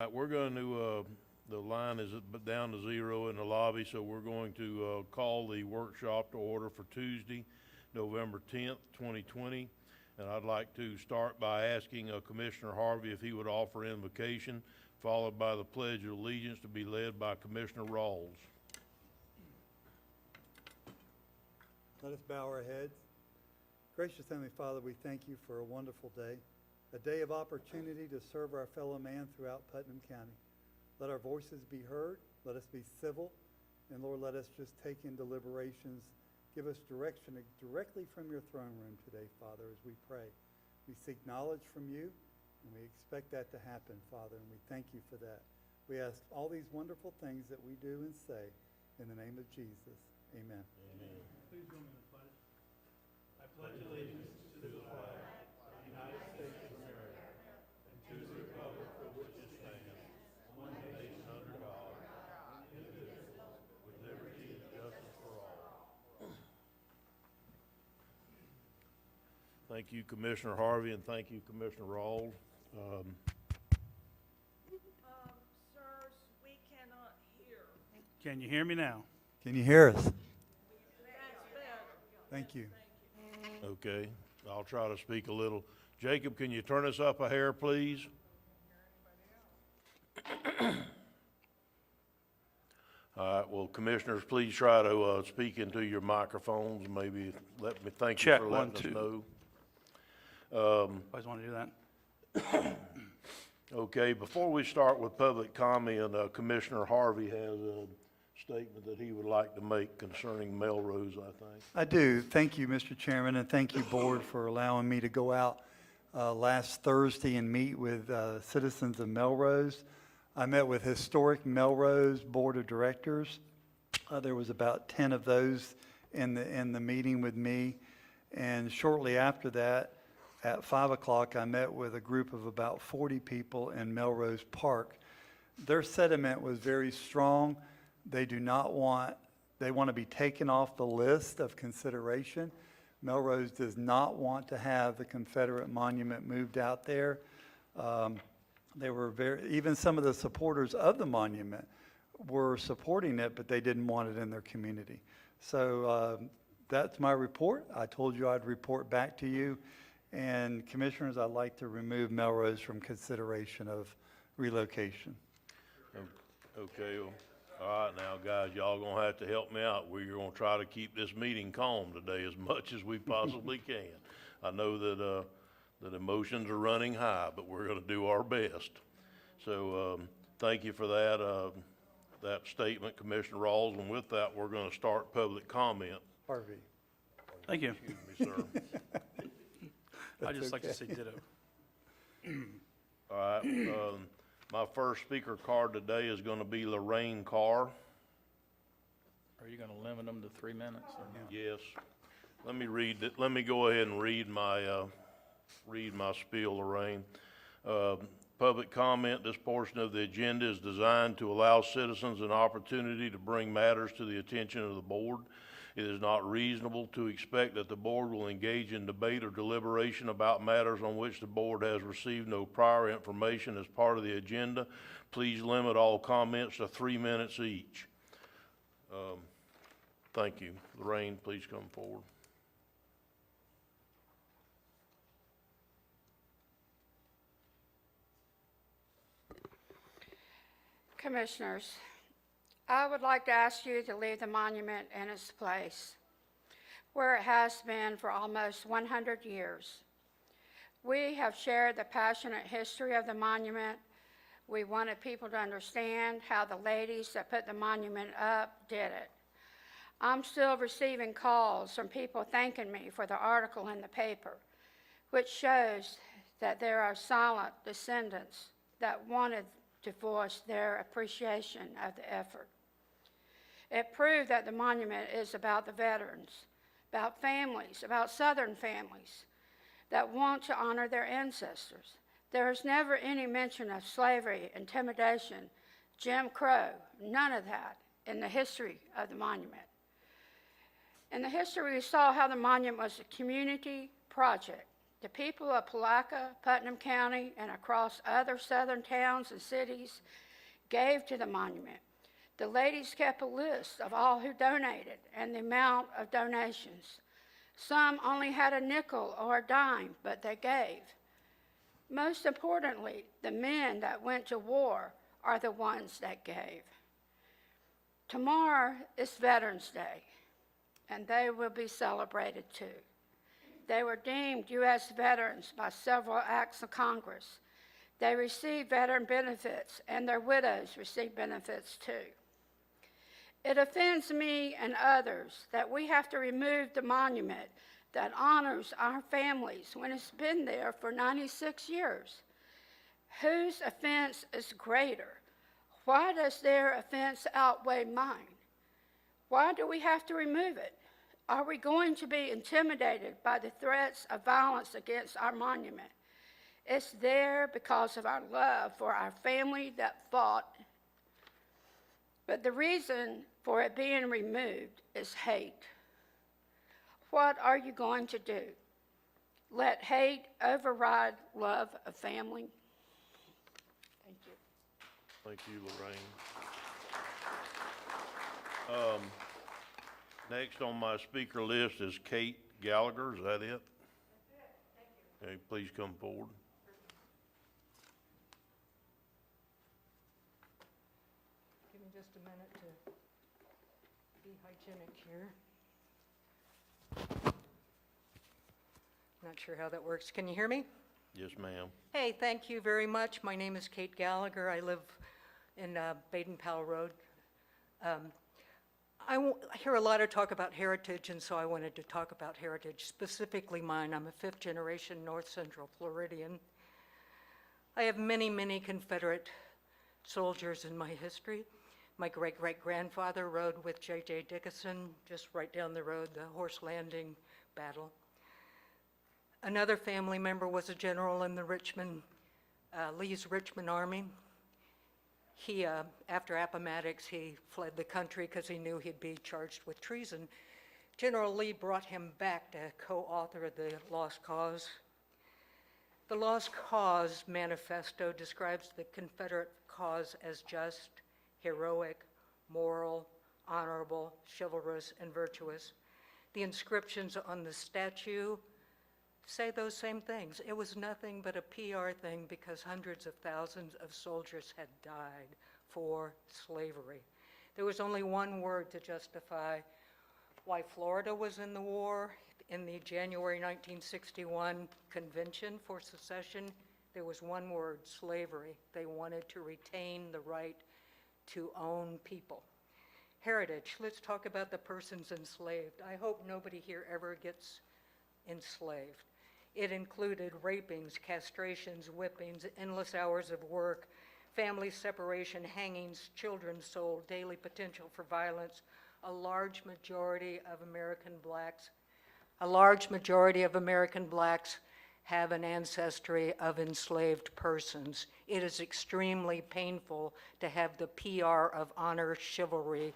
We're going to, the line is down to 0 in the lobby, so we're going to call the workshop to order for Tuesday, November 10th, 2020. And I'd like to start by asking Commissioner Harvey if he would offer invocation, followed by the Pledge of Allegiance to be led by Commissioner Rawls. Let us bow our heads. Gracious Heavenly Father, we thank you for a wonderful day, a day of opportunity to serve our fellow man throughout Putnam County. Let our voices be heard. Let us be civil. And Lord, let us just take in deliberations. Give us direction directly from your throne room today, Father, as we pray. We seek knowledge from you, and we expect that to happen, Father, and we thank you for that. We ask all these wonderful things that we do and say in the name of Jesus. Amen. Amen. Please join me in the pledge. I pledge allegiance to the flag of the United States of America and to the republic for which it stands, one nation under God, indivisible, with liberty and justice for all. Thank you, Commissioner Harvey, and thank you, Commissioner Rawls. Sirs, we cannot hear. Can you hear me now? Can you hear us? That's better. Thank you. Okay, I'll try to speak a little. Jacob, can you turn us up a hair, please? All right, well, commissioners, please try to speak into your microphones. Maybe let me thank you Check, for 1, letting 2. us know. Always want to do that. Okay, before we start with public comment, Commissioner Harvey has a statement that he would like to make concerning Melrose, I think. I do. Thank you, Mr. Chairman, and thank you, Board, for allowing me to go out last Thursday and meet with citizens of Melrose. I met with Historic Melrose Board of Directors. There was about 10 of those in the meeting with me. And shortly after that, at 5 o'clock, I met with a group of about 40 people in Melrose Park. Their sentiment was very strong. They want to be taken off the list of consideration. Melrose does not want to have the Confederate monument moved out there. They were even some of the supporters of the monument were supporting it, but they didn't want it in their community. So that's my report. I told you I'd report back to you. And commissioners, I'd like to remove Melrose from consideration of relocation. Okay, well, all right now, guys, y'all gonna have to help me out. We're gonna try to keep this meeting calm today as much as we possibly can. I know that, that emotions are running high, but we're gonna do our best. So, thank you for that, that statement, Commissioner Rawls, and with that, we're gonna start public comment. Harvey. Thank you. Excuse me, sir. I'd just like to say ditto. All right, my first speaker card today is gonna be Lorraine Carr. Are you gonna limit them to 3 minutes? Or no? Yes. Let me read it. Let me go ahead and read my spiel, Lorraine. Public comment. This portion of the agenda is designed to allow citizens an opportunity to bring matters to the attention of the board. It is not reasonable to expect that the board will engage in debate or deliberation about matters on which the board has received no prior information as part of the agenda. Please limit all comments to 3 minutes each. Thank you. Lorraine, please come forward. Commissioners, I would like to ask you to leave the monument in its place, where it has been for almost 100 years. We have shared the passionate history of the monument. We wanted people to understand how the ladies that put the monument up did it. I'm still receiving calls from people thanking me for the article in the paper, which shows that there are silent descendants that wanted to voice their appreciation of the effort. It proved that the monument is about the veterans, about families, about Southern families that want to honor their ancestors. There is never any mention of slavery, intimidation, Jim Crow, none of that in the history of the monument. In the history, we saw how the monument was a community project The people of Palatka, Putnam County, and across other southern towns and cities gave to the monument. The ladies kept a list of all who donated and the amount of donations. Some only had a nickel or a dime, but they gave. Most importantly, the men that went to war are the ones that gave. Tomorrow is Veterans Day, and they will be celebrated too. They were deemed U.S. veterans by several acts of Congress. They receive veteran benefits, and their widows receive benefits too. It offends me and others that we have to remove the monument that honors our families when it's been there for 96 years. Whose offense is greater? Why does their offense outweigh mine? Why do we have to remove it? Are we going to be intimidated by the threats of violence against our monument? It's there because of our love for our family that fought. But the reason for it being removed is hate. What are you going to do? Let hate override love of family? Thank you. Thank you, Lorraine. Next on my speaker list is Kate Gallagher. Is that it? That's it. Thank you. Okay, please come forward. Give me just a minute to be hygienic here. Not sure how that works. Can you hear me? Yes, ma'am. Hey, thank you very much. My name is Kate Gallagher. I live in Baden-Powell Road. I hear a lot of talk about heritage, and so I wanted to talk about heritage, specifically mine. I'm a fifth-generation North Central Floridian. I have many, many Confederate soldiers in my history. My great-great-grandfather rode with J.J. Dickinson, just right down the road, the Horse Landing battle. Another family member was a general in the Lee's Richmond Army. He, after Appomattox, he fled the country because he knew he'd be charged with treason. General Lee brought him back to co-author the Lost Cause. The Lost Cause Manifesto describes the Confederate cause as just, heroic, moral, honorable, chivalrous, and virtuous. The inscriptions on the statue say those same things. It was nothing but a PR thing because hundreds of thousands of soldiers had died for slavery. There was only one word to justify why Florida was in the war. In the January 1961 Convention for Secession, there was one word: slavery. They wanted to retain the right to own people. Heritage. Let's talk about the persons enslaved. I hope nobody here ever gets enslaved. It included rapings, castrations, whippings, endless hours of work, family separation, hangings, children sold, daily potential for violence. A large majority of American blacks have an ancestry of enslaved persons. It is extremely painful to have the PR of honor, chivalry,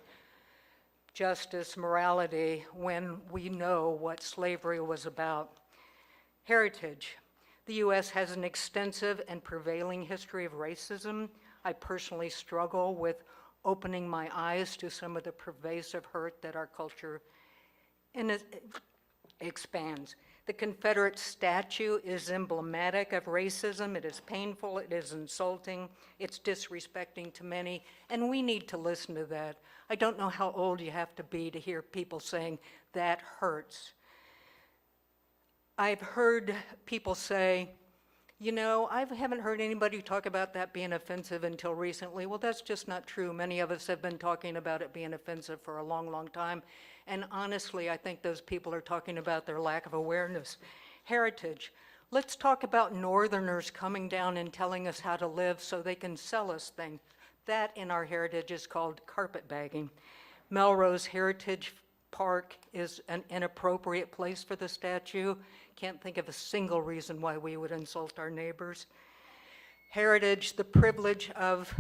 justice, morality, when we know what slavery was about. Heritage. The U.S. has an extensive and prevailing history of racism. I personally struggle with opening my eyes to some of the pervasive hurt that our culture expands. The Confederate statue is emblematic of racism. It is painful, it is insulting, it's disrespecting to many, and we need to listen to that. I don't know how old you have to be to hear people saying, that hurts. I've heard people say, you know, I haven't heard anybody talk about that being offensive until recently. Well, that's just not true. Many of us have been talking about it being offensive for a long, long time. And honestly, I think those people are talking about their lack of awareness. Heritage. Let's talk about Northerners coming down and telling us how to live so they can sell us things. That in our heritage is called carpetbagging. Melrose Heritage Park is an inappropriate place for the statue. Can't think of a single reason why we would insult our neighbors. Heritage, the privilege of,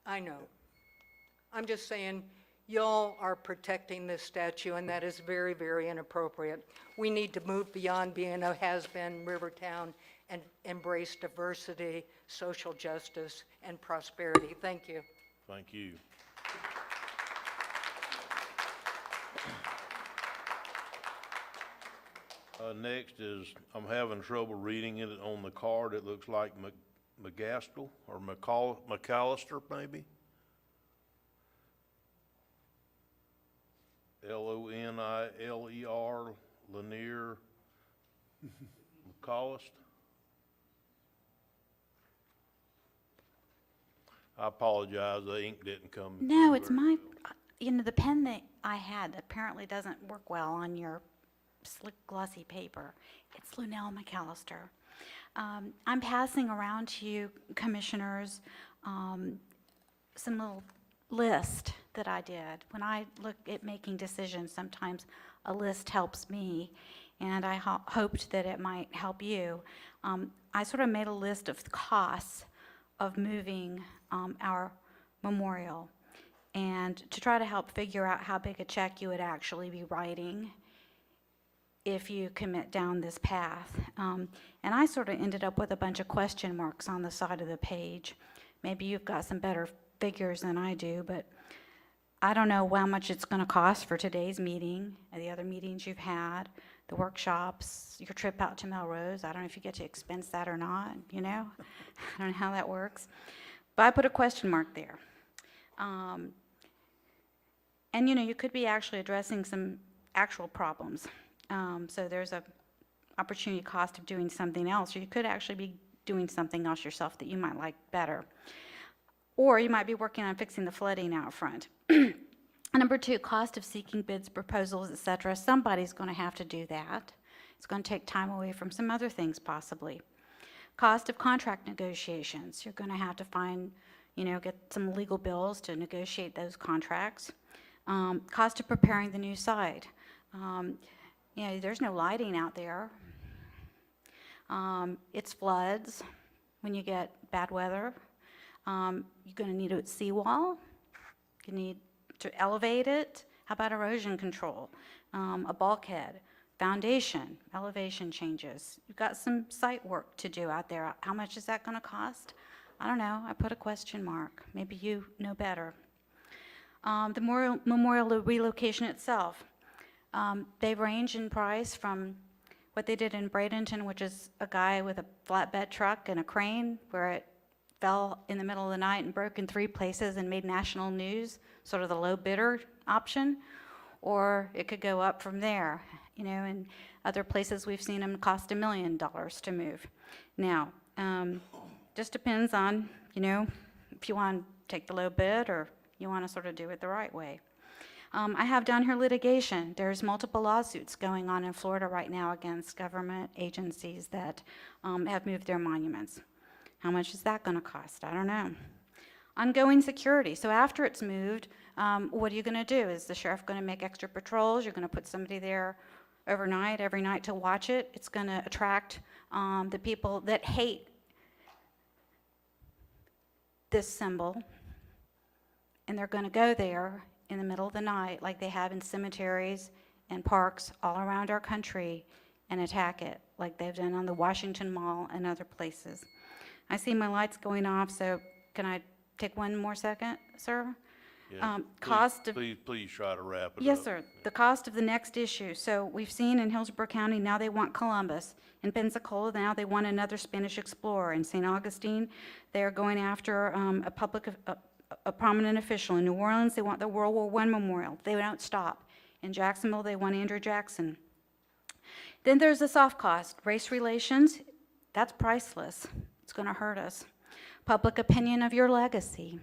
I know. I'm just saying, Y'all are protecting this statue, and that is very, very inappropriate. We need to move beyond being a has-been river town and embrace diversity, social justice, and prosperity. Thank you. Thank you. Next is, I'm having trouble reading it on the card. It looks like McGastle or McAllister, maybe? Loniler, Lanier, McCallist. I apologize, the ink didn't come. No, through it's very my, well. the pen that I had apparently doesn't work well on your slick glossy paper. It's Lunell McAllister. I'm passing around to you, commissioners, some little list that I did. When I look at making decisions, sometimes a list helps me, and I hoped that it might help you. I sort of made a list of the costs of moving our memorial, and to try to help figure out how big a check you would actually be writing if you commit down this path. And I sort of ended up with a bunch of question marks on the side of the page. Maybe you've got some better figures than I do, but I don't know how much it's going to cost for today's meeting, and the other meetings you've had, the workshops, your trip out to Melrose. I don't know if you get to expense that or not, you know? I don't know how that works. But I put a question mark there. And, you could be actually addressing some actual problems. So there's a opportunity cost of doing something else, or you could actually be doing something else yourself that you might like better. Or you might be working on fixing the flooding out front. Number 2, cost of seeking bids, proposals, et cetera. Somebody's going to have to do that. It's going to take time away from some other things possibly. Cost of contract negotiations. You're going to have to find, get some legal bills to negotiate those contracts. Cost of preparing the new site. There's no lighting out there. It's floods when you get bad weather. You're going to need a seawall. You need to elevate it. How about erosion control? A bulkhead, foundation, elevation changes. You've got some site work to do out there. How much is that going to cost? I don't know. I put a question mark. Maybe you know better. The memorial relocation itself. They range in price from what they did in Bradenton, which is a guy with a flatbed truck and a crane, where it fell in the middle of the night and broke in 3 places and made national news, sort of the low bidder option, or it could go up from there. In other places we've seen them cost $1 million to move. Now, just depends on, if you want to take the low bid or you want to sort of do it the right way. I have down here litigation. There's multiple lawsuits going on in Florida right now against government agencies that have moved their monuments. How much is that going to cost? I don't know. Ongoing security. So after it's moved, what are you going to do? Is the sheriff going to make extra patrols? You're going to put somebody there overnight, every night to watch it? It's going to attract the people that hate this symbol, and they're going to go there in the middle of the night like they have in cemeteries and parks all around our country and attack it like they've done on the Washington Mall and other places. I see my lights going off, so can I take one more second, sir? Yeah, Cost of... Please try to wrap it up. Yes, sir. The cost of the next issue. So we've seen in Hillsborough County, now they want Columbus. In Pensacola, now they want another Spanish explorer. In St. Augustine, they're going after a prominent official. In New Orleans, they want the World War I memorial. They don't stop. In Jacksonville, they want Andrew Jackson. Then there's the soft cost. Race relations, that's priceless. It's going to hurt us. Public opinion of your legacy,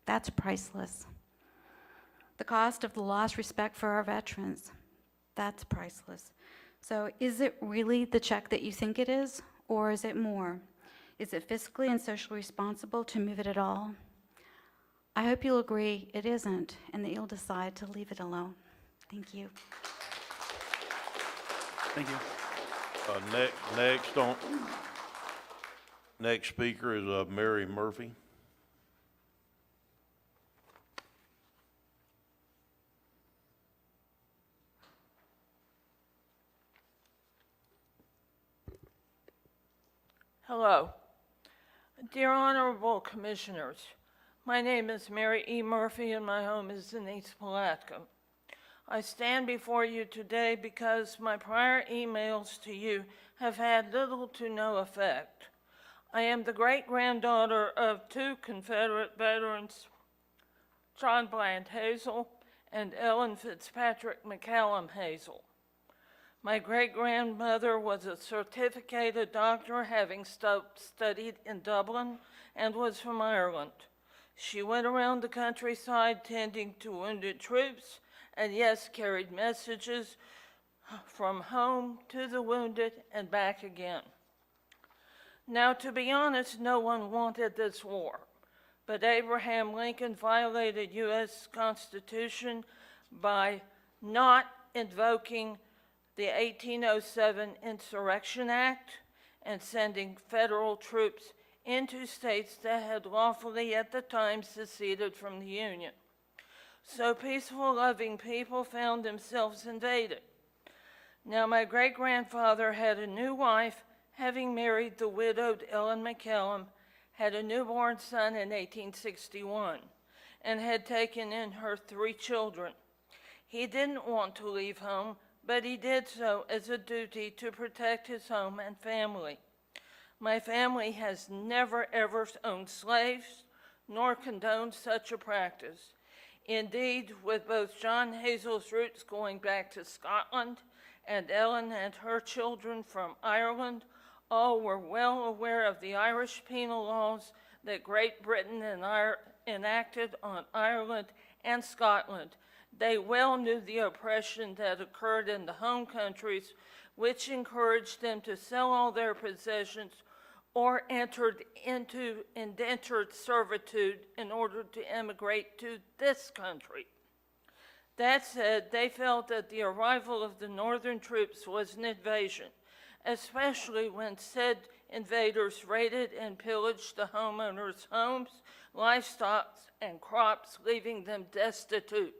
that's priceless. The cost of the lost respect for our veterans, that's priceless. So is it really the check that you think it is, or is it more? Is it fiscally and socially responsible to move it at all? I hope you'll agree it isn't, and that you'll decide to leave it alone. Thank you. Thank you. Next speaker is Mary Murphy. Hello. Dear Honorable Commissioners, my name is Mary E. Murphy and my home is in East Palatka. I stand before you today because my prior emails to you have had little to no effect. I am the great-granddaughter of two Confederate veterans, John Bland Hazel and Ellen Fitzpatrick McCallum Hazel. My great-grandmother was a certificated doctor, having studied in Dublin, and was from Ireland. She went around the countryside tending to wounded troops, and yes, carried messages from home to the wounded and back again. Now, to be honest, no one wanted this war, but Abraham Lincoln violated U.S. Constitution by not invoking the 1807 Insurrection Act and sending federal troops into states that had lawfully at the time seceded from the Union. So peaceful, loving people found themselves invaded. Now, my great-grandfather had a new wife, having married the widowed Ellen McCallum, had a newborn son in 1861, and had taken in her 3 children. He didn't want to leave home, but he did so as a duty to protect his home and family. My family has never ever owned slaves, nor condoned such a practice. Indeed, with both John Hazel's roots going back to Scotland and Ellen and her children from Ireland, all were well aware of the Irish penal laws that Great Britain enacted on Ireland and Scotland. They well knew the oppression that occurred in the home countries, which encouraged them to sell all their possessions or entered into indentured servitude in order to emigrate to this country. That said, they felt that the arrival of the northern troops was an invasion, especially when said invaders raided and pillaged the homeowners' homes, livestock, and crops, leaving them destitute.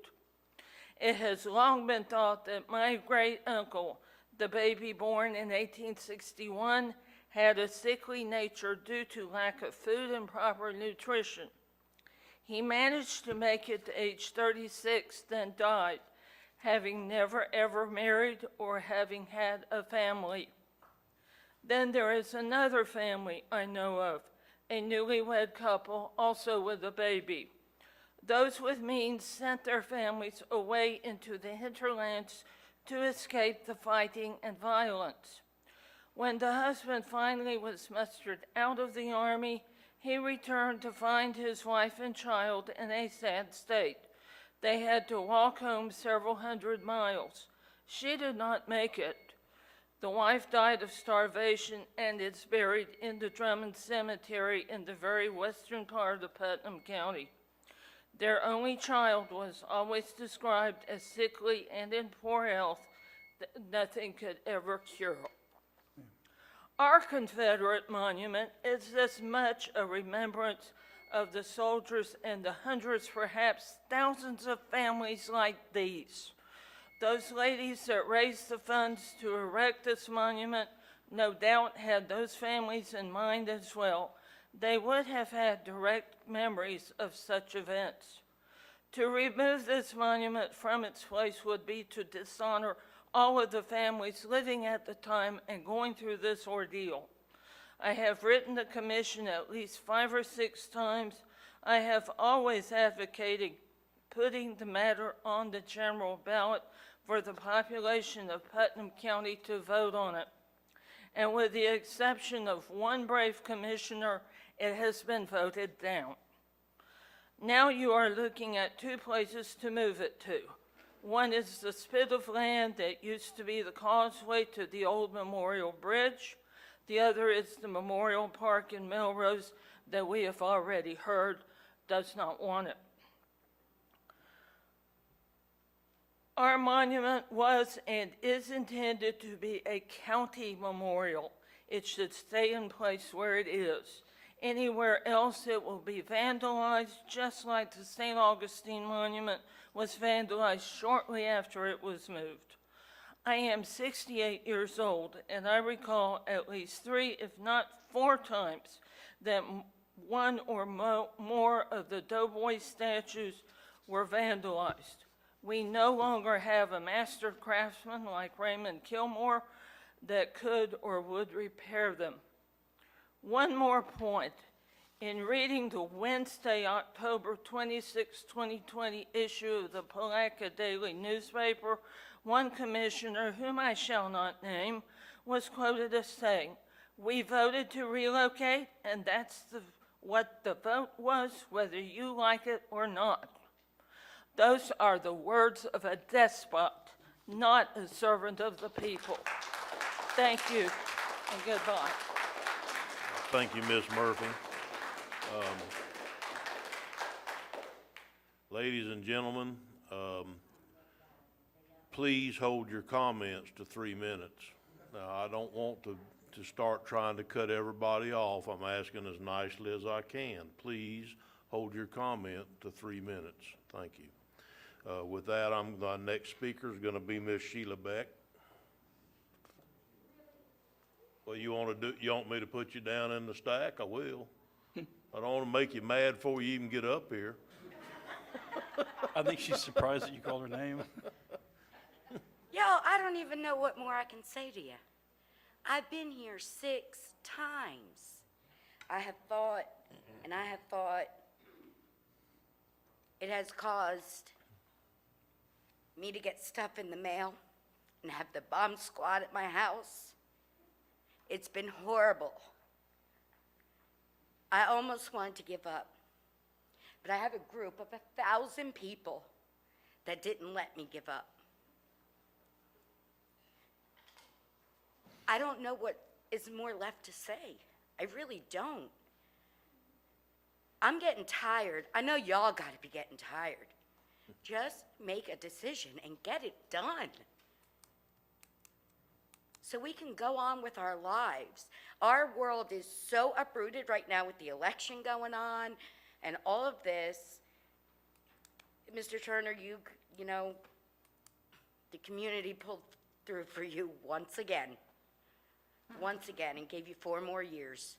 It has long been thought that my great-uncle, the baby born in 1861, had a sickly nature due to lack of food and proper nutrition. He managed to make it to age 36, then died, having never ever married or having had a family. Then there is another family I know of, a newlywed couple, also with a baby. Those with means sent their families away into the hinterlands to escape the fighting and violence. When the husband finally was mustered out of the army, he returned to find his wife and child in a sad state. They had to walk home several hundred miles. She did not make it. The wife died of starvation and is buried in the Drummond Cemetery in the very western part of Putnam County. Their only child was always described as sickly and in poor health that nothing could ever cure. Our Confederate monument is as much a remembrance of the soldiers and the hundreds, perhaps thousands of families like these. Those ladies that raised the funds to erect this monument no doubt had those families in mind as well. They would have had direct memories of such events. To remove this monument from its place would be to dishonor all of the families living at the time and going through this ordeal. I have written the commission at least 5 or 6 times. I have always advocated putting the matter on the general ballot for the population of Putnam County to vote on it. And with the exception of one brave commissioner, it has been voted down. Now you are looking at 2 places to move it to. One is the spit of land that used to be the causeway to the old Memorial Bridge. The other is the Memorial Park in Melrose that we have already heard does not want it. Our monument was and is intended to be a county memorial. It should stay in place where it is. Anywhere else it will be vandalized, just like the St. Augustine Monument was vandalized shortly after it was moved. I am 68 years old, and I recall at least 3, if not 4 times, that one or more of the Doughboy statues were vandalized. We no longer have a master craftsman like Raymond Kilmore that could or would repair them. One more point. In reading the Wednesday, October 26, 2020 issue of the Palatka Daily newspaper, one commissioner, whom I shall not name, was quoted as saying, "We voted to relocate, and that's what the vote was, whether you like it or not." Those are the words of a despot, not a servant of the people. Thank you, and goodbye. Thank you, Ms. Murphy. Ladies and gentlemen, please hold your comments to 3 minutes. Now, I don't want to start trying to cut everybody off. I'm asking as nicely as I can. Please hold your comment to 3 minutes. Thank you. With that, the next speaker is going to be Ms. Sheila Beck. Well, you want me to put you down in the stack? I will. I don't want to make you mad before you even get up here. I think she's surprised that you called her name. Y'all, I don't even know what more I can say to you. I've been here 6 times. I have fought, and I have fought. It has caused me to get stuff in the mail and have the bomb squad at my house. It's been horrible. I almost wanted to give up, but I have a group of 1,000 people that didn't let me give up. I don't know what is more left to say. I really don't. I'm getting tired. I know y'all gotta be getting tired. Just make a decision and get it done, so we can go on with our lives. Our world is so uprooted right now with the election going on and all of this. Mr. Turner, you know, the community pulled through for you once again, and gave you 4 more years.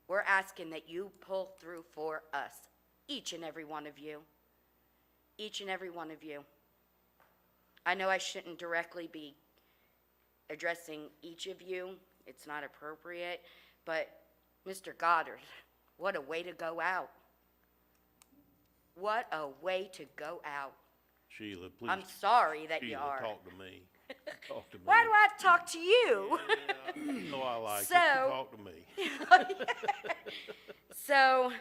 We're asking that you pull through for us, each and every one of you. Each and every one of you. I know I shouldn't directly be addressing each of you. It's not appropriate, but Mr. Goddard, what a way to go out. What a way to go out. Sheila, please. I'm sorry that you Sheila, are. talk to me. Talk to me. Why do I have to talk to you? You know I like So- it. Talk to me. So,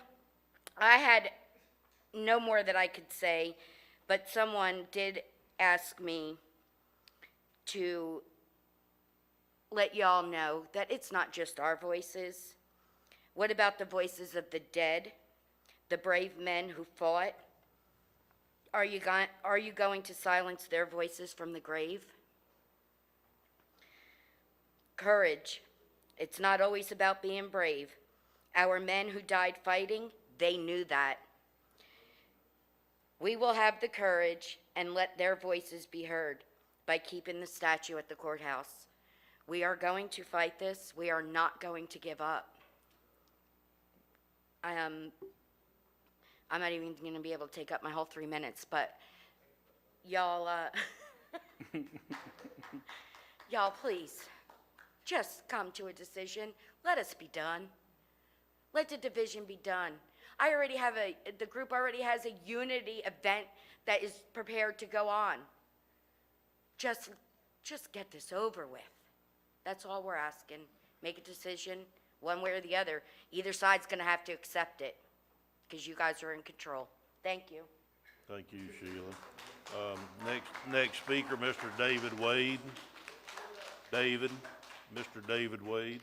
I had no more that I could say, but someone did ask me to let y'all know that it's not just our voices. What about the voices of the dead, the brave men who fought? Are you going to silence their voices from the grave? Courage. It's not always about being brave. Our men who died fighting, they knew that. We will have the courage and let their voices be heard by keeping the statue at the courthouse. We are going to fight this. We are not going to give up. I'm not even going to be able to take up my whole 3 minutes, but y'all, y'all, please, just come to a decision. Let us be done. Let the division be done. The group already has a unity event that is prepared to go on. Just get this over with. That's all we're asking. Make a decision, one way or the other. Either side's gonna have to accept it, because you guys are in control. Thank you. Thank you, Sheila. Next speaker, Mr. David Wade. Mr. David Wade.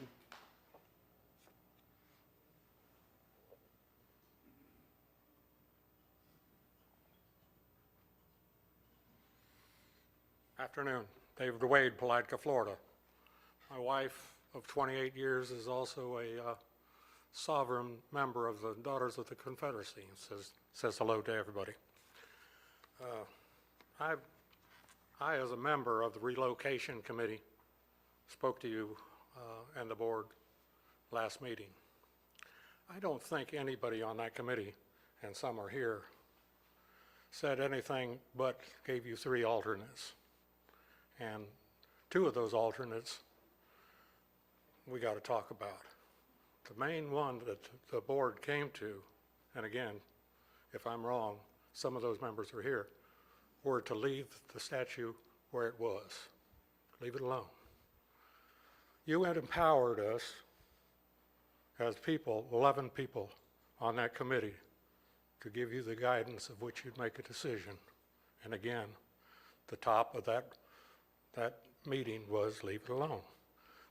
Afternoon. David Wade, Palatka, Florida. My wife of 28 years is also a sovereign member of the Daughters of the Confederacy and says hello to everybody. I, as a member of the relocation committee, spoke to you and the board last meeting. I don't think anybody on that committee, and some are here, said anything but gave you 3 alternates. And 2 of those alternates we got to talk about. The main one that the board came to, and again, if I'm wrong, some of those members are here, were to leave the statue where it was. Leave it alone. You had empowered us as people, 11 people on that committee, to give you the guidance of which you'd make a decision. And again, the top of that meeting was leave it alone.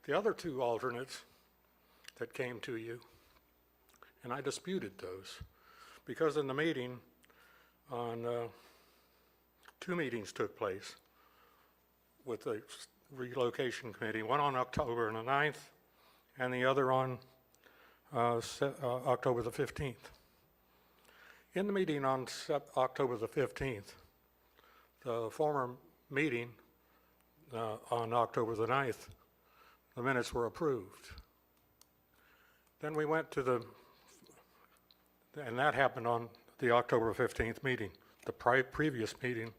The other 2 alternates that came to you, and I disputed those, because in the meeting, on 2 meetings took place with the relocation committee, one on October the 9th and the other on October the 15th. In the meeting on October the 15th, the former meeting on October the 9th, the minutes were approved. Then we went to and that happened on the October 15th meeting. The previous meeting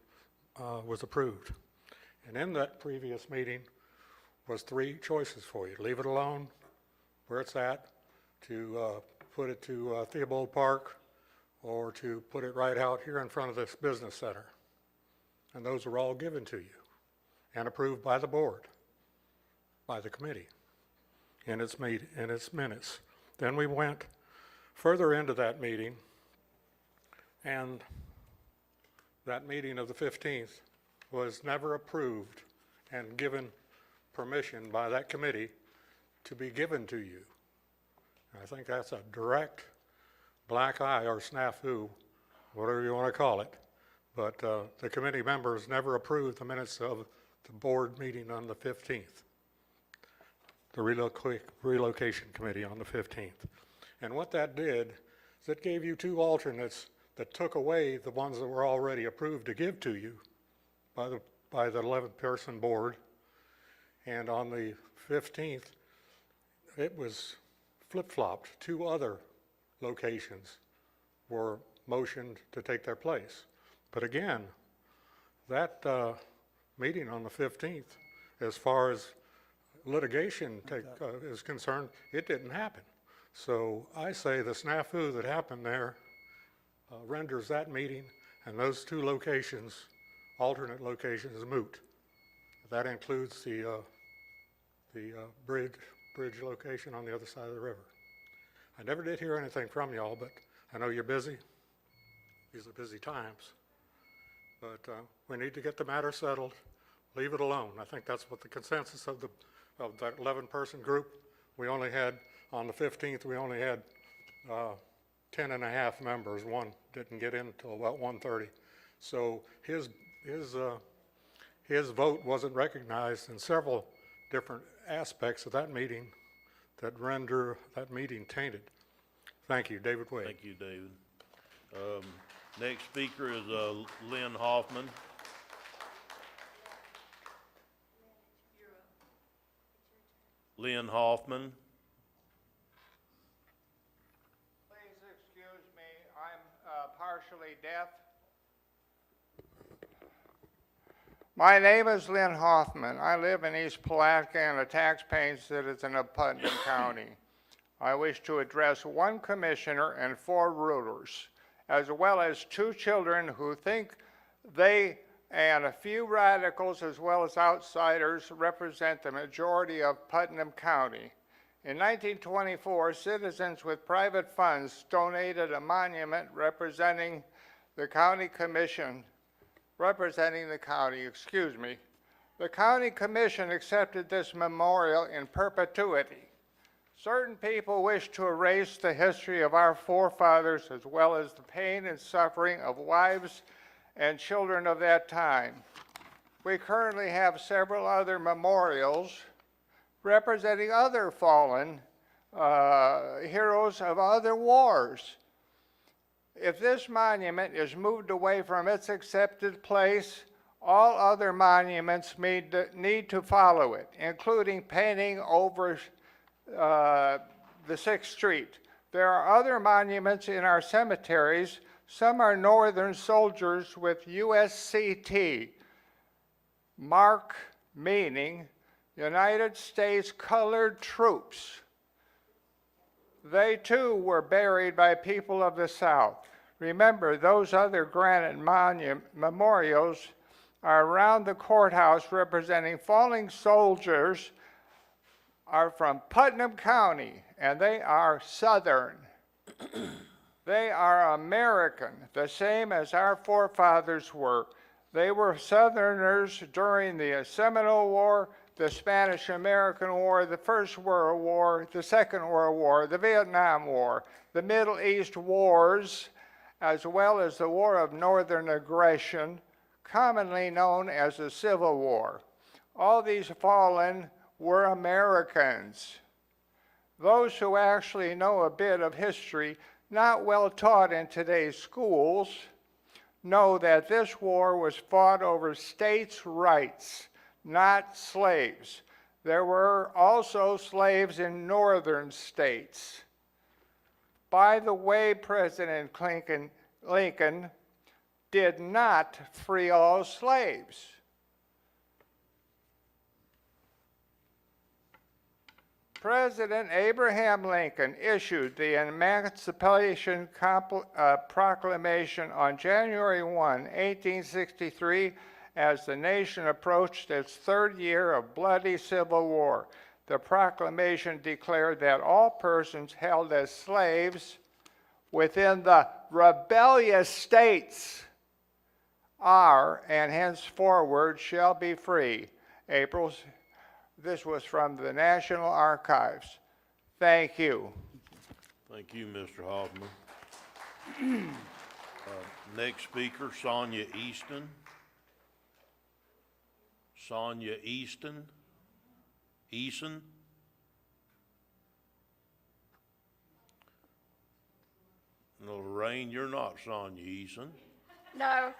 was approved. And in that previous meeting was 3 choices for you. Leave it alone, where it's at, to put it to Theobald Park, or to put it right out here in front of this business center. And those were all given to you and approved by the board, by the committee, in its minutes. Then we went further into that meeting, and that meeting of the 15th was never approved and given permission by that committee to be given to you. And I think that's a direct black eye or snafu, whatever you want to call it. But the committee members never approved the minutes of the board meeting on the 15th, the relocation committee on the 15th. And what that did is it gave you 2 alternates that took away the ones that were already approved to give to you by the 11-person board. And on the 15th, it was flip-flopped. 2 other locations were motioned to take their place. But again, that meeting on the 15th, as far as litigation is concerned, it didn't happen. So I say the snafu that happened there renders that meeting and those 2 locations, alternate locations, moot. That includes the bridge location on the other side of the river. I never did hear anything from y'all, but I know you're busy. These are busy times. But we need to get the matter settled. Leave it alone. I think that's what the consensus of that 11-person group. We only had, on the 15th, we only had 10 and a half members. One didn't get in until about 1:30. So his vote wasn't recognized in several different aspects of that meeting that render that meeting tainted. Thank you, David Wade. Thank you, David. Next speaker is Lynn Hoffman. Lynn Hoffman. Please excuse me, I'm partially deaf. My name is Lynn Hoffman. I live in East Palatka and a tax-paying citizen of Putnam County. I wish to address 1 commissioner and 4 rulers, as well as 2 children who think they and a few radicals as well as outsiders represent the majority of Putnam County. In 1924, citizens with private funds donated a monument representing the county commission, the county commission accepted this memorial in perpetuity. Certain people wish to erase the history of our forefathers as well as the pain and suffering of wives and children of that time. We currently have several other memorials representing other fallen heroes of other wars. If this monument is moved away from its accepted place, All other monuments need to follow it, including painting over the 6th Street. There are other monuments in our cemeteries. Some are Northern soldiers with USCT, mark meaning United States Colored Troops. They too were buried by people of the South. Remember, those other granite memorials are around the courthouse representing fallen soldiers are from Putnam County, and they are Southern. They are American, the same as our forefathers were. They were Southerners during the Seminole War, the Spanish-American War, the First World War, the Second World War, the Vietnam War, the Middle East wars, as well as the War of Northern Aggression, commonly known as the Civil War. All these fallen were Americans. Those who actually know a bit of history, not well taught in today's schools, know that this war was fought over states' rights, not slaves. There were also slaves in northern states. By the way, President Lincoln did not free all slaves. President Abraham Lincoln issued the Emancipation Proclamation on January 1, 1863, as the nation approached its third year of bloody civil war. The proclamation declared that all persons held as slaves within the rebellious states are and henceforward shall be free. This was from the National Archives. Thank you. Thank you, Mr. Hoffman. Next speaker, Sonia Easton. Sonia Easton. Eason. No, Lorraine, you're not Sonia Eason. No,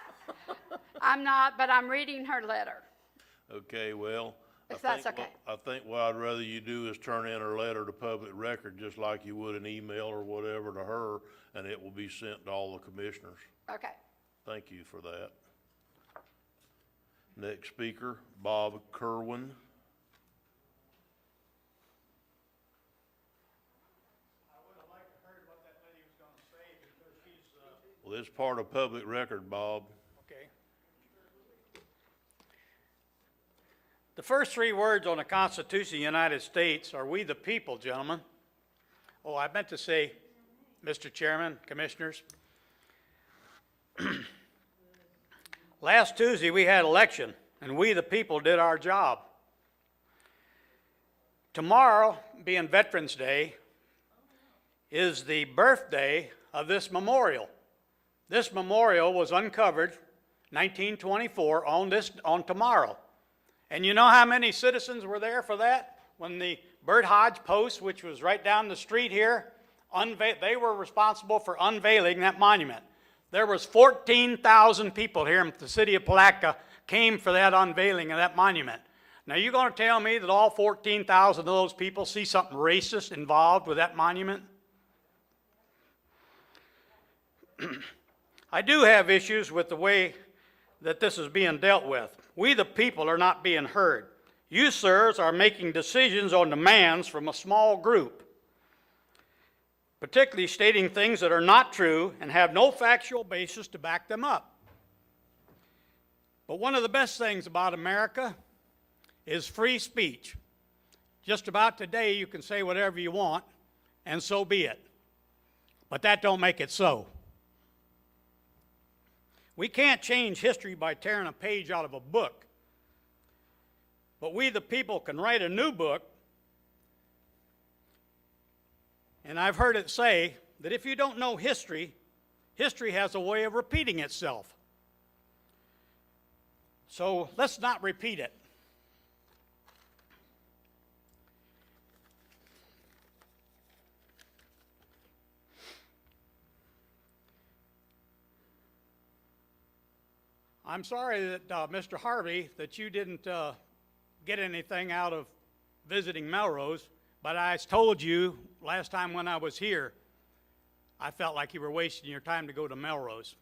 I'm not, but I'm reading her letter. Okay, well, If that's okay. I think what I'd rather you do is turn in her letter to public record, just like you would an email or whatever to her, and it will be sent to all the commissioners. Okay. Thank you for that. Next speaker, Bob Kerwin. Well, this is part of public record, Bob. Okay. The first three words on the Constitution of the United States are "we the people," gentlemen. Oh, I meant to say, Mr. Chairman, Commissioners, last Tuesday we had election, and we the people did our job. Tomorrow, being Veterans Day, is the birthday of this memorial. This memorial was uncovered 1924 on tomorrow. And you know how many citizens were there for that? When the Bert Hodge Post, which was right down the street here, they were responsible for unveiling that monument. There was 14,000 people here in the city of Palatka came for that unveiling of that monument. Now you're going to tell me that all 14,000 of those people see something racist involved with that monument? I do have issues with the way that this is being dealt with. We the people are not being heard. You, sirs, are making decisions on demands from a small group, particularly stating things that are not true and have no factual basis to back them up. But one of the best things about America is free speech. Just about today you can say whatever you want, and so be it. But that don't make it so. We can't change history by tearing a page out of a book. But we the people can write a new book. And I've heard it say that if you don't know history, history has a way of repeating itself. So let's not repeat it. I'm sorry that, Mr. Harvey, that you didn't get anything out of visiting Melrose, but I told you last time when I was here, I felt like you were wasting your time to go to Melrose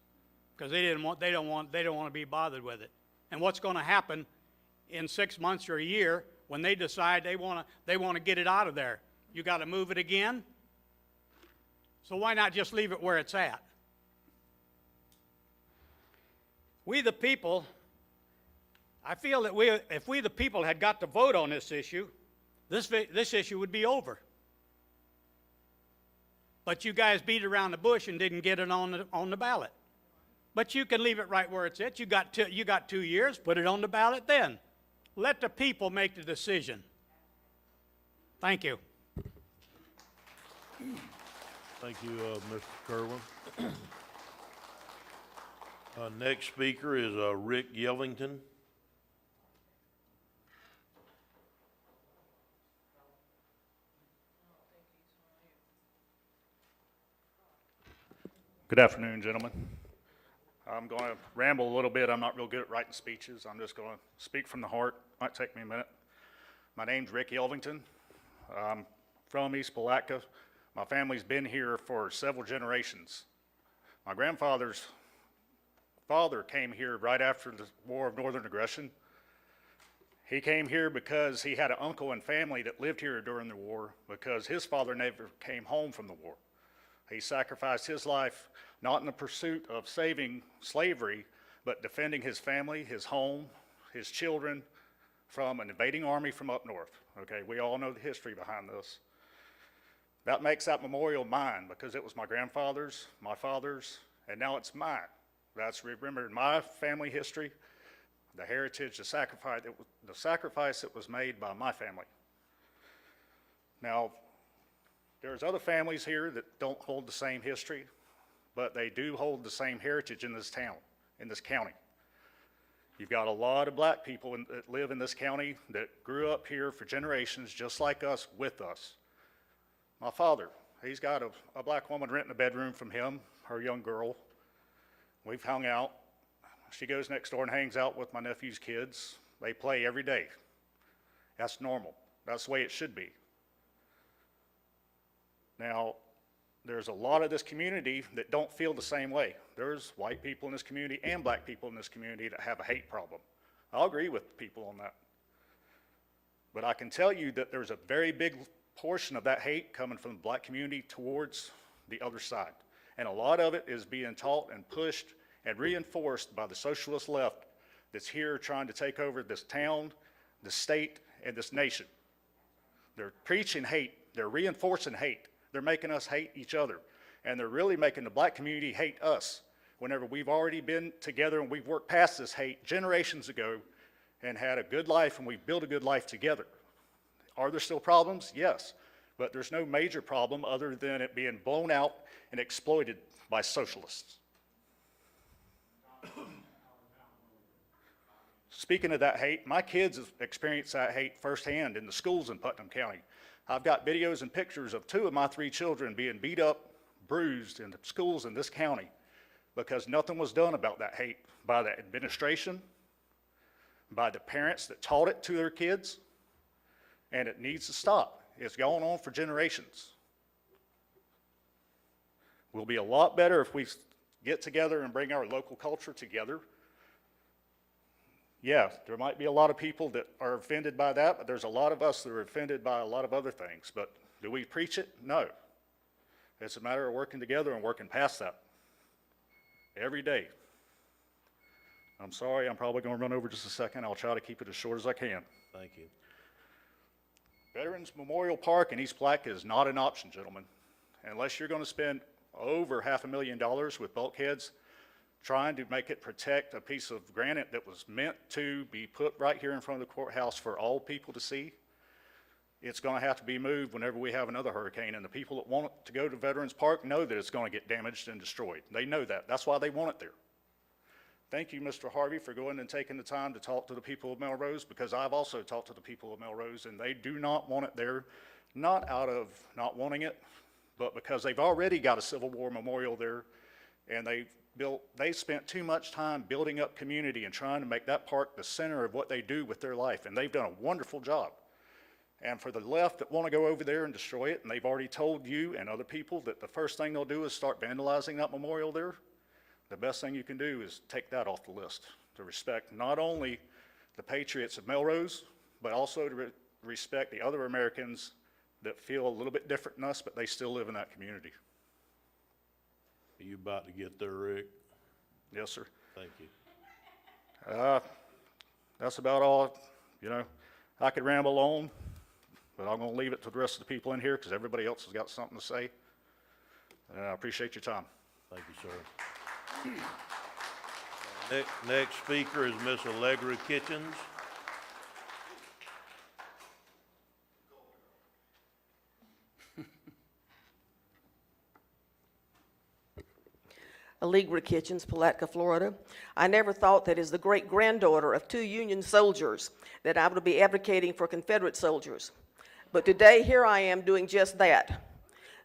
because they don't want to be bothered with it. And what's going to happen in 6 months or a year when they decide they want to get it out of there? You got to move it again. So why not just leave it where it's at? We the people, I feel that if we the people had got to vote on this issue, this issue would be over. But you guys beat around the bush and didn't get it on the ballot. But you can leave it right where it's at. You got 2 years, put it on the ballot then. Let the people make the decision. Thank you. Thank you, Mr. Kerwin. Next speaker is Rick Yellington. Good afternoon, gentlemen. I'm going to ramble a little bit. I'm not real good at writing speeches. I'm just going to speak from the heart. Might take me a minute. My name's Rick Yelvington. I'm from East Palatka. My family's been here for several generations. My grandfather's father came here right after the War of Northern Aggression. He came here because he had an uncle and family that lived here during the war because his father never came home from the war. He sacrificed his life not in the pursuit of saving slavery, but defending his family, his home, his children from an invading army from up north. Okay, we all know the history behind this. That makes that memorial mine because it was my grandfather's, my father's, and now it's mine. That's remembered my family history, the heritage, the sacrifice that was made by my family. Now, there's other families here that don't hold the same history, but they do hold the same heritage in this town, in this county. You've got a lot of black people that live in this county that grew up here for generations just like us, with us. My father, he's got a black woman renting a bedroom from him, her young girl. We've hung out. She goes next door and hangs out with my nephew's kids. They play every day. That's normal. That's the way it should be. Now, there's a lot of this community that don't feel the same way. There's white people in this community and black people in this community that have a hate problem. I'll agree with people on that. But I can tell you that there's a very big portion of that hate coming from the black community towards the other side. And a lot of it is being taught and pushed and reinforced by the socialist left that's here trying to take over this town, the state, and this nation. They're preaching hate. They're reinforcing hate. They're making us hate each other. And they're really making the black community hate us whenever we've already been together and we've worked past this hate generations ago and had a good life and we've built a good life together. Are there still problems? Yes. But there's no major problem other than it being blown out and exploited by socialists. Speaking of that hate, my kids have experienced that hate firsthand in the schools in Putnam County. I've got videos and pictures of 2 of my 3 children being beat up, bruised in the schools in this county because nothing was done about that hate by the administration, by the parents that taught it to their kids, and it needs to stop. It's gone on for generations. We'll be a lot better if we get together and bring our local culture together. Yeah, there might be a lot of people that are offended by that, but there's a lot of us that are offended by a lot of other things. But do we preach it? No. It's a matter of working together and working past that every day. I'm sorry, I'm probably going to run over just a second. I'll try to keep it as short as I can. Thank you. Veterans Memorial Park in East Palatka is not an option, gentlemen. Unless you're going to spend over $500,000 with bulkheads trying to make it protect a piece of granite that was meant to be put right here in front of the courthouse for all people to see, it's going to have to be moved whenever we have another hurricane. And the people that want to go to Veterans Park know that it's going to get damaged and destroyed. They know that. That's why they want it there. Thank you, Mr. Harvey, for going and taking the time to talk to the people of Melrose, because I've also talked to the people of Melrose, and they do not want it there, not out of not wanting it, but because they've already got a Civil War memorial there, and they they spent too much time building up community and trying to make that park the center of what they do with their life, and they've done a wonderful job. And for the left that want to go over there and destroy it, and they've already told you and other people that the first thing they'll do is start vandalizing that memorial there, the best thing you can do is take that off the list to respect not only the patriots of Melrose, but also to respect the other Americans that feel a little bit different than us, but they still live in that community. Are you about to get there, Rick? Yes, sir. Thank you. That's about all. You know, I could ramble on, but I'm going to leave it to the rest of the people in here because everybody else has got something to say. I appreciate your time. Thank you, sir. Next speaker is Miss Allegra Kitchens. Allegra Kitchens, Palatka, Florida. I never thought that as the great-granddaughter of 2 Union soldiers that I would be advocating for Confederate soldiers. But today, here I am doing just that.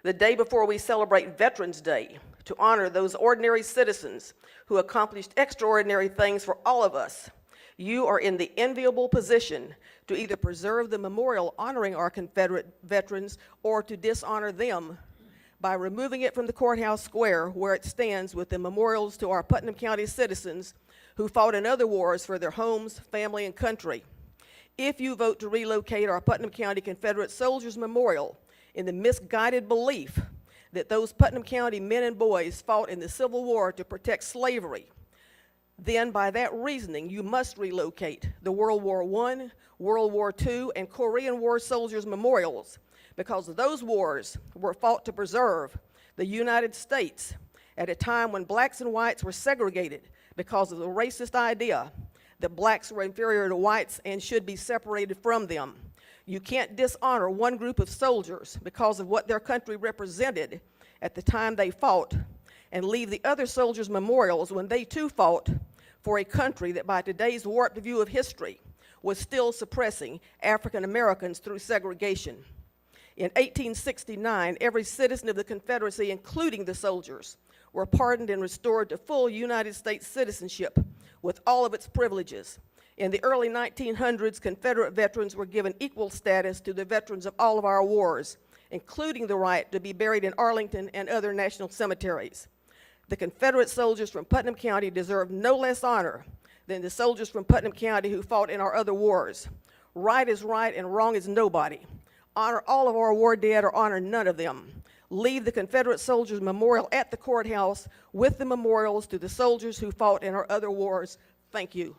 The day before we celebrate Veterans Day, to honor those ordinary citizens who accomplished extraordinary things for all of us. You are in the enviable position to either preserve the memorial honoring our Confederate veterans or to dishonor them by removing it from the courthouse square where it stands with the memorials to our Putnam County citizens who fought in other wars for their homes, family, and country. If you vote to relocate our Putnam County Confederate Soldiers Memorial in the misguided belief that those Putnam County men and boys fought in the Civil War to protect slavery, then by that reasoning, you must relocate the World War I, World War II, and Korean War soldiers' memorials, because those wars were fought to preserve the United States at a time when blacks and whites were segregated because of the racist idea that blacks were inferior to whites and should be separated from them. You can't dishonor one group of soldiers because of what their country represented at the time they fought and leave the other soldiers' memorials when they too fought for a country that by today's warped view of history was still suppressing African Americans through segregation. In 1869, every citizen of the Confederacy, including the soldiers, were pardoned and restored to full United States citizenship with all of its privileges. In the early 1900s, Confederate veterans were given equal status to the veterans of all of our wars, including the right to be buried in Arlington and other national cemeteries. The Confederate soldiers from Putnam County deserve no less honor than the soldiers from Putnam County who fought in our other wars. Right is right and wrong is nobody. Honor all of our war dead or honor none of them. Leave the Confederate Soldiers Memorial at the courthouse with the memorials to the soldiers who fought in our other wars. Thank you.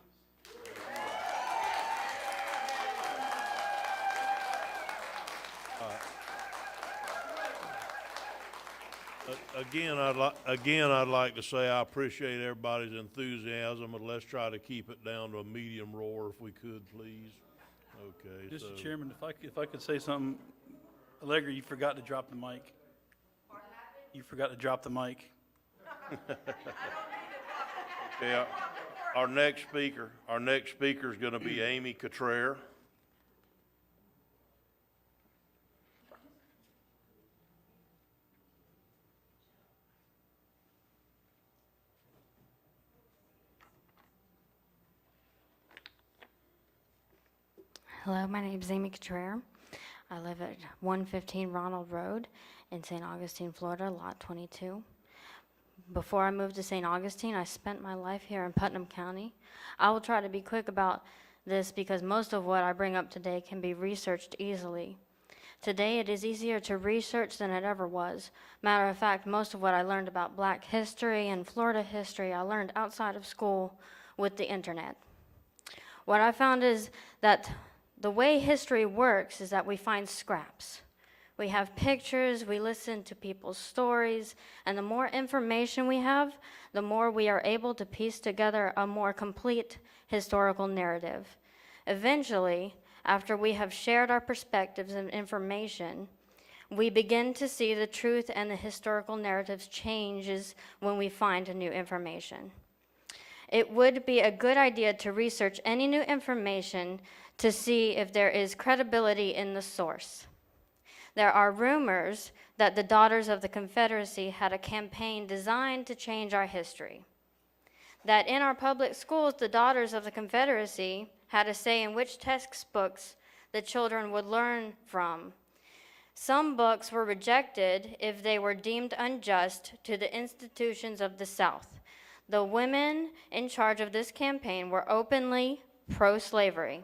Again, I'd like to say I appreciate everybody's enthusiasm, but let's try to keep it down to a medium roar if we could, please. Okay. Mr. Chairman, if I could say something, Allegra, you forgot to drop the mic. You forgot to drop the mic. Yeah. Our next speaker is going to be Amy Cottrell. Hello, my name is Amy Cottrell. I live at 115 Ronald Road in St. Augustine, Florida, Lot 22. Before I moved to St. Augustine, I spent my life here in Putnam County. I will try to be quick about this because most of what I bring up today can be researched easily. Today, it is easier to research than it ever was. Matter of fact, most of what I learned about Black history and Florida history, I learned outside of school with the internet. What I found is that the way history works is that we find scraps. We have pictures, we listen to people's stories, and the more information we have, the more we are able to piece together a more complete historical narrative. Eventually, after we have shared our perspectives and information, we begin to see the truth and the historical narratives changes when we find new information. It would be a good idea to research any new information to see if there is credibility in the source. There are rumors that the Daughters of the Confederacy had a campaign designed to change our history. That in our public schools, the Daughters of the Confederacy had a say in which textbooks the children would learn from. Some books were rejected if they were deemed unjust to the institutions of the South. The women in charge of this campaign were openly pro-slavery.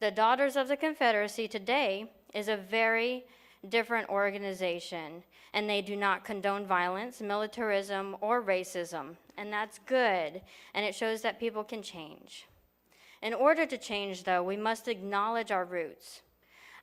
The Daughters of the Confederacy today is a very different organization, and they do not condone violence, militarism, or racism, and that's good, and it shows that people can change. In order to change, though, we must acknowledge our roots.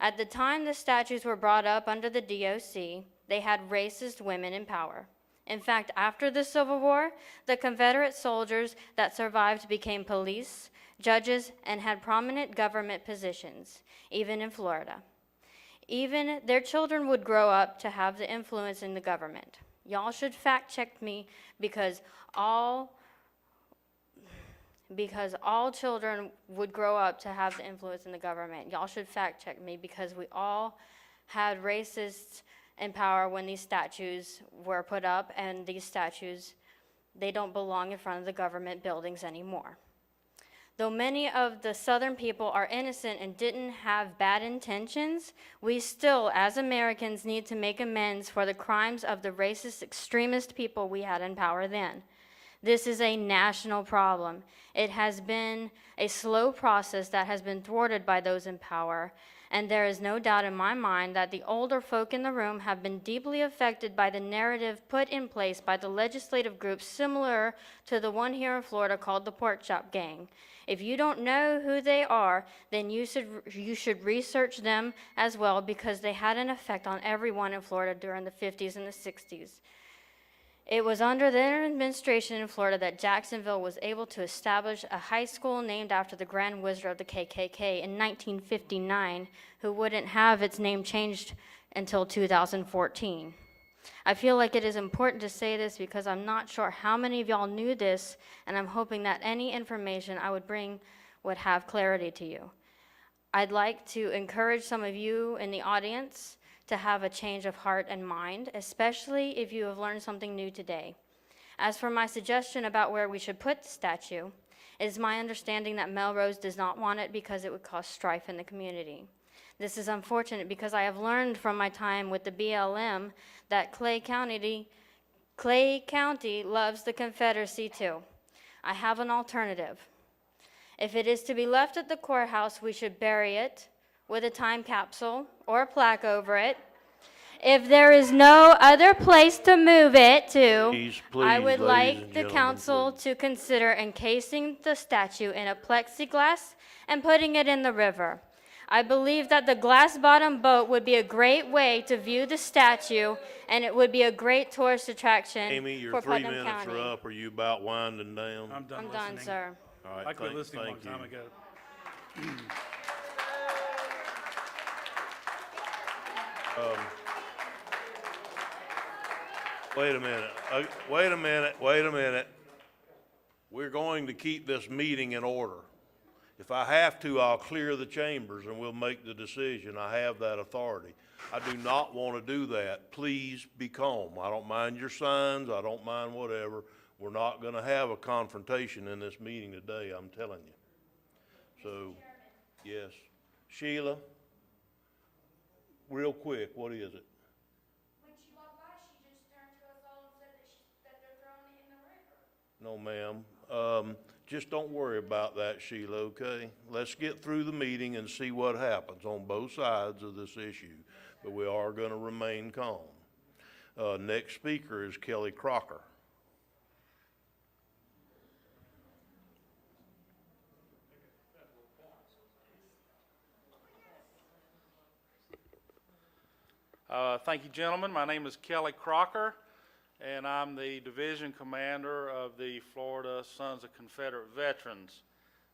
At the time the statues were brought up under the DOC, they had racist women in power. In fact, after the Civil War, the Confederate soldiers that survived became police, judges, and had prominent government positions, even in Florida. Even their children would grow up to have the influence in the government. Y'all should fact check me because all children would grow up to have the influence in the government. Y'all should fact check me because we all had racists in power when these statues were put up, and these statues, they don't belong in front of the government buildings anymore. Though many of the Southern people are innocent and didn't have bad intentions, we still, as Americans, need to make amends for the crimes of the racist extremist people we had in power then. This is a national problem. It has been a slow process that has been thwarted by those in power, and there is no doubt in my mind that the older folk in the room have been deeply affected by the narrative put in place by the legislative groups similar to the one here in Florida called the Pork Chop Gang. If you don't know who they are, then you should research them as well, because they had an effect on everyone in Florida during the 50s and the 60s. It was under their administration in Florida that Jacksonville was able to establish a high school named after the Grand Wizard of the KKK in 1959, who wouldn't have its name changed until 2014. I feel like it is important to say this because I'm not sure how many of y'all knew this, and I'm hoping that any information I would bring would have clarity to you. I'd like to encourage some of you in the audience to have a change of heart and mind, especially if you have learned something new today. As for my suggestion about where we should put the statue, it is my understanding that Melrose does not want it because it would cause strife in the community. This is unfortunate because I have learned from my time with the BLM that Clay County loves the Confederacy too. I have an alternative. If it is to be left at the courthouse, we should bury it with a time capsule or a plaque over it. If there is no other place to move it to, Please, I would ladies and like the gentlemen, council to consider encasing the statue in a plexiglass and putting it in the river. I believe that the glass-bottom boat would be a great way to view the statue, and it would be a great tourist attraction Amy, your for 3 Putnam minutes County. are up. Are you about winding down? I'm done I'm listening. done, sir. All right, I quit thank listening a long you. time ago. Wait a minute, wait a minute. We're going to keep this meeting in order. If I have to, I'll clear the chambers and we'll make the decision. I have that authority. I do not want to do that. Please be calm. I don't mind your signs, I don't mind whatever. We're not gonna have a confrontation in this meeting today, I'm telling you. So, yes. Sheila, real quick, what is it? No, ma'am. Just don't worry about that, Sheila, okay? Let's get through the meeting and see what happens on both sides of this issue. But we are going to remain calm. Next speaker is Kelly Crocker. Thank you, gentlemen. My name is Kelly Crocker, and I'm the division commander of the Florida Sons of Confederate Veterans.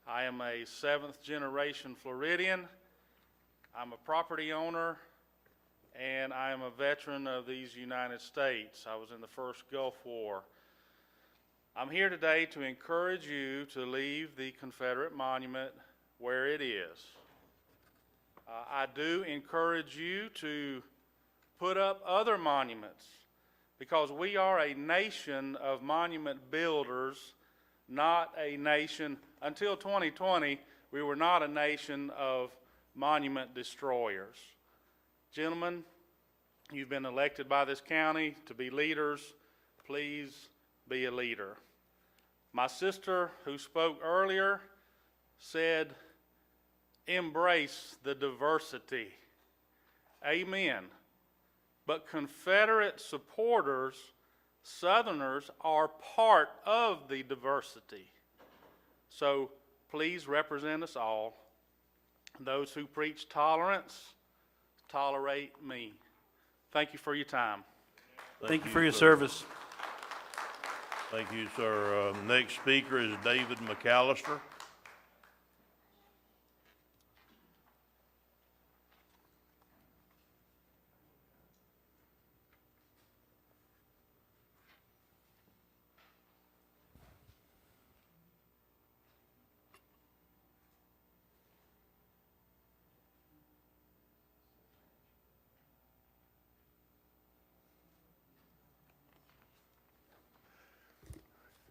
I am a 7th generation Floridian. I'm a property owner, and I am a veteran of these United States. I was in the first Gulf War. I'm here today to encourage you to leave the Confederate monument where it is. I do encourage you to put up other monuments, because we are a nation of monument builders, not a nation, until 2020, we were not a nation of monument destroyers. Gentlemen, you've been elected by this county to be leaders. Please be a leader. My sister, who spoke earlier, said, embrace the diversity. Amen. But Confederate supporters, Southerners, are part of the diversity. So please represent us all. Those who preach tolerance, tolerate me. Thank you for your time. Thank you for your sir. service. Thank you, sir. Next speaker is David McAllister.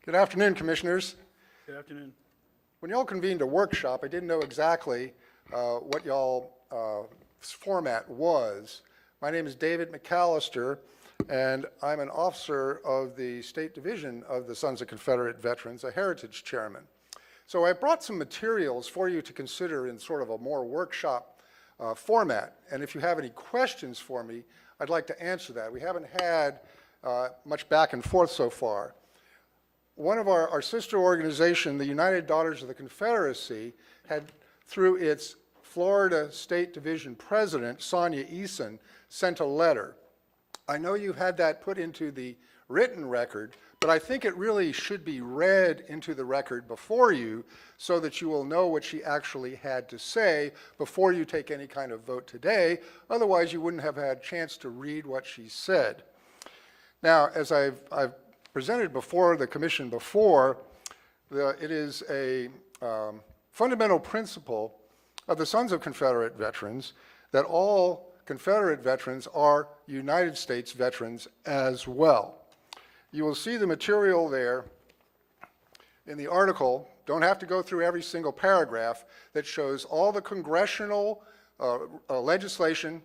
Good afternoon, Commissioners. Good afternoon. When y'all convened a workshop, I didn't know exactly what y'all format was. My name is David McAllister, and I'm an officer of the State Division of the Sons of Confederate Veterans, a heritage chairman. So I brought some materials for you to consider in sort of a more workshop format, and if you have any questions for me, I'd like to answer that. We haven't had much back and forth so far. One of our sister organization, the United Daughters of the Confederacy, had, through its Florida State Division president, Sonia Eason, sent a letter. I know you've had that put into the written record, but I think it really should be read into the record before you so that you will know what she actually had to say before you take any kind of vote today. Otherwise, you wouldn't have had a chance to read what she said. Now, as I've presented before the commission before, it is a fundamental principle of the Sons of Confederate Veterans that all Confederate veterans are United States veterans as well. You will see the material there in the article. Don't have to go through every single paragraph that shows all the congressional legislation,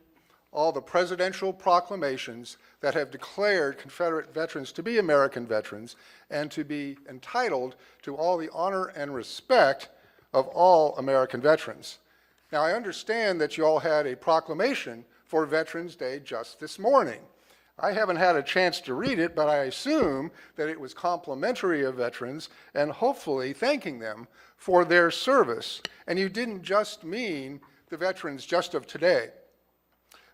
all the presidential proclamations that have declared Confederate veterans to be American veterans and to be entitled to all the honor and respect of all American veterans. Now, I understand that you all had a proclamation for Veterans Day just this morning. I haven't had a chance to read it, but I assume that it was complimentary of veterans and hopefully thanking them for their service. And you didn't just mean the veterans just of today,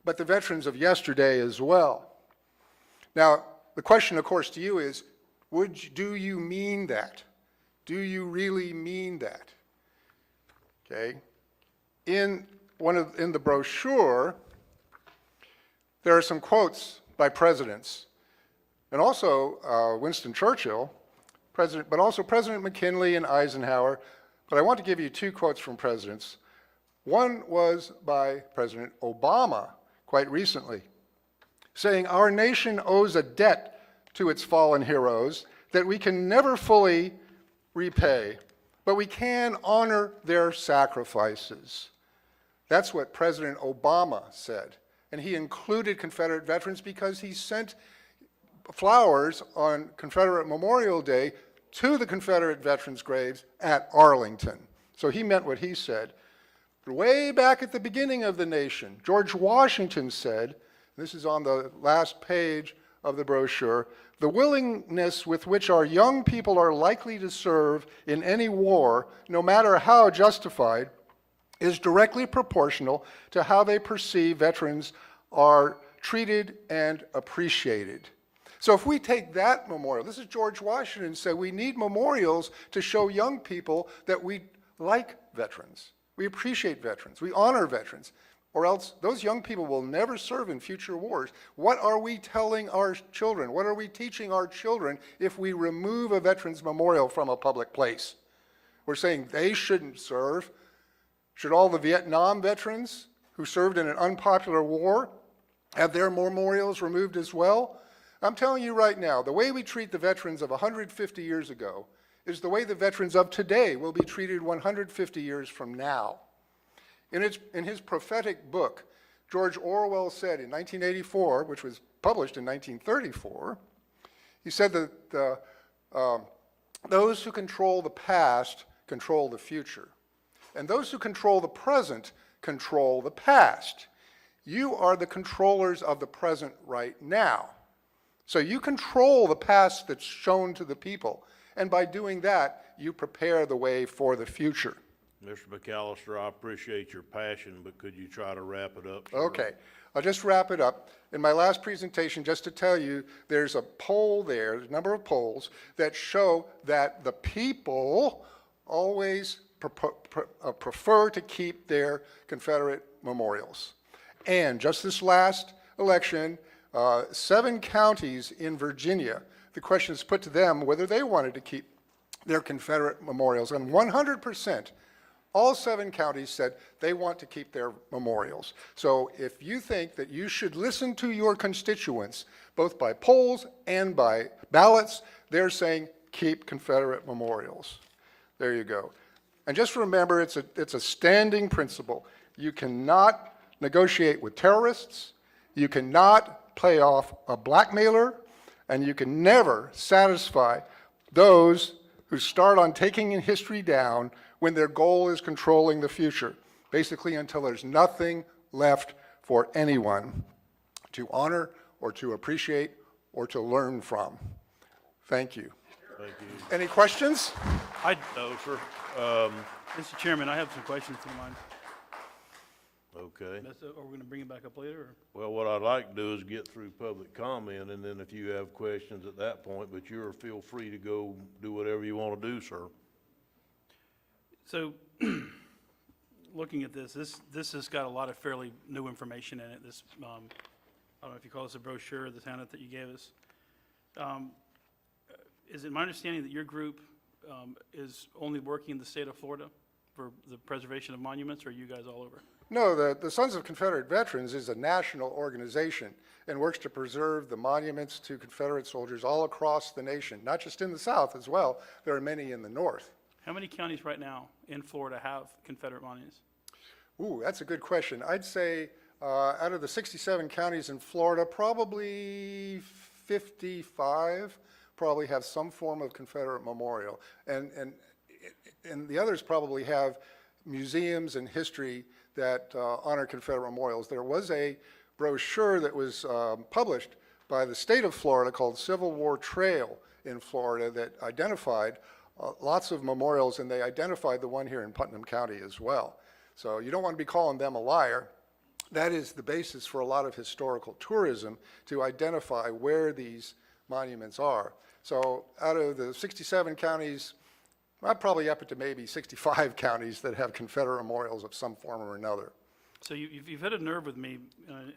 but the veterans of yesterday as well. Now, the question, of course, to you is, do you mean that? Do you really mean that? Okay. In the brochure, there are some quotes by presidents, and also Winston Churchill, but also President McKinley and Eisenhower. But I want to give you two quotes from presidents. One was by President Obama quite recently, saying, "Our nation owes a debt to its fallen heroes that we can never fully repay, but we can honor their sacrifices." That's what President Obama said. And he included Confederate veterans because he sent flowers on Confederate Memorial Day to the Confederate veterans' graves at Arlington. So he meant what he said. Way back at the beginning of the nation, George Washington said, this is on the last page of the brochure, "The willingness with which our young people are likely to serve in any war, no matter how justified, is directly proportional to how they perceive veterans are treated and appreciated." So if we take that memorial, this is George Washington said, we need memorials to show young people that we like veterans. We appreciate veterans. We honor veterans. Or else those young people will never serve in future wars. What are we telling our children? What are we teaching our children if we remove a veterans memorial from a public place? We're saying they shouldn't serve. Should all the Vietnam veterans who served in an unpopular war have their memorials removed as well? I'm telling you right now, the way we treat the veterans of 150 years ago is the way the veterans of today will be treated 150 years from now. In his prophetic book, George Orwell said in 1984, which was published in 1934, he said that those who control the past control the future, and those who control the present control the past. You are the controllers of the present right now. So you control the past that's shown to the people, and by doing that, you prepare the way for the future. Mr. McAllister, I appreciate your passion, but could you try to wrap it up, sir? Okay, I'll just wrap it up. In my last presentation, just to tell you, there's a poll there, there's a number of polls that show that the people always prefer to keep their Confederate memorials. And just this last election, 7 counties in Virginia, the question is put to them whether they wanted to keep their Confederate memorials, and 100%, all 7 counties said they want to keep their memorials. So if you think that you should listen to your constituents, both by polls and by ballots, they're saying keep Confederate memorials. There you go. And just remember, it's a standing principle. You cannot negotiate with terrorists, you cannot play off a blackmailer, and you can never satisfy those who start on taking history down when their goal is controlling the future, basically until there's nothing left for anyone to honor or to appreciate or to learn from. Thank you. Thank you. Any questions? No, sir. Mr. Chairman, I have some questions in mind. Okay. Are we going to bring it back up later? Or? Well, what I'd like to do is get through public comment, and then if you have questions at that point, but feel free to go do whatever you want to do, sir. So, looking at this has got a lot of fairly new information in it. This, I don't know if you call this a brochure, the handout that you gave us. Is it my understanding that your group is only working in the state of Florida for the preservation of monuments, or are you guys all over? No, the Sons of Confederate Veterans is a national organization and works to preserve the monuments to Confederate soldiers all across the nation, not just in the South as well. There are many in the North. How many counties right now in Florida have Confederate monuments? Ooh, that's a good question. I'd say out of the 67 counties in Florida, probably 55 probably have some form of Confederate memorial. And the others probably have museums and history that honor Confederate memorials. There was a brochure that was published by the state of Florida called Civil War Trail in Florida that identified lots of memorials, and they identified the one here in Putnam County as well. So you don't want to be calling them a liar. That is the basis for a lot of historical tourism, to identify where these monuments are. So out of the 67 counties, I'm probably up to maybe 65 counties that have Confederate memorials of some form or another. So you've hit a nerve with me,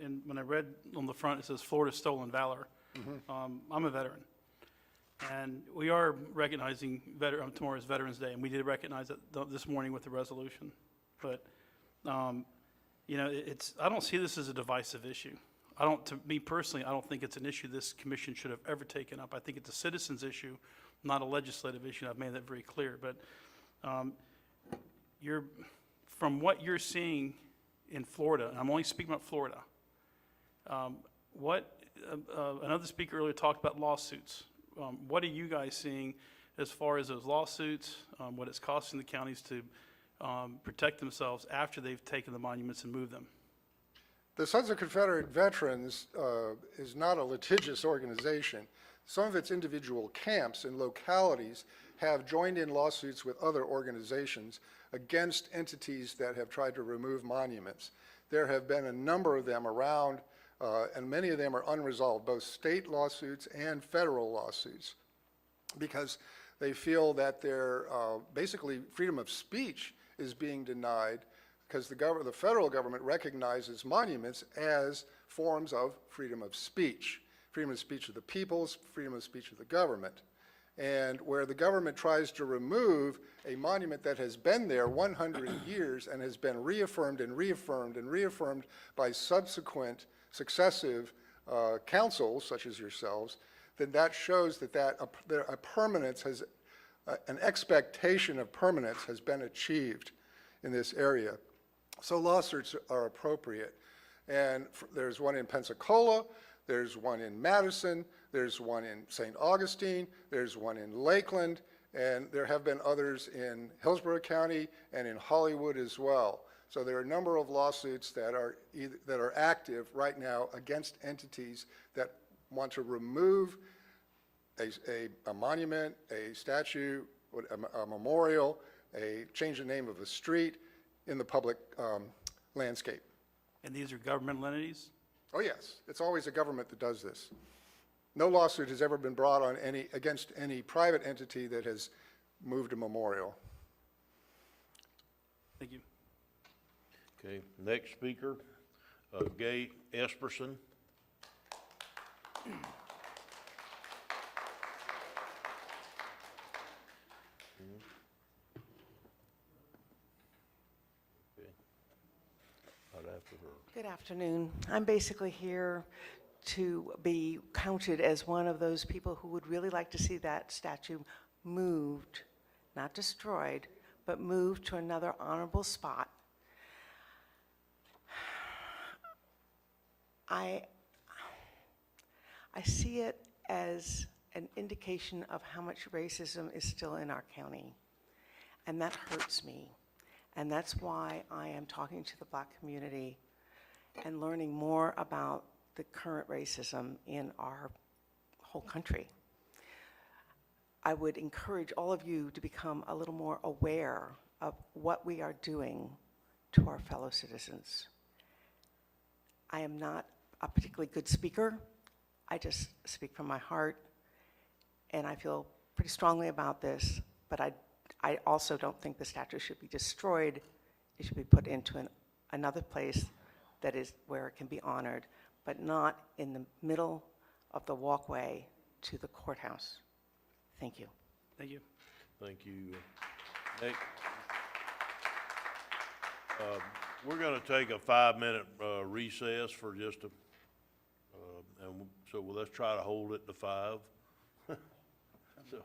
and when I read on the front, it says Florida Stolen Valor. I'm a veteran, and we are recognizing tomorrow's Veterans Day, and we did recognize it this morning with the resolution. But, you know, I don't see this as a divisive issue. To me personally, I don't think it's an issue this commission should have ever taken up. I think it's a citizens issue, not a legislative issue. I've made that very clear. But from what you're seeing in Florida, and I'm only speaking about Florida, another speaker earlier talked about lawsuits. What are you guys seeing as far as those lawsuits, what it's costing the counties to protect themselves after they've taken the monuments and moved them? The Sons of Confederate Veterans is not a litigious organization. Some of its individual camps and localities have joined in lawsuits with other organizations against entities that have tried to remove monuments. There have been a number of them around, and many of them are unresolved, both state lawsuits and federal lawsuits, because they feel that their basically freedom of speech is being denied, because the federal government recognizes monuments as forms of freedom of speech of the peoples, freedom of speech of the government. And where the government tries to remove a monument that has been there 100 years and has been reaffirmed and reaffirmed and reaffirmed by subsequent successive councils, such as yourselves, then that shows that a permanence has, an expectation of permanence has been achieved in this area. So lawsuits are appropriate. And there's one in Pensacola, there's one in Madison, there's one in St. Augustine, there's one in Lakeland, and there have been others in Hillsborough County and in Hollywood as well. So there are a number of lawsuits that are active right now against entities that want to remove a monument, a statue, a memorial, change the name of a street in the public landscape. And these are governmental entities? Oh yes, it's always a government that does this. No lawsuit has ever been brought on against any private entity that has moved a memorial. Thank you. Okay, next speaker, Gay Esperson. Okay. Right after her. Good afternoon. I'm basically here to be counted as one of those people who would really like to see that statue moved, not destroyed, but moved to another honorable spot. I see it as an indication of how much racism is still in our county, and that hurts me. And that's why I am talking to the Black community and learning more about the current racism in our whole country. I would encourage all of you to become a little more aware of what we are doing to our fellow citizens. I am not a particularly good speaker. I just speak from my heart, and I feel pretty strongly about this, but I also don't think the statue should be destroyed. It should be put into another place that is where it can be honored, but not in the middle of the walkway to the courthouse. Thank you. Thank you. Thank you. Next. We're going to take a 5-minute recess for just a, and so let's try to hold it to 5. So,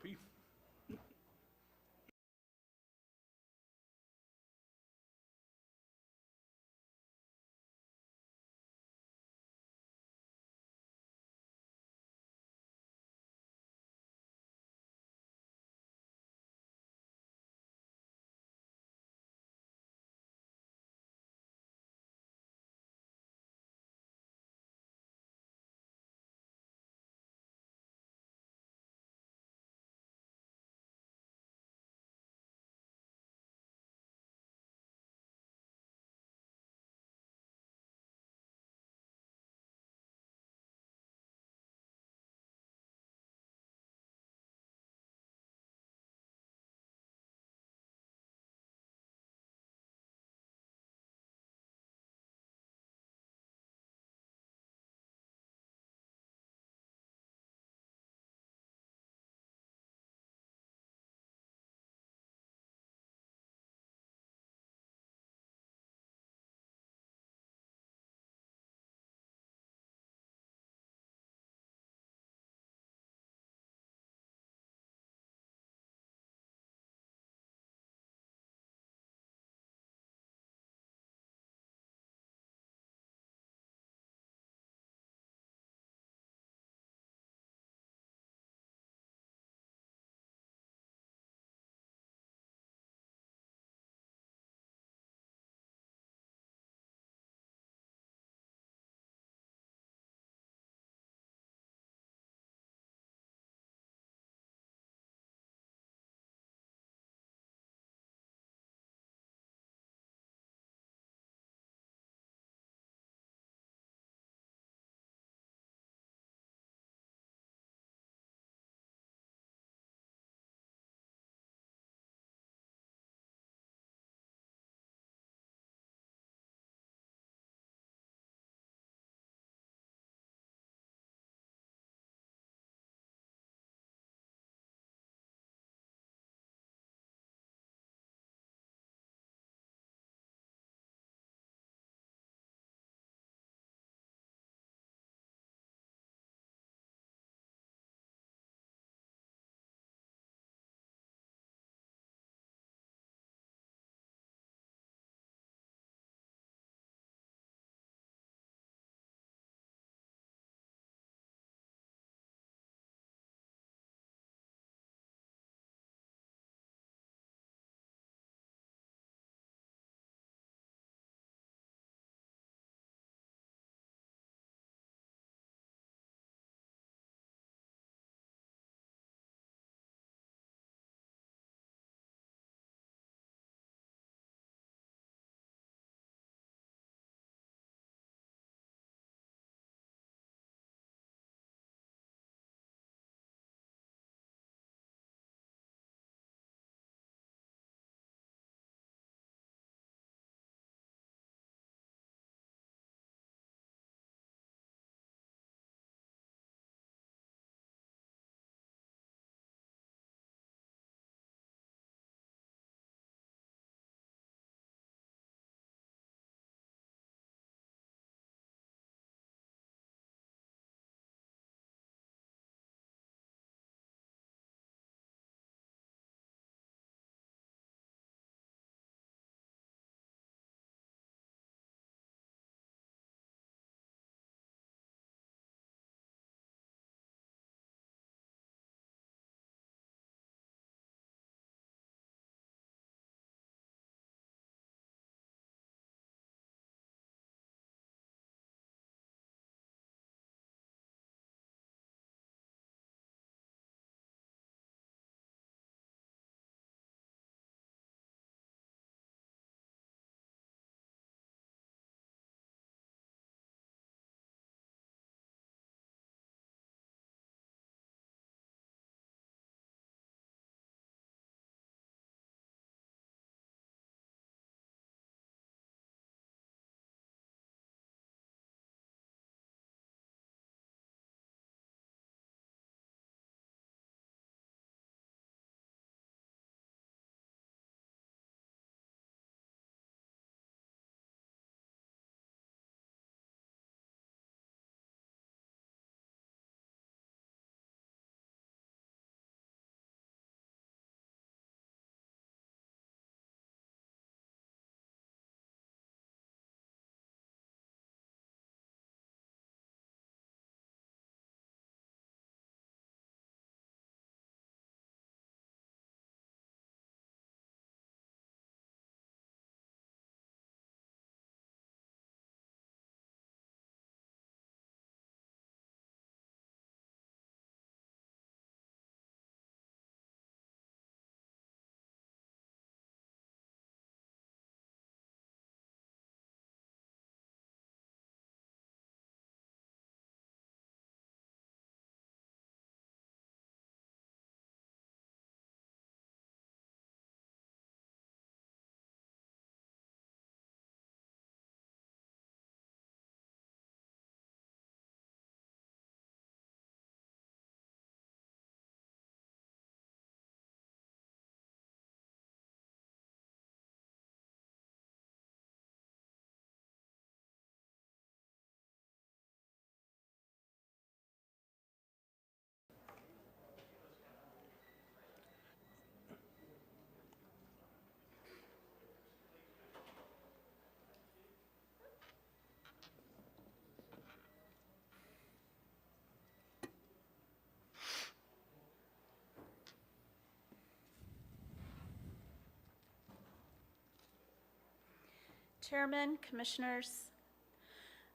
Chairman, Commissioners,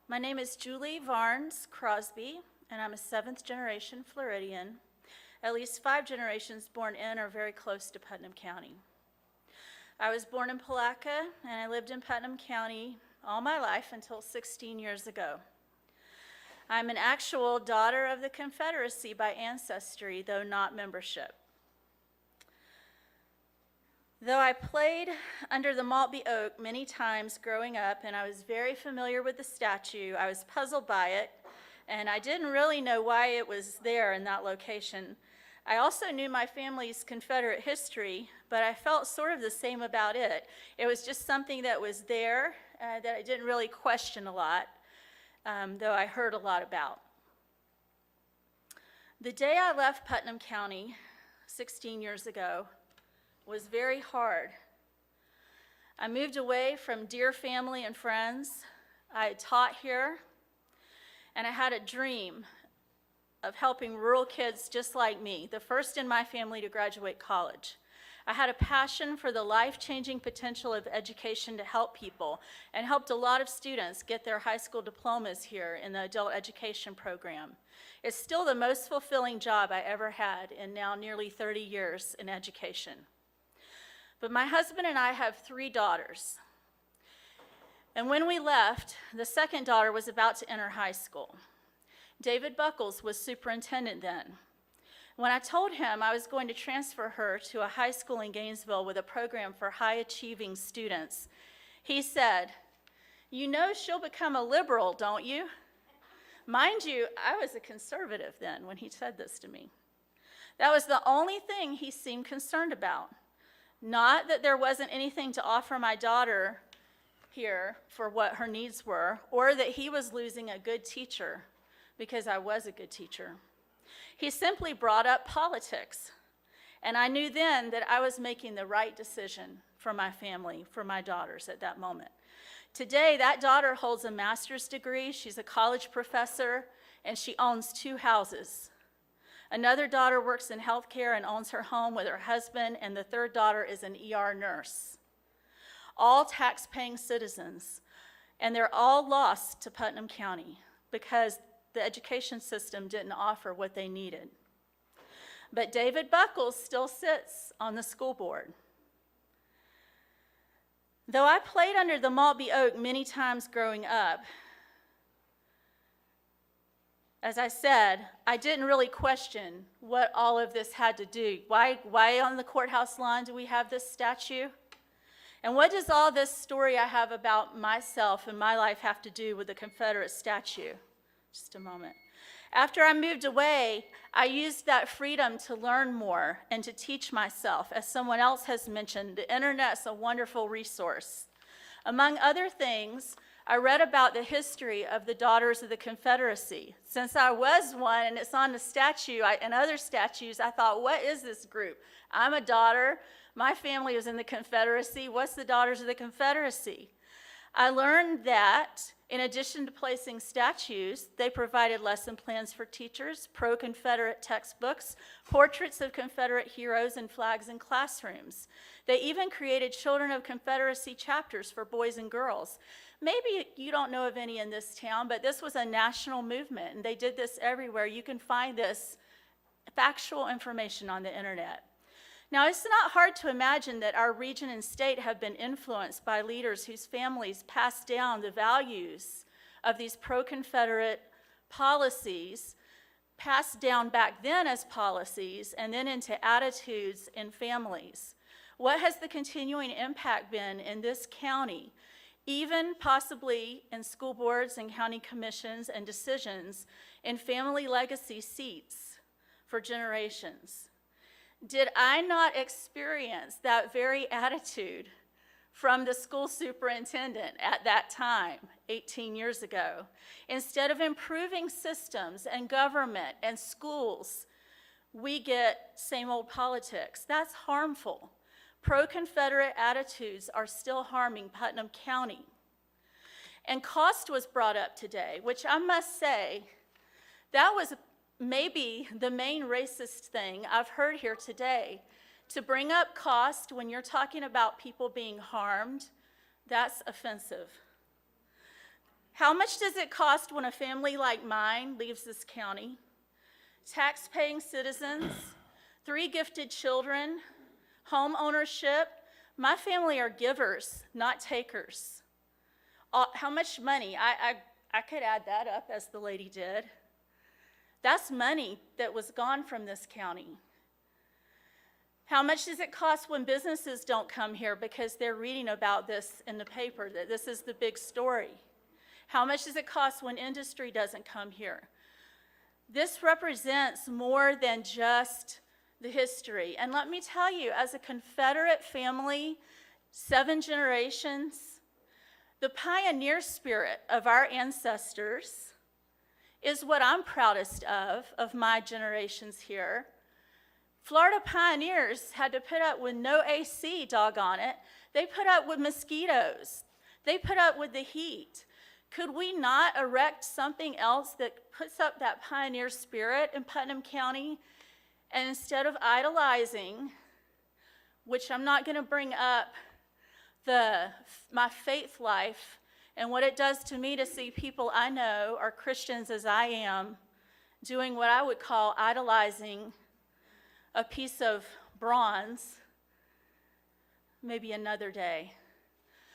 my name is Julie Varnes Crosby, and I'm a 7th-generation Floridian, at least 5 generations born in or very close to Putnam County. I was born in Palatka, and I lived in Putnam County all my life until 16 years ago. I'm an actual daughter of the Confederacy by ancestry, though not membership. Though I played under the Maltby Oak many times growing up, and I was very familiar with the statue, I was puzzled by it, and I didn't really know why it was there in that location. I also knew my family's Confederate history, but I felt sort of the same about it. It was just something that was there that I didn't really question a lot, though I heard a lot about. The day I left Putnam County 16 years ago was very hard. I moved away from dear family and friends. I had taught here, and I had a dream of helping rural kids just like me, the first in my family to graduate college. I had a passion for the life-changing potential of education to help people, and helped a lot of students get their high school diplomas here in the adult education program. It's still the most fulfilling job I ever had in now nearly 30 years in education. But my husband and I have 3 daughters. And when we left, the second daughter was about to enter high school. David Buckles was superintendent then. When I told him I was going to transfer her to a high school in Gainesville with a program for high-achieving students, he said, "You know she'll become a liberal, don't you?" Mind you, I was a conservative then when he said this to me. That was the only thing he seemed concerned about. Not that there wasn't anything to offer my daughter here for what her needs were, or that he was losing a good teacher, because I was a good teacher. He simply brought up politics, and I knew then that I was making the right decision for my family, for my daughters at that moment. Today, that daughter holds a master's degree, she's a college professor, and she owns 2 houses. Another daughter works in healthcare and owns her home with her husband, and the third daughter is an ER nurse. All tax-paying citizens, and they're all lost to Putnam County because the education system didn't offer what they needed. But David Buckles still sits on the school board. Though I played under the Maltby Oak many times growing up, as I said, I didn't really question what all of this had to do. Why on the courthouse lawn do we have this statue? And what does all this story I have about myself and my life have to do with the Confederate statue? Just a moment. After I moved away, I used that freedom to learn more and to teach myself. As someone else has mentioned, the internet's a wonderful resource. Among other things, I read about the history of the Daughters of the Confederacy. Since I was one and it's on the statue and other statues, I thought, what is this group? I'm a daughter. My family was in the Confederacy. What's the Daughters of the Confederacy? I learned that in addition to placing statues, they provided lesson plans for teachers, pro-Confederate textbooks, portraits of Confederate heroes and flags in classrooms. They even created Children of Confederacy chapters for boys and girls. Maybe you don't know of any in this town, but this was a national movement, and they did this everywhere. You can find this factual information on the internet. Now, it's not hard to imagine that our region and state have been influenced by leaders whose families passed down the values of these pro-Confederate policies, passed down back then as policies, and then into attitudes in families. What has the continuing impact been in this county, even possibly in school boards and county commissions and decisions in family legacy seats for generations? Did I not experience that very attitude from the school superintendent at that time, 18 years ago? Instead of improving systems and government and schools, we get same old politics. That's harmful. Pro-Confederate attitudes are still harming Putnam County. And cost was brought up today, which I must say, that was maybe the main racist thing I've heard here today. To bring up cost when you're talking about people being harmed, That's offensive. How much does it cost when a family like mine leaves this county? Tax-paying citizens, 3 gifted children, home ownership. My family are givers, not takers. How much money? I could add that up as the lady did. That's money that was gone from this county. How much does it cost when businesses don't come here because they're reading about this in the paper, that this is the big story? How much does it cost when industry doesn't come here? This represents more than just the history. And let me tell you, as a Confederate family, 7 generations, the pioneer spirit of our ancestors is what I'm proudest of my generations here. Florida pioneers had to put up with no AC, doggone it. They put up with mosquitoes. They put up with the heat. Could we not erect something else that puts up that pioneer spirit in Putnam County? And instead of idolizing, which I'm not going to bring up my faith life and what it does to me to see people I know are Christians as I am doing what I would call idolizing a piece of bronze, maybe another day.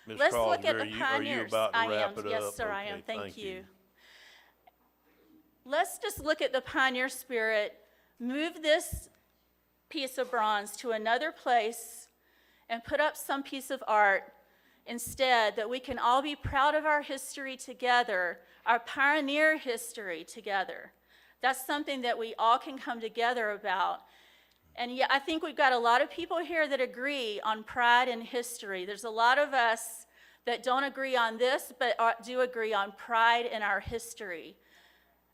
Ms. Let's Crosby, look at the are you pioneers. about to I wrap am. it up? Yes, sir, I Okay, am. Thank you. Let's just look at the pioneer spirit, move this piece of bronze to another place, and put up some piece of art instead, that we can all be proud of our history together, our pioneer history together. That's something that we all can come together about. And yeah, I think we've got a lot of people here that agree on pride and history. There's a lot of us that don't agree on this, but do agree on pride in our history.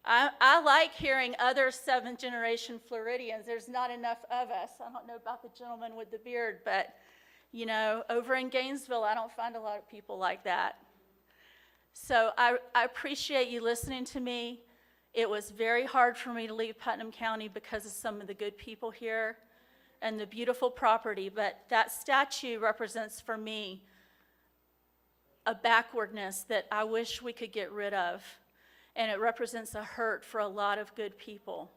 I like hearing other 7th generation Floridians. There's not enough of us. I don't know about the gentleman with the beard, but you know, over in Gainesville, I don't find a lot of people like that. So I appreciate you listening to me. It was very hard for me to leave Putnam County because of some of the good people here and the beautiful property, but that statue represents for me a backwardness that I wish we could get rid of, and it represents a hurt for a lot of good people,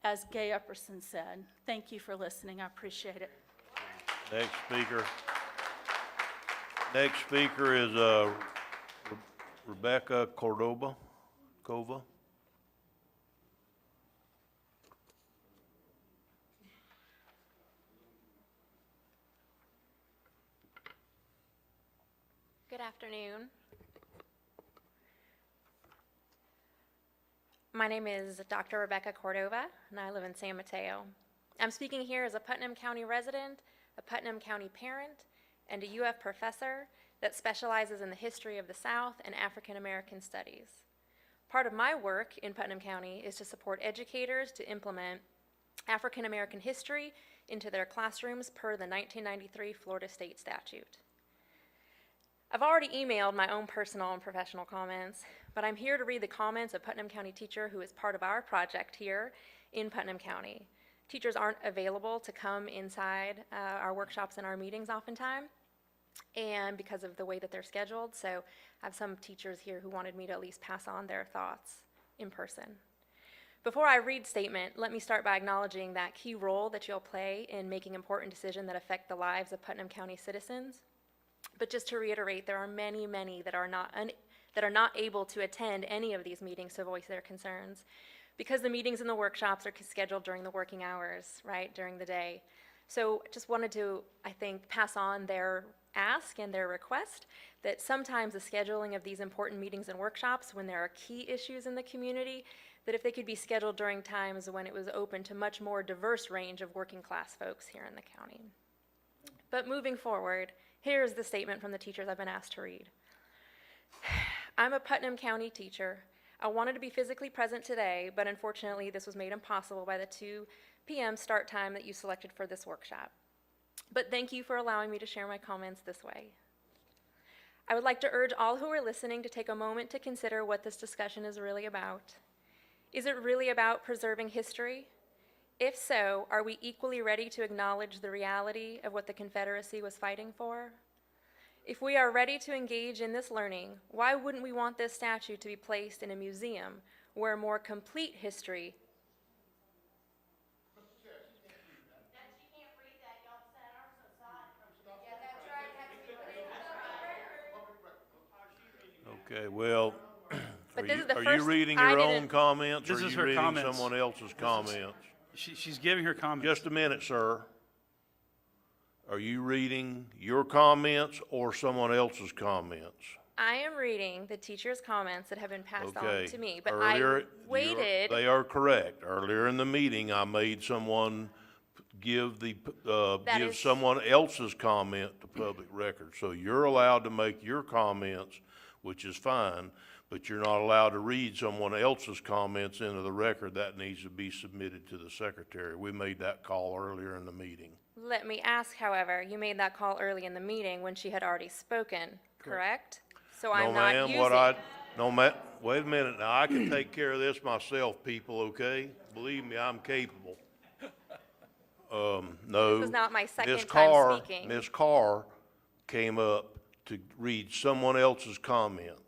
as Gay Epperson said. Thank you for listening. I appreciate it. Next speaker is Rebecca Cova. Good afternoon. My name is Dr. Rebecca Cordova, and I live in San Mateo. I'm speaking here as a Putnam County resident, a Putnam County parent, and a UF professor that specializes in the history of the South and African American studies. Part of my work in Putnam County is to support educators to implement African American history into their classrooms per the 1993 Florida State Statute. I've already emailed my own personal and professional comments, but I'm here to read the comments of a Putnam County teacher who is part of our project here in Putnam County. Teachers aren't available to come inside our workshops and our meetings oftentimes, and because of the way that they're scheduled, so I have some teachers here who wanted me to at least pass on their thoughts in person. Before I read statement, let me start by acknowledging that key role that you'll play in making important decisions that affect the lives of Putnam County citizens. But just to reiterate, there are many, many that are not able to attend any of these meetings to voice their concerns, because the meetings and the workshops are scheduled during the working hours, right, during the day. So just wanted to, I think, pass on their ask and their request that sometimes the scheduling of these important meetings and workshops, when there are key issues in the community, that if they could be scheduled during times when it was open to much more diverse range of working class folks here in the county. But moving forward, here's the statement from the teachers I've been asked to read. I'm a Putnam County teacher. I wanted to be physically present today, but unfortunately this was made impossible by the 2 p.m. start time that you selected for this workshop. But thank you for allowing me to share my comments this way. I would like to urge all who are listening to take a moment to consider what this discussion is really about. Is it really about preserving history? If so, are we equally ready to acknowledge the reality of what the Confederacy was fighting for? If we are ready to engage in this learning, why wouldn't we want this statue to be placed in a museum where more complete history? Okay, well, But are this you, is the are you first- reading I your own didn't- comments, or This are is you her reading comments. someone else's comments? She's giving her comments. Just a minute, sir. Are you reading your comments or someone else's comments? I am reading the teacher's comments that have been passed on Okay. to me, but Earlier, I waited. They are correct. Earlier in the meeting, I made someone give That give is- someone else's comment to public record. So you're allowed to make your comments, which is fine, but you're not allowed to read someone else's comments into the record. That needs to be submitted to the secretary. We made that call earlier in the meeting. Let me ask, however, you made that call early in the meeting when she had already spoken, correct? So I'm No, not ma'am, using. no, wait a minute now. I can take care of this myself, people, okay? Believe me, I'm capable. No. This is not my second Ms. time Carr- speaking. Ms. Carr came up to read someone else's comments.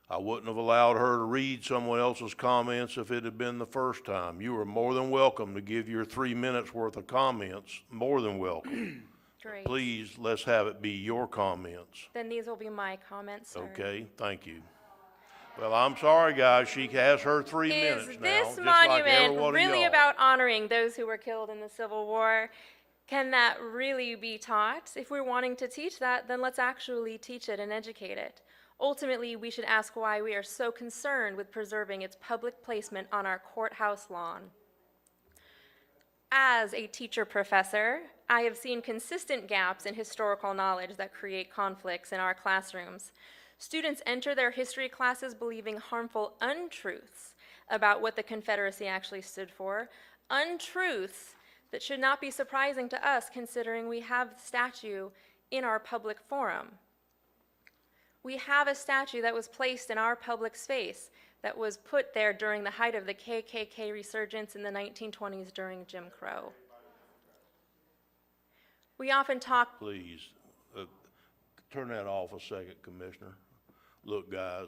I wouldn't have allowed her to read someone else's comments if it had been the first time. You were more than welcome to give your 3 minutes worth of comments, more than welcome. Great. Please, let's have it be your comments. Then these will be my comments, sir. Okay, thank you. Well, I'm sorry, guys, she has her 3 minutes Is now, this just like every monument one of really y'all. about honoring those who were killed in the Civil War? Can that really be taught? If we're wanting to teach that, then let's actually teach it and educate it. Ultimately, we should ask why we are so concerned with preserving its public placement on our courthouse lawn. As a teacher professor, I have seen consistent gaps in historical knowledge that create conflicts in our classrooms. Students enter their history classes believing harmful untruths about what the Confederacy actually stood for, untruths that should not be surprising to us considering we have the statue in our public forum. We have a statue that was placed in our public space that was put there during the height of the KKK resurgence in the 1920s during Jim Crow. We often talk. Please, turn that off a second, Commissioner. Look, guys,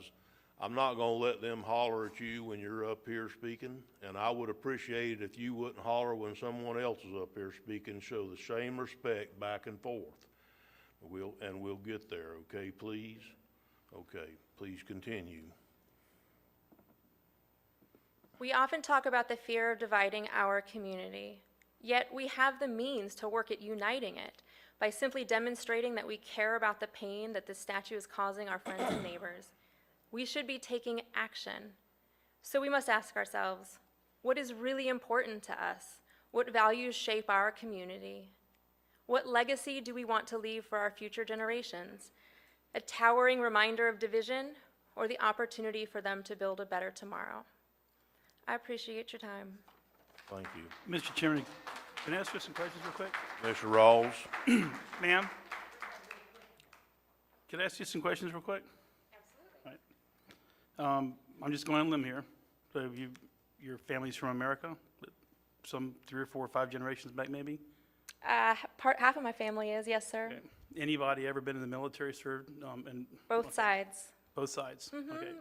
I'm not gonna let them holler at you when you're up here speaking, and I would appreciate it if you wouldn't holler when someone else is up here speaking. Show the same respect back and forth. We'll get there, okay, please? Okay, please continue. We often talk about the fear of dividing our community, yet we have the means to work at uniting it by simply demonstrating that we care about the pain that this statue is causing our friends and neighbors. We should be taking action. So we must ask ourselves, what is really important to us? What values shape our community? What legacy do we want to leave for our future generations? A towering reminder of division, or the opportunity for them to build a better tomorrow? I appreciate your time. Thank you. Mr. Chairman, can I ask you some questions real quick? Mr. Rawls? Ma'am? Can I ask you some questions real quick? Absolutely. All right. I'm just going on a limb here. So your family's from America? Some 3 or 4 or 5 generations back, maybe? Half of my family is, yes, sir. Okay. Anybody ever been in the military, served? Both sides. Both sides? Okay.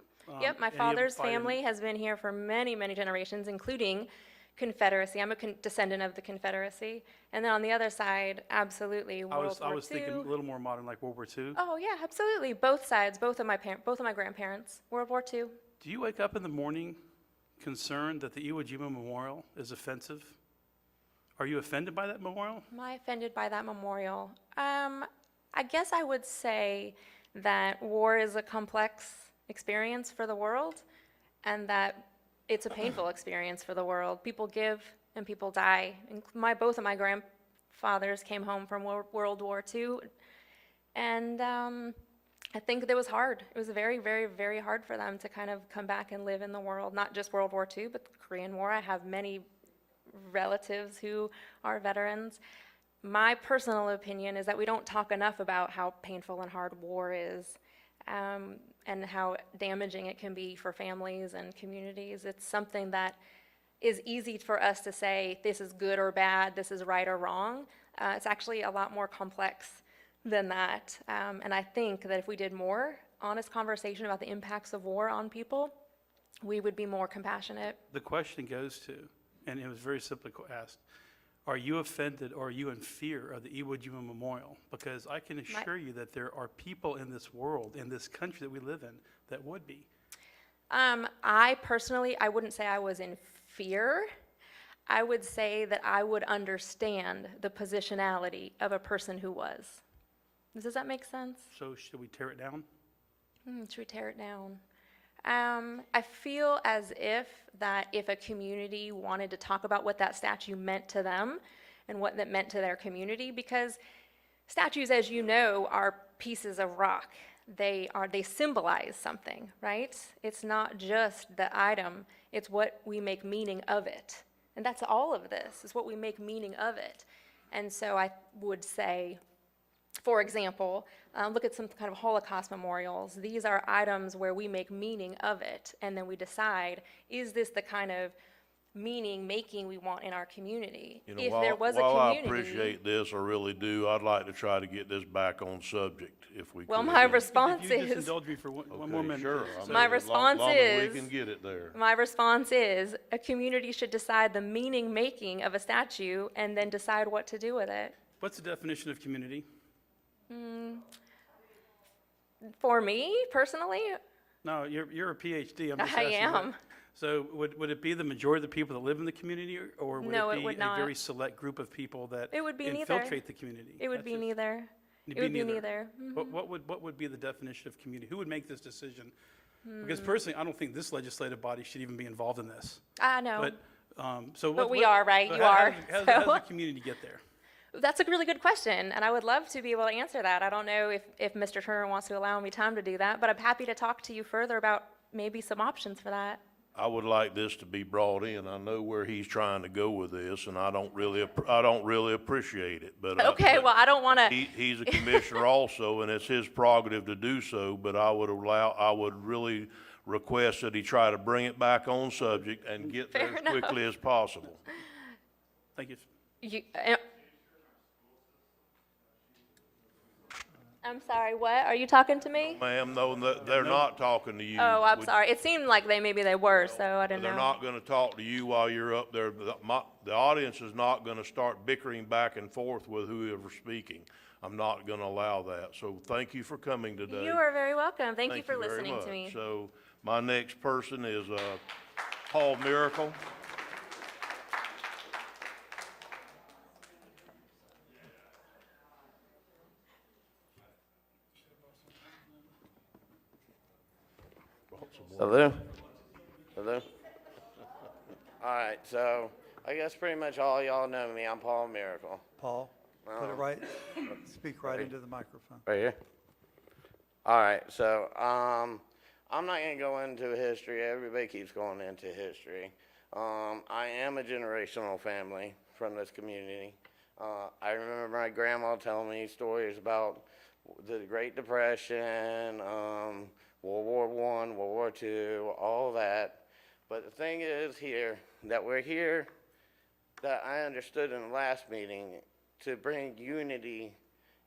Yep, my Any of father's fighting- family has been here for many, many generations, including Confederacy. I'm a descendant of the Confederacy. And then on the other side, absolutely, World War II. I was thinking a little more modern, like World War II. Oh, yeah, absolutely. Both sides, both of my grandparents, World War II. Do you wake up in the morning concerned that the Iwo Jima Memorial is offensive? Are you offended by that memorial? Am I offended by that memorial? I guess I would say that war is a complex experience for the world, and that it's a painful experience for the world. People give and people die. And both of my grandfathers came home from World War II, and I think it was hard. It was very, very, very hard for them to kind of come back and live in the world, not just World War II, but the Korean War. I have many relatives who are veterans. My personal opinion is that we don't talk enough about how painful and hard war is, and how damaging it can be for families and communities. It's something that is easy for us to say, this is good or bad, this is right or wrong. It's actually a lot more complex than that. And I think that if we did more honest conversation about the impacts of war on people, we would be more compassionate. The question goes to, and it was very simply asked, are you offended or are you in fear of the Iwo Jima Memorial? Because I can assure you that there are people in this world, in this country that we live in, that would be. I personally, I wouldn't say I was in fear. I would say that I would understand the positionality of a person who was. Does that make sense? So should we tear it down? Should we tear it down? I feel as if a community wanted to talk about what that statue meant to them and what that meant to their community, because statues, as you know, are pieces of rock. They symbolize something, right? It's not just the item, it's what we make meaning of it. And that's all of this, is what we make meaning of it. And so I would say, for example, look at some kind of Holocaust memorials. These are items where we make meaning of it, and then we decide, is this the kind of meaning making we want in our community? You know, If there was a while I community. appreciate this, I really do, I'd like to try to get this back on subject, if we could. Well, my response If you just is, indulge me for one more minute. Sure. please. My As response long as is- we can get it there. my response is, a community should decide the meaning making of a statue and then decide what to do with it. What's the definition of community? For me, personally, No, you're a PhD. I'm just I asking you. am. So would it be the majority of the people that live in the community, or would No, it it be would a not. very select group of people that It would be neither. infiltrate the community? It would be neither. It'd It would be neither. What would be the definition of community? Who would make this decision? Because personally, I don't think this legislative body should even be involved in this. I know. But we are, right? but You how are, How so- does the community get there? That's a really good question, and I would love to be able to answer that. I don't know if Mr. Turner wants to allow me time to do that, but I'm happy to talk to you further about maybe some options for that. I would like this to be brought in. I know where he's trying to go with this, and I don't really appreciate it, but. Okay, well, I don't want to. He's a commissioner also, and it's his prerogative to do so, but I would really request that he try to bring it back on subject and get there Fair as quickly as possible. Thank you. I'm sorry, what? Are you talking to me? Ma'am, no, they're not talking to you. Oh, I'm Would- sorry. It seemed like maybe they were, so I didn't know. They're not gonna talk to you while you're up there. The audience is not gonna start bickering back and forth with whoever's speaking. I'm not gonna allow that. So thank you for coming today. You are very welcome. Thank you for very listening to much. me. So my next person is Paul Miracle. Hello? Hello? All right, so I guess pretty much all y'all know me. I'm Paul Miracle. Paul, put it right, speak right into the microphone. Right here? All right, so I'm not going to go into history. Everybody keeps going into history. I am a generational family from this community. I remember my grandma telling me stories about the Great Depression, World War I, World War II, all that. But the thing is here, that we're here, that I understood in the last meeting, to bring unity,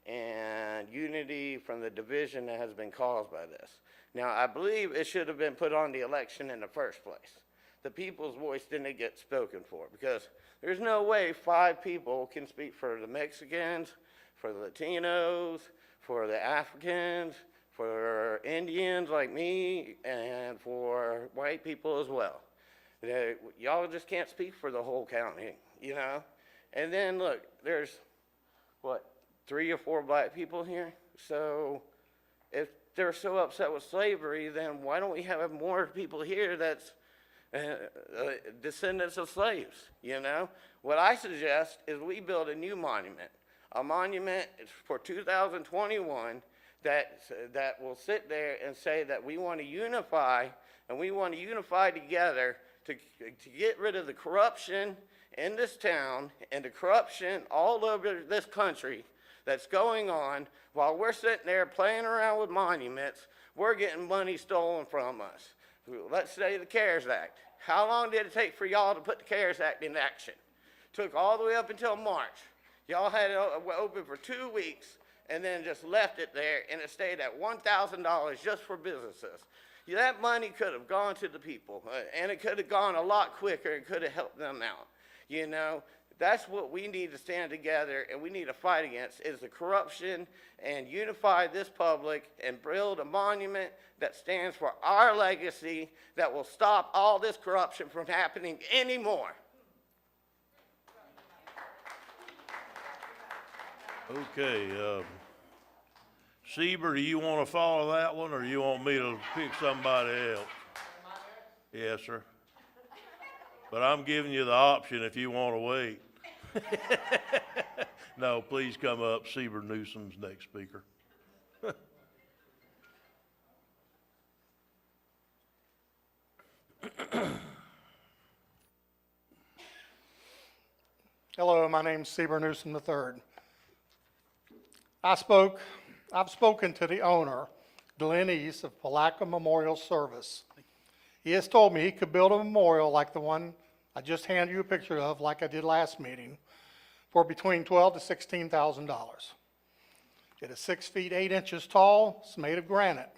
and unity from the division that has been caused by this. Now, I believe it should have been put on the election in the first place. The people's voice didn't get spoken for, because there's no way 5 people can speak for the Mexicans, for the Latinos, for the Africans, for Indians like me, and for white people as well. Y'all just can't speak for the whole county, you know? And then look, there's, what, 3 or 4 black people here? So if they're so upset with slavery, then why don't we have more people here that's descendants of slaves, you know? What I suggest is we build a new monument. A monument for 2021 that will sit there and say that we want to unify, and we want to unify together to get rid of the corruption in this town and the corruption all over this country that's going on. While we're sitting there playing around with monuments, we're getting money stolen from us. Let's say the CARES Act. How long did it take for y'all to put the CARES Act in action? Took all the way up until March. Y'all had it open for 2 weeks, and then just left it there, and it stayed at $1,000 just for businesses. That money could have gone to the people, and it could have gone a lot quicker and could have helped them out. You know, that's what we need to stand together and we need to fight against, is the corruption, and unify this public and build a monument that stands for our legacy that will stop all this corruption from happening anymore. Okay, Sieber, do you want to follow that one, or you want me to pick somebody else? Yes, sir. But I'm giving you the option if you want to wait. No, please come up. Sieber Newsom's next speaker. Hello, my name's Sieber Newsom III. I've spoken to the owner, Glenn East of Palatka Memorial Service. He has told me he could build a memorial like the one I just handed you a picture of, like I did last meeting, for between $12,000 to $16,000. It is 6 feet 8 inches tall. It's made of granite.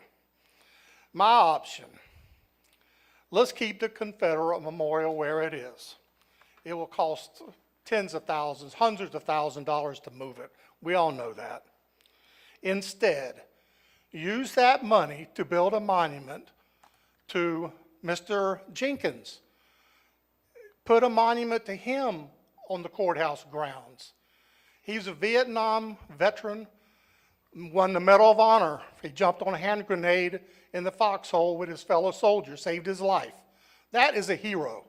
My option: let's keep the Confederate Memorial where it is. It will cost tens of thousands, hundreds of thousands of dollars to move it. We all know that. Instead, use that money to build a monument to Mr. Jenkins. Put a monument to him on the courthouse grounds. He's a Vietnam veteran, won the Medal of Honor. He jumped on a hand grenade in the foxhole with his fellow soldiers, saved his life. That is a hero.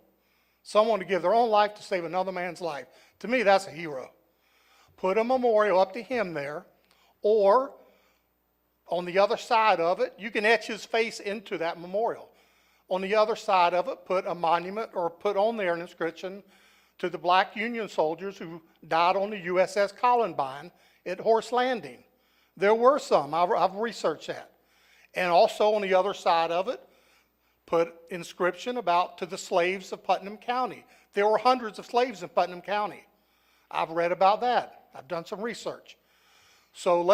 Someone to give their own life to save another man's life. To me, that's a hero. Put a memorial up to him there, or on the other side of it, you can etch his face into that memorial. On the other side of it, put a monument or put on there an inscription to the black Union soldiers who died on the USS Columbine at Horse Landing. There were some. I've researched that. And also on the other side of it, put inscription about to the slaves of Putnam County. There were hundreds of slaves in Putnam County. I've read about that. I've done some research. So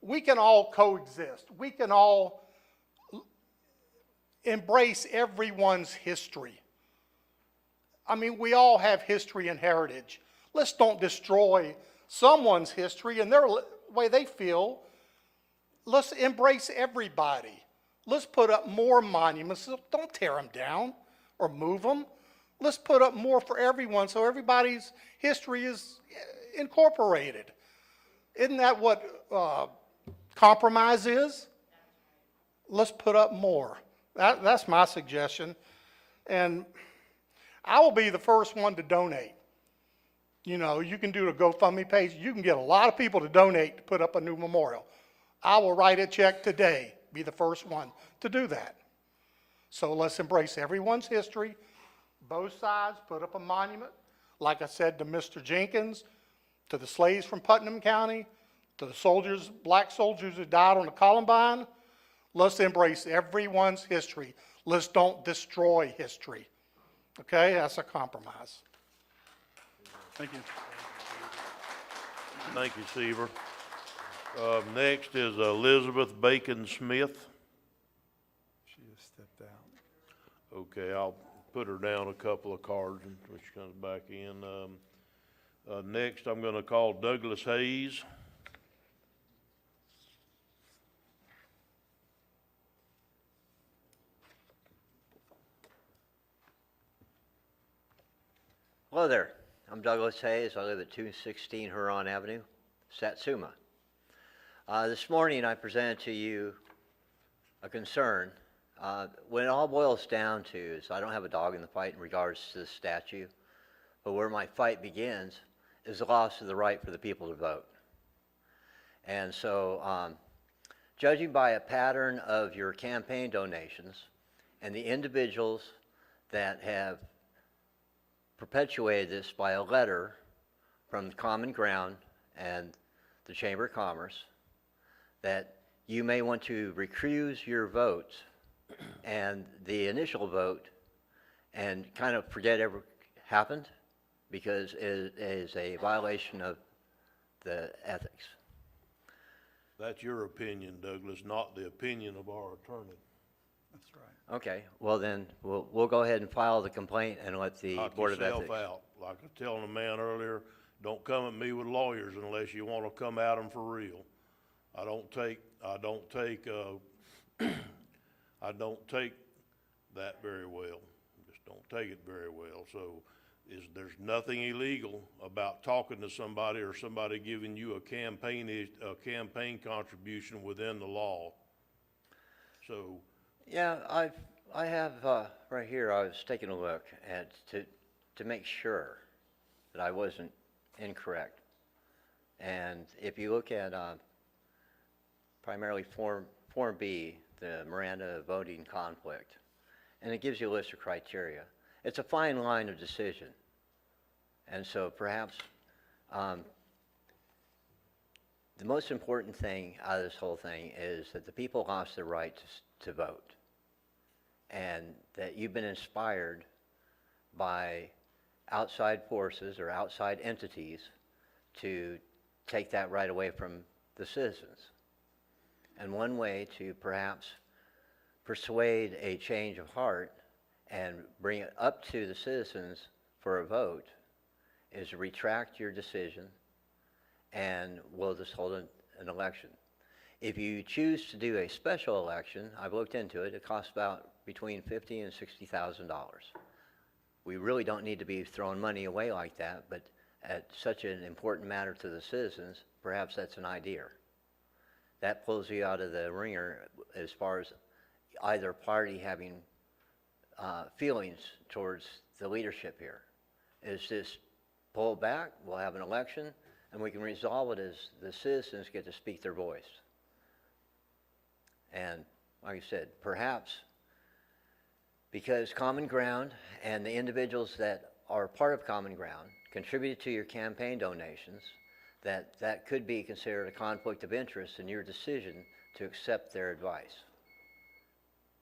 we can all coexist. We can all embrace everyone's history. I mean, we all have history and heritage. Let's don't destroy someone's history and their way they feel. Let's embrace everybody. Let's put up more monuments. Don't tear them down or move them. Let's put up more for everyone so everybody's history is incorporated. Isn't that what compromise is? Let's put up more. That's my suggestion. And I will be the first one to donate. You know, you can do the GoFundMe page. You can get a lot of people to donate to put up a new memorial. I will write a check today, be the first one to do that. So let's embrace everyone's history, both sides, put up a monument. Like I said, to Mr. Jenkins, to the slaves from Putnam County, to the soldiers, black soldiers who died on the Columbine. Let's embrace everyone's history. Let's don't destroy history. Okay, that's a compromise. Thank you. Thank you, Sieber. Next is Elizabeth Bacon Smith. She just stepped out. Okay, I'll put her down a couple of cards when she comes back in. Next, I'm going to call Douglas Hayes. Hello there. I'm Douglas Hayes. I live at 216 Huron Avenue, Satsuma. This morning I presented to you a concern. When it all boils down to is I don't have a dog in the fight in regards to this statue, but where my fight begins is the loss of the right for the people to vote. And so judging by a pattern of your campaign donations and the individuals that have perpetuated this by a letter from the Common Ground and the Chamber of Commerce, that you may want to recuse your votes and the initial vote and kind of forget it ever happened, because it is a violation of the ethics. That's your opinion, Douglas, not the opinion of our attorney. That's right. Okay, well then, we'll go ahead and file the complaint and let the Knock Board of yourself Ethics. out. Like I was telling a man earlier, don't come at me with lawyers unless you want to come at them for real. I don't take that very well. Just don't take it very well. So there's nothing illegal about talking to somebody or somebody giving you a campaign contribution within the law. So, Yeah, I have, right here, I was taking a look at, to make sure that I wasn't incorrect. And if you look at, primarily Form B, the Miranda voting conflict, and it gives you a list of criteria. It's a fine line of decision. And so perhaps the most important thing out of this whole thing is that the people lost their right to vote, and that you've been inspired by outside forces or outside entities to take that right away from the citizens. And one way to perhaps persuade a change of heart and bring it up to the citizens for a vote is to retract your decision, and we'll just hold an election. If you choose to do a special election, I've looked into it, it costs about between $50,000 and $60,000. We really don't need to be throwing money away like that, but at such an important matter to the citizens, perhaps that's an idea. That pulls you out of the ringer as far as either party having feelings towards the leadership here. Is just pull back, we'll have an election, and we can resolve it as the citizens get to speak their voice. And like I said, perhaps because Common Ground and the individuals that are part of Common Ground contributed to your campaign donations, that could be considered a conflict of interest in your decision to accept their advice.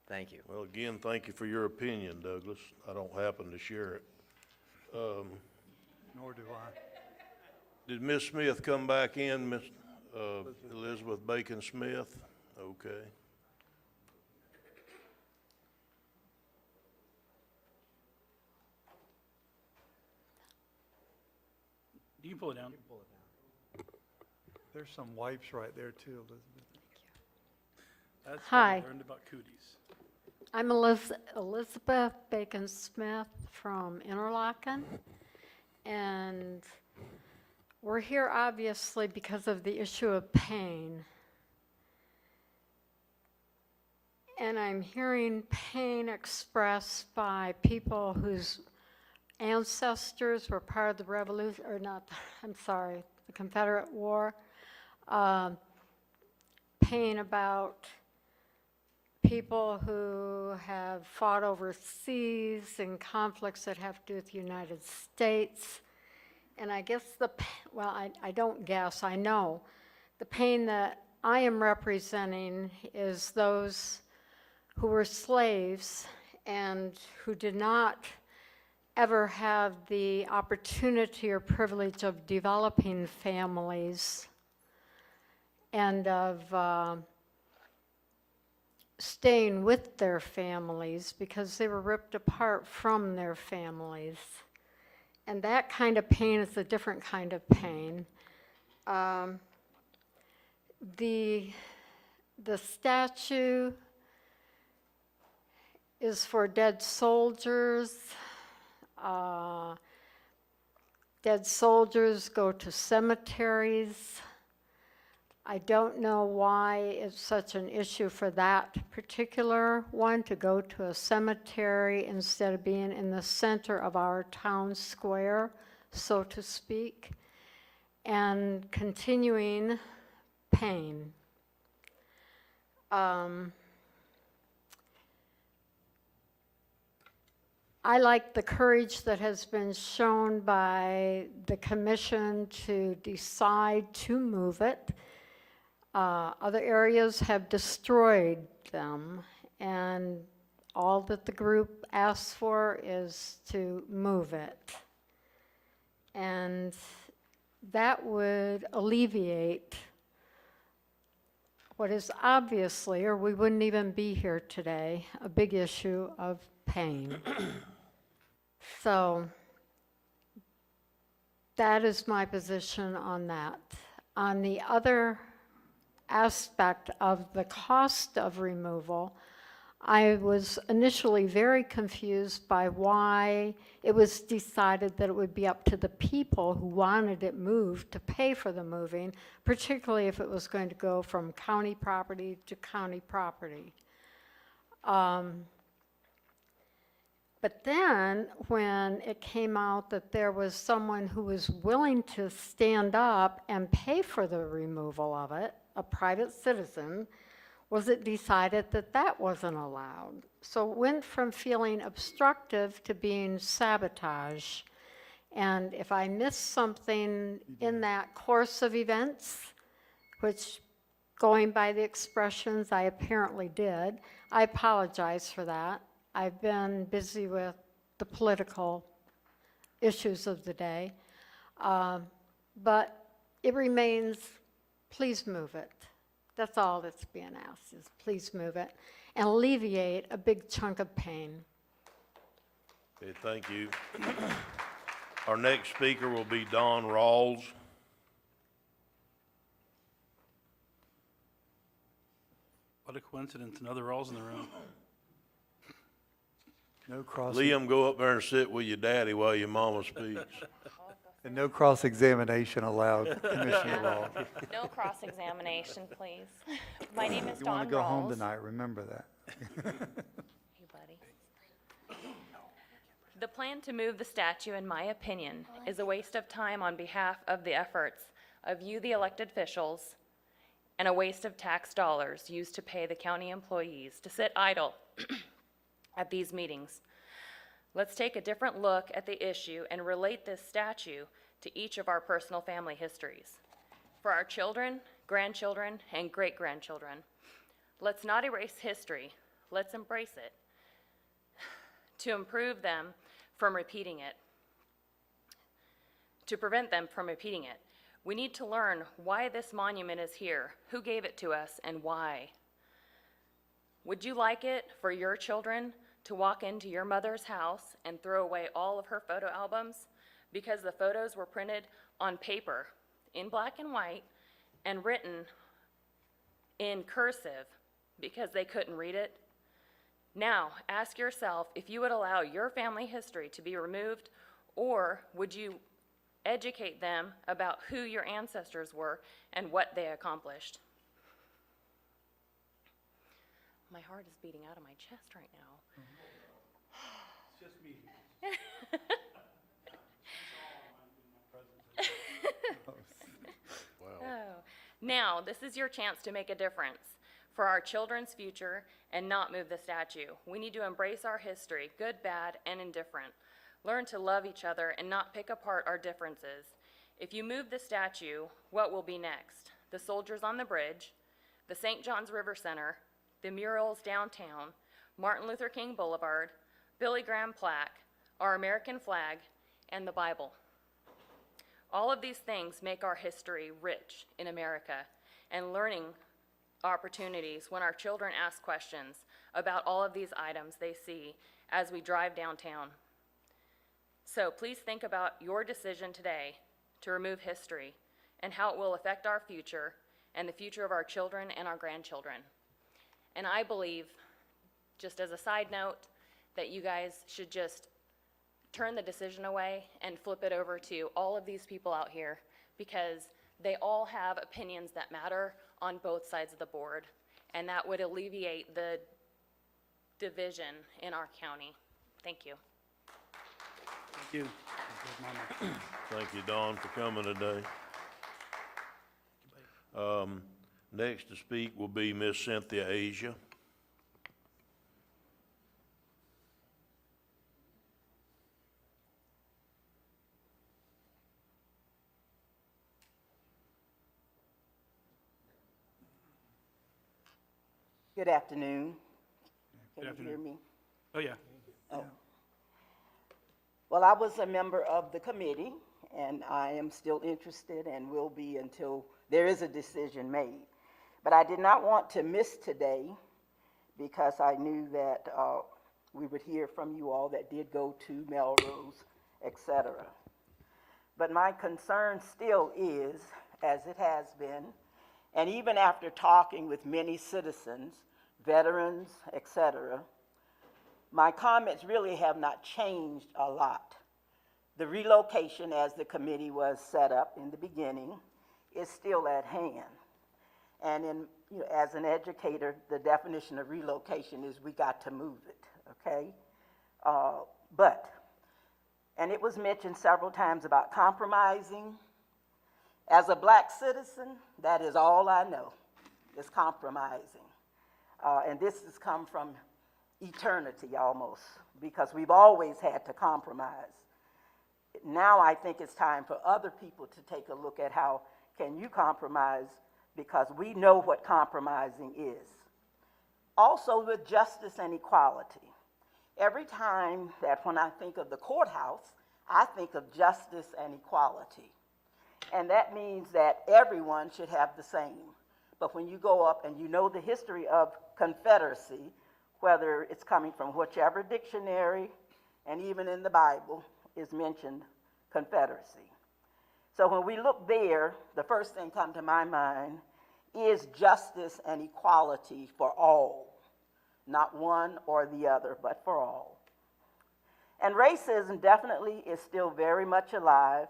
Thank you. well, again, thank you for your opinion, Douglas. I don't happen to share it. Nor do I. Did Ms. Smith come back in, Ms. Elizabeth Bacon Smith? Okay. You can pull it down. There's some wipes right there too, Elizabeth. That's Hi. how I learned about cooties. I'm Elizabeth Bacon Smith from Interlaken, and we're here obviously because of the issue of pain. And I'm hearing pain expressed by people whose ancestors were part of the revolution, or not, I'm sorry, the Confederate War. Pain about people who have fought overseas in conflicts that have to do with the United States. And I guess I don't guess, I know. The pain that I am representing is those who were slaves and who did not ever have the opportunity or privilege of developing families and of staying with their families because they were ripped apart from their families. And that kind of pain is a different kind of pain. The statue is for dead soldiers. Dead soldiers go to cemeteries. I don't know why it's such an issue for that particular one to go to a cemetery instead of being in the center of our town square, so to speak, and continuing pain. I like the courage that has been shown by the commission to decide to move it. Other areas have destroyed them, and all that the group asks for is to move it. And that would alleviate what is obviously, or we wouldn't even be here today, a big issue of pain. So that is my position on that. On the other aspect of the cost of removal, I was initially very confused by why it was decided that it would be up to the people who wanted it moved to pay for the moving, particularly if it was going to go from county property to county property. But then when it came out that there was someone who was willing to stand up and pay for the removal of it, a private citizen, was it decided that that wasn't allowed. So it went from feeling obstructive to being sabotage. And if I missed something in that course of events, which going by the expressions I apparently did, I apologize for that. I've been busy with the political issues of the day. But it remains, please move it. That's all that's being asked, is please move it and alleviate a big chunk of pain. Okay, thank you. Our next speaker will be Don Rawls. What a coincidence, another Rawls in the room. No cross. Liam, go up there and sit with your daddy while your mama speaks. And no cross-examination allowed, Commissioner Law. No cross-examination, please. My name is You Dawn want to go home Rawls. tonight, remember that. Hey, buddy. The plan to move the statue, in my opinion, is a waste of time on behalf of the efforts of you, the elected officials, and a waste of tax dollars used to pay the county employees to sit idle at these meetings. Let's take a different look at the issue and relate this statue to each of our personal family histories. For our children, grandchildren, and great-grandchildren, let's not erase history, let's embrace it to improve them from repeating it, to prevent them from repeating it. We need to learn why this monument is here, who gave it to us, and why. Would you like it for your children to walk into your mother's house and throw away all of her photo albums because the photos were printed on paper in black and white and written in cursive because they couldn't read it? Now, ask yourself if you would allow your family history to be removed, or would you educate them about who your ancestors were and what they accomplished? My heart is beating out of my chest right now. It's just me. Oh. Now, this is your chance to make a difference for our children's future and not move the statue. We need to embrace our history, good, bad, and indifferent. Learn to love each other and not pick apart our differences. If you move the statue, what will be next? The soldiers on the bridge, the St. John's River Center, the murals downtown, Martin Luther King Boulevard, Billy Graham plaque, our American flag, and the Bible. All of these things make our history rich in America, and learning opportunities when our children ask questions about all of these items they see as we drive downtown. So please think about your decision today to remove history and how it will affect our future and the future of our children and our grandchildren. And I believe, just as a side note, that you guys should just turn the decision away and flip it over to all of these people out here, because they all have opinions that matter on both sides of the board, and that would alleviate the division in our county. Thank you. Thank you. Thank you, Mama. Thank you, Don, for coming today. Next to speak will be Miss Cynthia Asia. Good afternoon. Good Can you hear afternoon. me? Oh, yeah. Oh. Well, I was a member of the committee, and I am still interested and will be until there is a decision made. But I did not want to miss today because I knew that we would hear from you all that did go to Melrose, etc. But my concern still is, as it has been, and even after talking with many citizens, veterans, etc., my comments really have not changed a lot. The relocation, as the committee was set up in the beginning, is still at hand. And as an educator, the definition of relocation is we got to move it, okay? And it was mentioned several times about compromising. As a black citizen, that is all I know, is compromising. And this has come from eternity almost, because we've always had to compromise. Now I think it's time for other people to take a look at how can you compromise, because we know what compromising is. Also with justice and equality. Every time that when I think of the courthouse, I think of justice and equality. And that means that everyone should have the same. But when you go up and you know the history of Confederacy, whether it's coming from whichever dictionary, and even in the Bible, is mentioned Confederacy. So when we look there, the first thing come to my mind is justice and equality for all. Not one or the other, but for all. And racism definitely is still very much alive.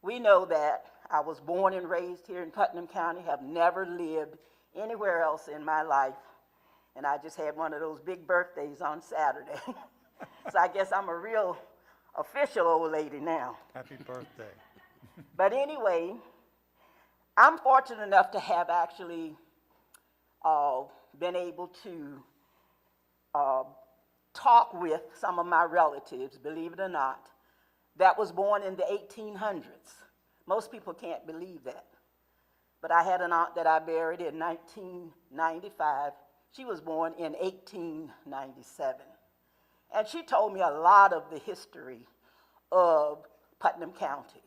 We know that. I was born and raised here in Putnam County, have never lived anywhere else in my life. And I just had one of those big birthdays on Saturday. So I guess I'm a real official old lady now. Happy birthday. But anyway, I'm fortunate enough to have actually been able to talk with some of my relatives, believe it or not, that was born in the 1800s. Most people can't believe that. But I had an aunt that I buried in 1995. She was born in 1897. And she told me a lot of the history of Putnam County,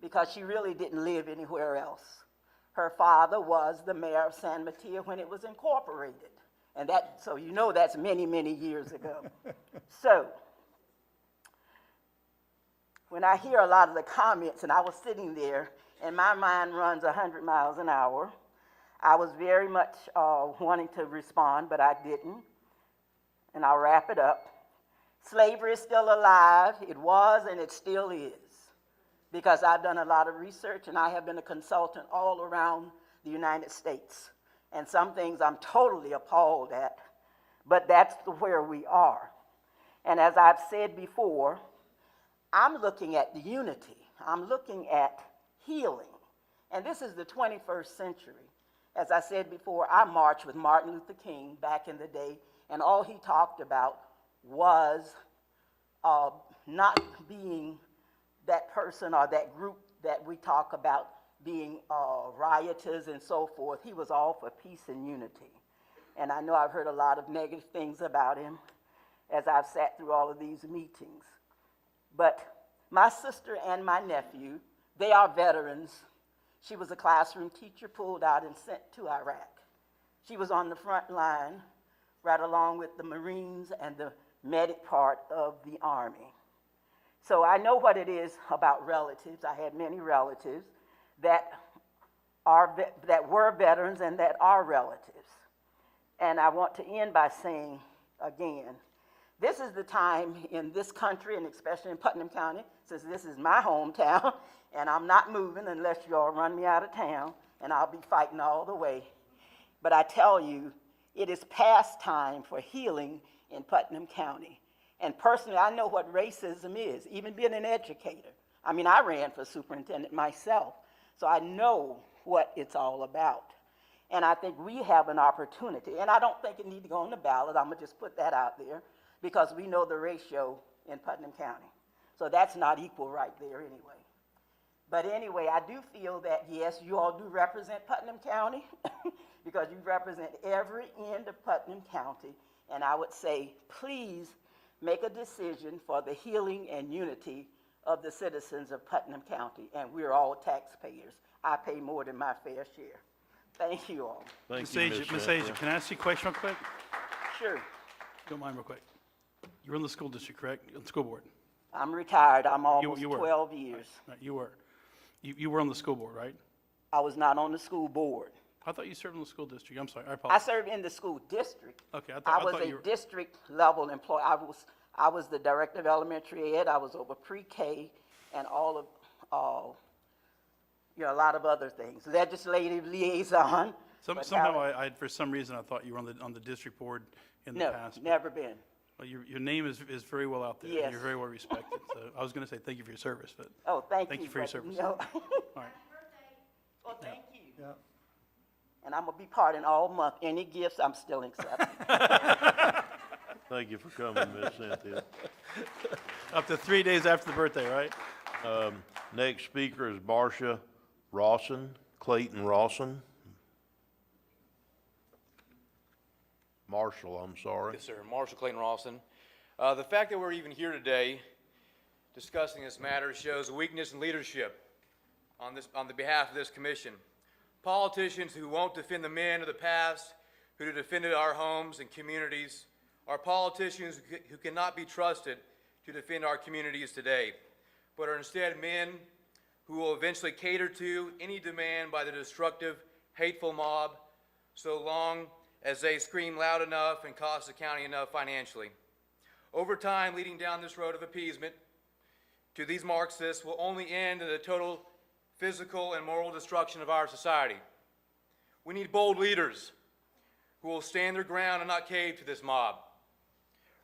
because she really didn't live anywhere else. Her father was the mayor of San Mateo when it was incorporated. And so you know that's many, many years ago. So, when I hear a lot of the comments, and I was sitting there, and my mind runs 100 miles an hour, I was very much wanting to respond, but I didn't. And I'll wrap it up. Slavery is still alive. It was, and it still is. Because I've done a lot of research, and I have been a consultant all around the United States. And some things I'm totally appalled at, but that's where we are. And as I've said before, I'm looking at the unity. I'm looking at healing. And this is the 21st century. As I said before, I marched with Martin Luther King back in the day, and all he talked about was not being that person or that group that we talk about being rioters and so forth. He was all for peace and unity. And I know I've heard a lot of negative things about him as I've sat through all of these meetings. But my sister and my nephew, they are veterans. She was a classroom teacher pulled out and sent to Iraq. She was on the front line right along with the Marines and the medic part of the Army. So I know what it is about relatives. I had many relatives that were veterans and that are relatives. And I want to end by saying again, this is the time in this country, and especially in Putnam County, since this is my hometown, and I'm not moving unless you all run me out of town, and I'll be fighting all the way. But I tell you, it is past time for healing in Putnam County. And personally, I know what racism is, even being an educator. I mean, I ran for superintendent myself, so I know what it's all about. And I think we have an opportunity, and I don't think it needs to go on the ballot. I'm gonna just put that out there, because we know the ratio in Putnam County. So that's not equal right there anyway. But anyway, I do feel that, yes, you all do represent Putnam County, because you represent every end of Putnam County. And I would say, please make a decision for the healing and unity of the citizens of Putnam County. And we're all taxpayers. I pay more than my fair share. Thank you all. Thank Ms. you, Asia, Ms. Ms. Cynthia. Asia, can I ask you a question real quick? Sure. Don't mind real quick. You're in the school district, correct? On the school board? I'm retired. I'm almost you were. 12 years. Right, you were. You were on the school board, right? I was not on the school board. I thought you served in the school district. I'm sorry, I I apologize. served in the school district. Okay, I I was thought you a were. district level employee. I was the director of elementary ed. I was over pre-K and all of, a lot of other things. Legislative liaison. but Somehow now- I, for some reason, I thought you were on the district board in the No, past. never been. Well, your name is very well out there. Yes. You're very well respected. So I was going to say thank you for your service, but Oh, thank you. thank you for your but service. no. All right. Well, thank you. Yeah. And I'm going to be partying all month. Any gifts, I'm still accepting. Thank you for coming, Ms. Cynthia. Up to 3 days after the birthday, right? Next speaker is Marcia Rawson, Clayton Rawson. Marshall, I'm sorry. Yes, sir. Marshall Clayton Rawson. The fact that we're even here today discussing this matter shows a weakness in leadership on the behalf of this commission. Politicians who won't defend the men of the past who defended our homes and communities are politicians who cannot be trusted to defend our communities today, but are instead men who will eventually cater to any demand by the destructive, hateful mob so long as they scream loud enough and cost the county enough financially. Over time, leading down this road of appeasement to these Marxists will only end in the total physical and moral destruction of our society. We need bold leaders who will stand their ground and not cave to this mob.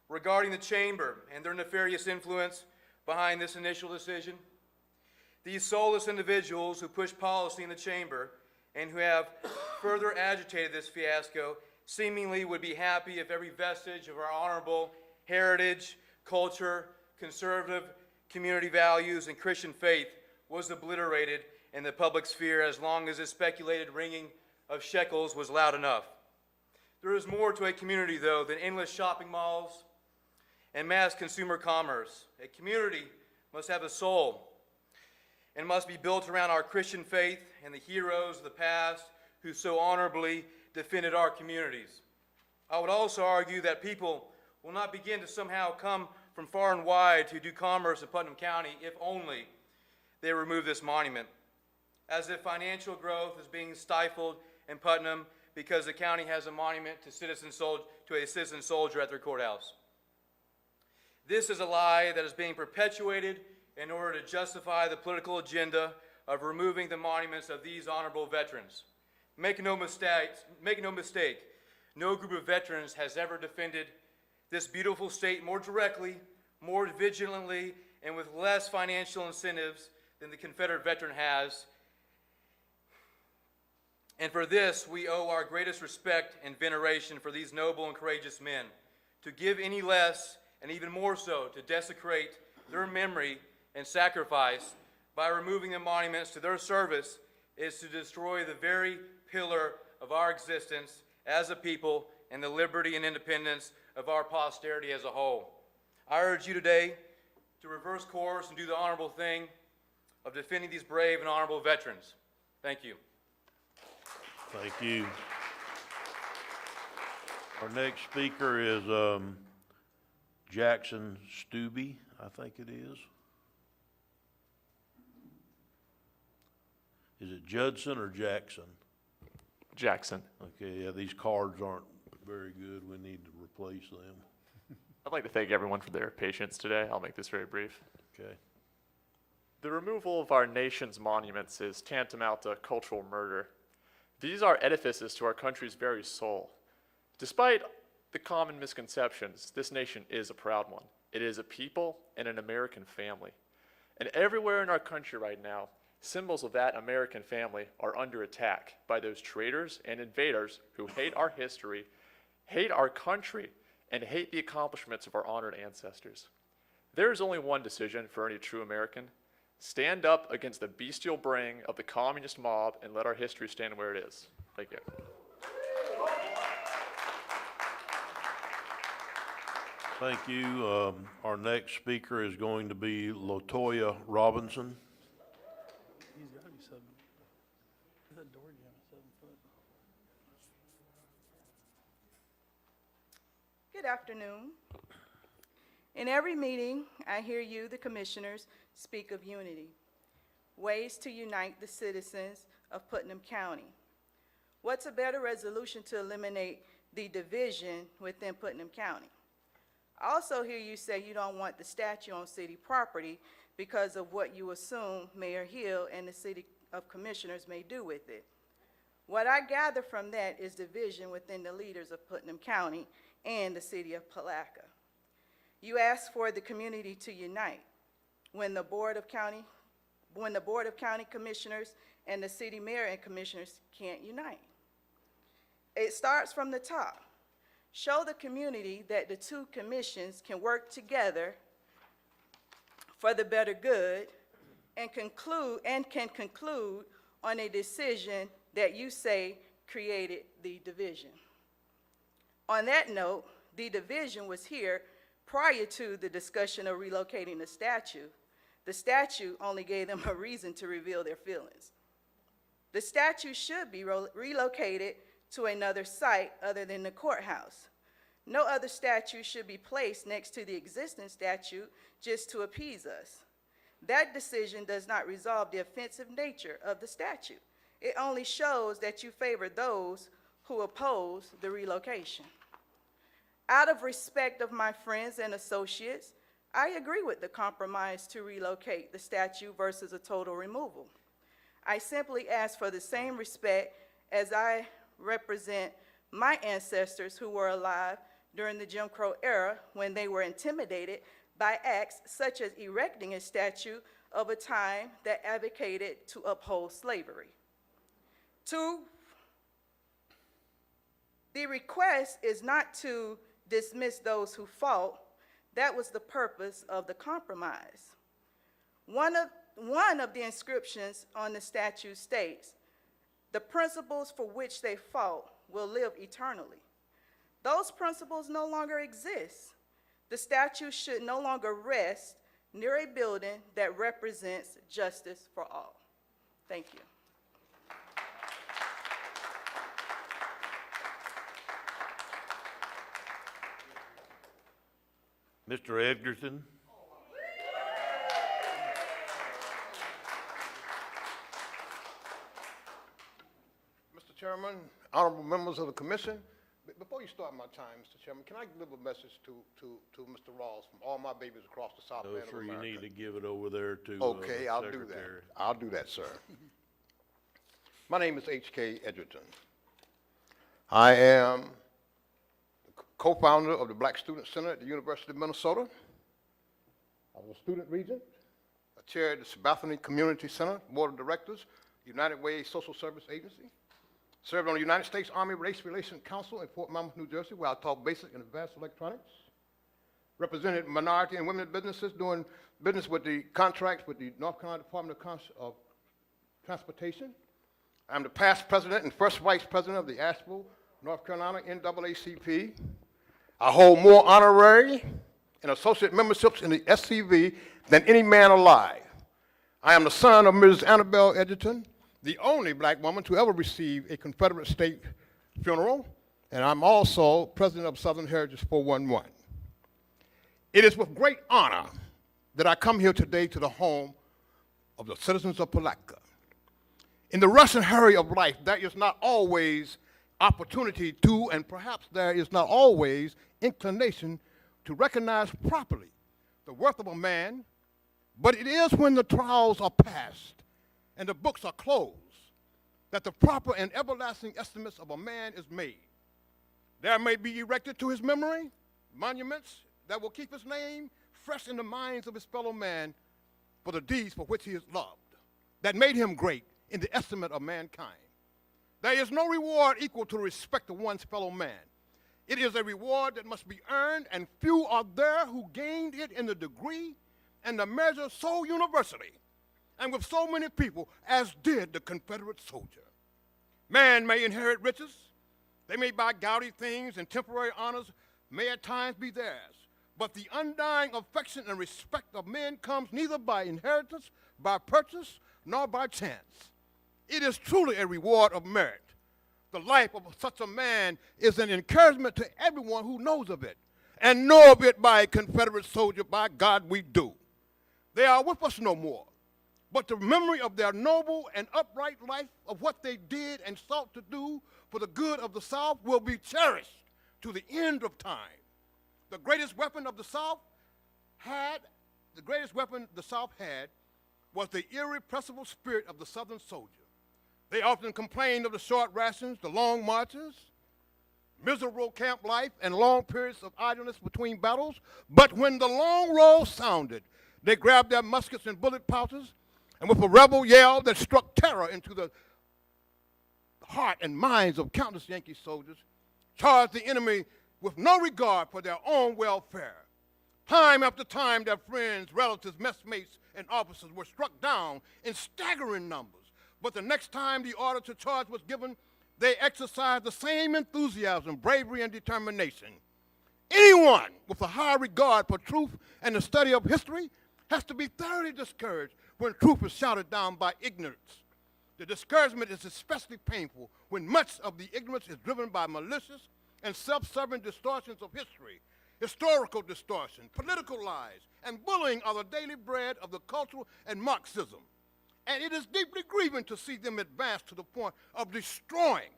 Regarding the chamber and their nefarious influence behind this initial decision, these soulless individuals who push policy in the chamber and who have further agitated this fiasco seemingly would be happy if every vestige of our honorable heritage, culture, conservative community values, and Christian faith was obliterated in the public sphere as long as the speculated ringing of shekels was loud enough. There is more to a community, though, than endless shopping malls and mass consumer commerce. A community must have a soul and must be built around our Christian faith and the heroes of the past who so honorably defended our communities. I would also argue that people will not begin to somehow come from far and wide to do commerce in Putnam County if only they remove this monument, as if financial growth is being stifled in Putnam because the county has a monument to a citizen soldier at their courthouse. This is a lie that is being perpetuated in order to justify the political agenda of removing the monuments of these honorable veterans. Make no mistake, no group of veterans has ever defended this beautiful state more directly, more vigilantly, and with less financial incentives than the Confederate veteran has. And for this, we owe our greatest respect and veneration for these noble and courageous men. To give any less, and even more so, to desecrate their memory and sacrifice by removing the monuments to their service is to destroy the very pillar of our existence as a people and the liberty and independence of our posterity as a whole. I urge you today to reverse course and do the honorable thing of defending these brave and honorable veterans. Thank you. Thank you. Our next speaker is Jackson Stubbe, I think it is. Is it Judson or Jackson? Jackson. Okay, yeah, these cards aren't very good. We need to replace them. I'd like to thank everyone for their patience today. I'll make this very brief. Okay. The removal of our nation's monuments is tantamount to cultural murder. These are edifices to our country's very soul. Despite the common misconceptions, this nation is a proud one. It is a people and an American family. And everywhere in our country right now, symbols of that American family are under attack by those traitors and invaders who hate our history, hate our country, and hate the accomplishments of our honored ancestors. There is only one decision for any true American: stand up against the bestial braying of the communist mob and let our history stand where it is. Thank you. Thank you. Our next speaker is going to be LaToya Robinson. He's got to be 7. Is that door jam 7 foot? afternoon. In every meeting, I hear you, the commissioners, speak of unity, ways to unite the citizens of Putnam County. What's a better resolution to eliminate the division within Putnam County? I also hear you say you don't want the statue on city property because of what you assume Mayor Hill and the City of Commissioners may do with it. What I gather from that is division within the leaders of Putnam County and the city of Palatka. You ask for the community to unite when the Board of County Commissioners and the city mayor and commissioners can't unite. It starts from the top. Show the community that the two commissions can work together for the better good and can conclude on a decision that you say created the division. On that note, the division was here prior to the discussion of relocating the statue. The statue only gave them a reason to reveal their feelings. The statue should be relocated to another site other than the courthouse. No other statue should be placed next to the existing statue just to appease us. That decision does not resolve the offensive nature of the statue. It only shows that you favor those who oppose the relocation. Out of respect of my friends and associates, I agree with the compromise to relocate the statue versus a total removal. I simply ask for the same respect as I represent my ancestors who were alive during the Jim Crow era when they were intimidated by acts such as erecting a statue of a time that advocated to uphold slavery. 2, the request is not to dismiss those who fought. That was the purpose of the compromise. One of the inscriptions on the statue states, "The principles for which they fought will live eternally." Those principles no longer exist. The statue should no longer rest near a building that represents justice for all. Thank you. Mr. Edgerton. Mr. Chairman, honorable members of the commission, before you start my time, Mr. Chairman, can I deliver a message to Mr. Ross from all my babies across the South No, Band of sir, you America? need to give it over there to Okay, the I'll do secretary. that. I'll do that, sir. My name is H.K. Edgerton. I am the co-founder of the Black Student Center at the University of Minnesota. I was a student regent. I chaired the Sabathani Community Center Board of Directors, United Way Social Service Agency. Served on the United States Army Race Relations Council in Fort Monmouth, New Jersey, where I taught basic and advanced electronics. Represented minority and women businesses doing business with the contracts with the North Carolina Department of Transportation. I'm the past president and first vice president of the Asheville, North Carolina NAACP. I hold more honorary and associate memberships in the SCV than any man alive. I am the son of Mrs. Annabelle Edgerton, the only black woman to ever receive a Confederate state funeral, and I'm also president of Southern Heritage 411. It is with great honor that I come here today to the home of the citizens of Palatka. In the rush and hurry of life, there is not always opportunity to, and perhaps there is not always inclination to recognize properly the worth of a man, but it is when the trials are past and the books are closed that the proper and everlasting estimates of a man is made. There may be erected to his memory monuments that will keep his name fresh in the minds of his fellow man for the deeds for which he is loved, that made him great in the estimate of mankind. There is no reward equal to the respect of one's fellow man. It is a reward that must be earned, and few are there who gained it in the degree and the measure so universally and with so many people as did the Confederate soldier. Man may inherit riches, they may buy gaudy things, and temporary honors may at times be theirs, but the undying affection and respect of men comes neither by inheritance, by purchase, nor by chance. It is truly a reward of merit. The life of such a man is an encouragement to everyone who knows of it. and know of it by a Confederate soldier, by God we do. They are with us no more, but the memory of their noble and upright life, of what they did and sought to do for the good of the South, will be cherished to the end of time. The greatest weapon the South had was the irrepressible spirit of the Southern soldier. They often complained of the short rations, the long marches, miserable camp life, and long periods of idleness between battles. But when the long roll sounded, they grabbed their muskets and bullet pouches, and with a rebel yell that struck terror into the heart and minds of countless Yankee soldiers, charged the enemy with no regard for their own welfare. Time after time, their friends, relatives, messmates, and officers were struck down in staggering numbers. But the next time the order to charge was given, they exercised the same enthusiasm, bravery, and determination. Anyone with a high regard for truth and the study of history has to be thoroughly discouraged when truth is shouted down by ignorance. The discouragement is especially painful when much of the ignorance is driven by malicious and self-serving distortions of history. Historical distortion, political lies, and bullying are the daily bread of the cultural and Marxism. And it is deeply grieving to see them advance to the point of destroying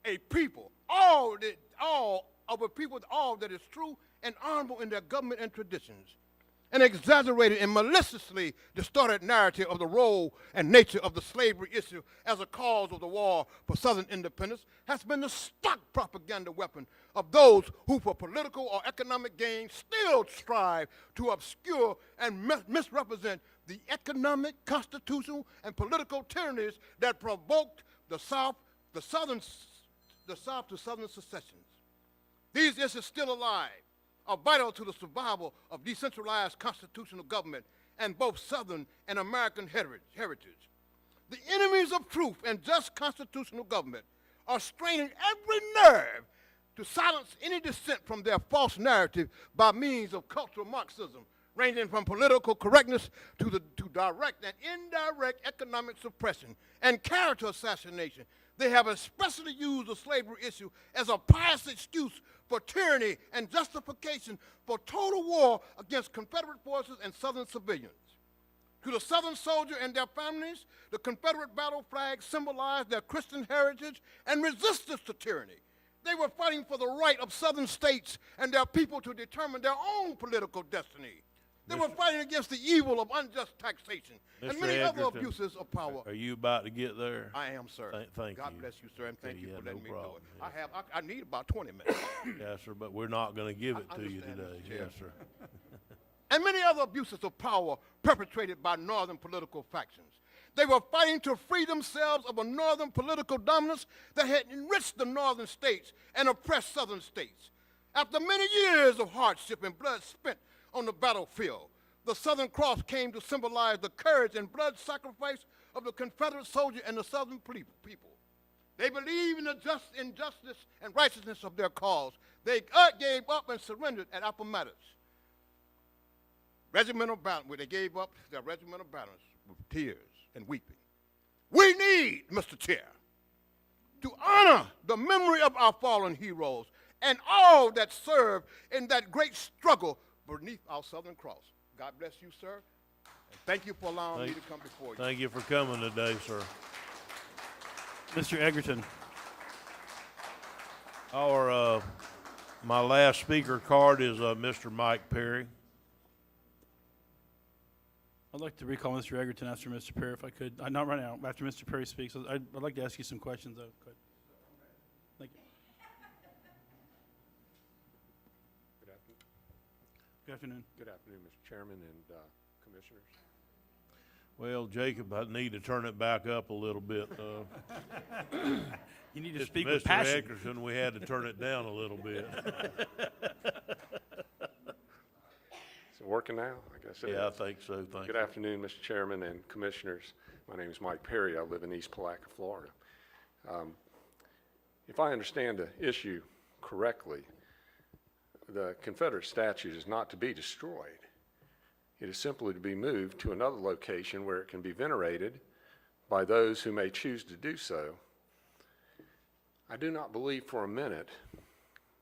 a people, all that is true and honorable in their government and traditions. An exaggerated and maliciously distorted narrative of the role and nature of the slavery issue as a cause of the war for Southern independence has been the stock propaganda weapon of those who, for political or economic gain, still strive to obscure and misrepresent the economic, constitutional, and political tyrannies that provoked the South to Southern secessions. These issues still alive are vital to the survival of decentralized constitutional government and both Southern and American heritage. The enemies of truth and just constitutional government are straining every nerve to silence any dissent from their false narrative by means of cultural Marxism, ranging from political correctness to direct and indirect economic suppression and character assassination. They have especially used the slavery issue as a pious excuse for tyranny and justification for total war against Confederate forces and Southern civilians. To the Southern soldier and their families, the Confederate battle flag symbolized their Christian heritage and resistance to tyranny. They were fighting for the right of Southern states and their people to determine their own political destiny. They were fighting against the evil of unjust taxation and many other abuses of power. Are you about to get there? I am, sir. Thank you. God bless you, sir, and thank you for letting me do problem. it. I need about 20 minutes. Yes, sir, but we're not going to give it I to you understand, today. Mr. Chair. Yes, sir. And many other abuses of power perpetrated by northern political factions. They were fighting to free themselves of a northern political dominance that had enriched the northern states and oppressed southern states. After many years of hardship and blood spent on the battlefield, the Southern Cross came to symbolize the courage and blood sacrifice of the Confederate soldier and the Southern people. They believed in the injustice and righteousness of their cause. They gave up and surrendered at Appomattox. Regimental battle, where they gave up their regimental battles with tears and weeping. We need, Mr. Chair, to honor the memory of our fallen heroes and all that served in that great struggle beneath our Southern Cross. God bless you, sir, and thank you for allowing me to come before you. Thank you for coming today, sir. Mr. Egerton. My last speaker card is Mr. Mike Perry. I'd like to recall Mr. Egerton after Mr. Perry, if I could. Not right now, after Mr. Perry speaks. I'd like to ask you some questions, though. Good. Thank you. Good afternoon. Good afternoon, Mr. Chairman and Commissioners. Well, Jacob, I need to turn it back up a little bit. You need to speak with passion. Mr. Eckerson, we had to turn it down a little bit. Is it working now? I guess it is. Yeah, I think so. Thank you. Good afternoon, Mr. Chairman and Commissioners. My name is Mike Perry. I live in East Palatka, Florida. If I understand the issue correctly, the Confederate statue is not to be destroyed. It is simply to be moved to another location where it can be venerated by those who may choose to do so. I do not believe for a minute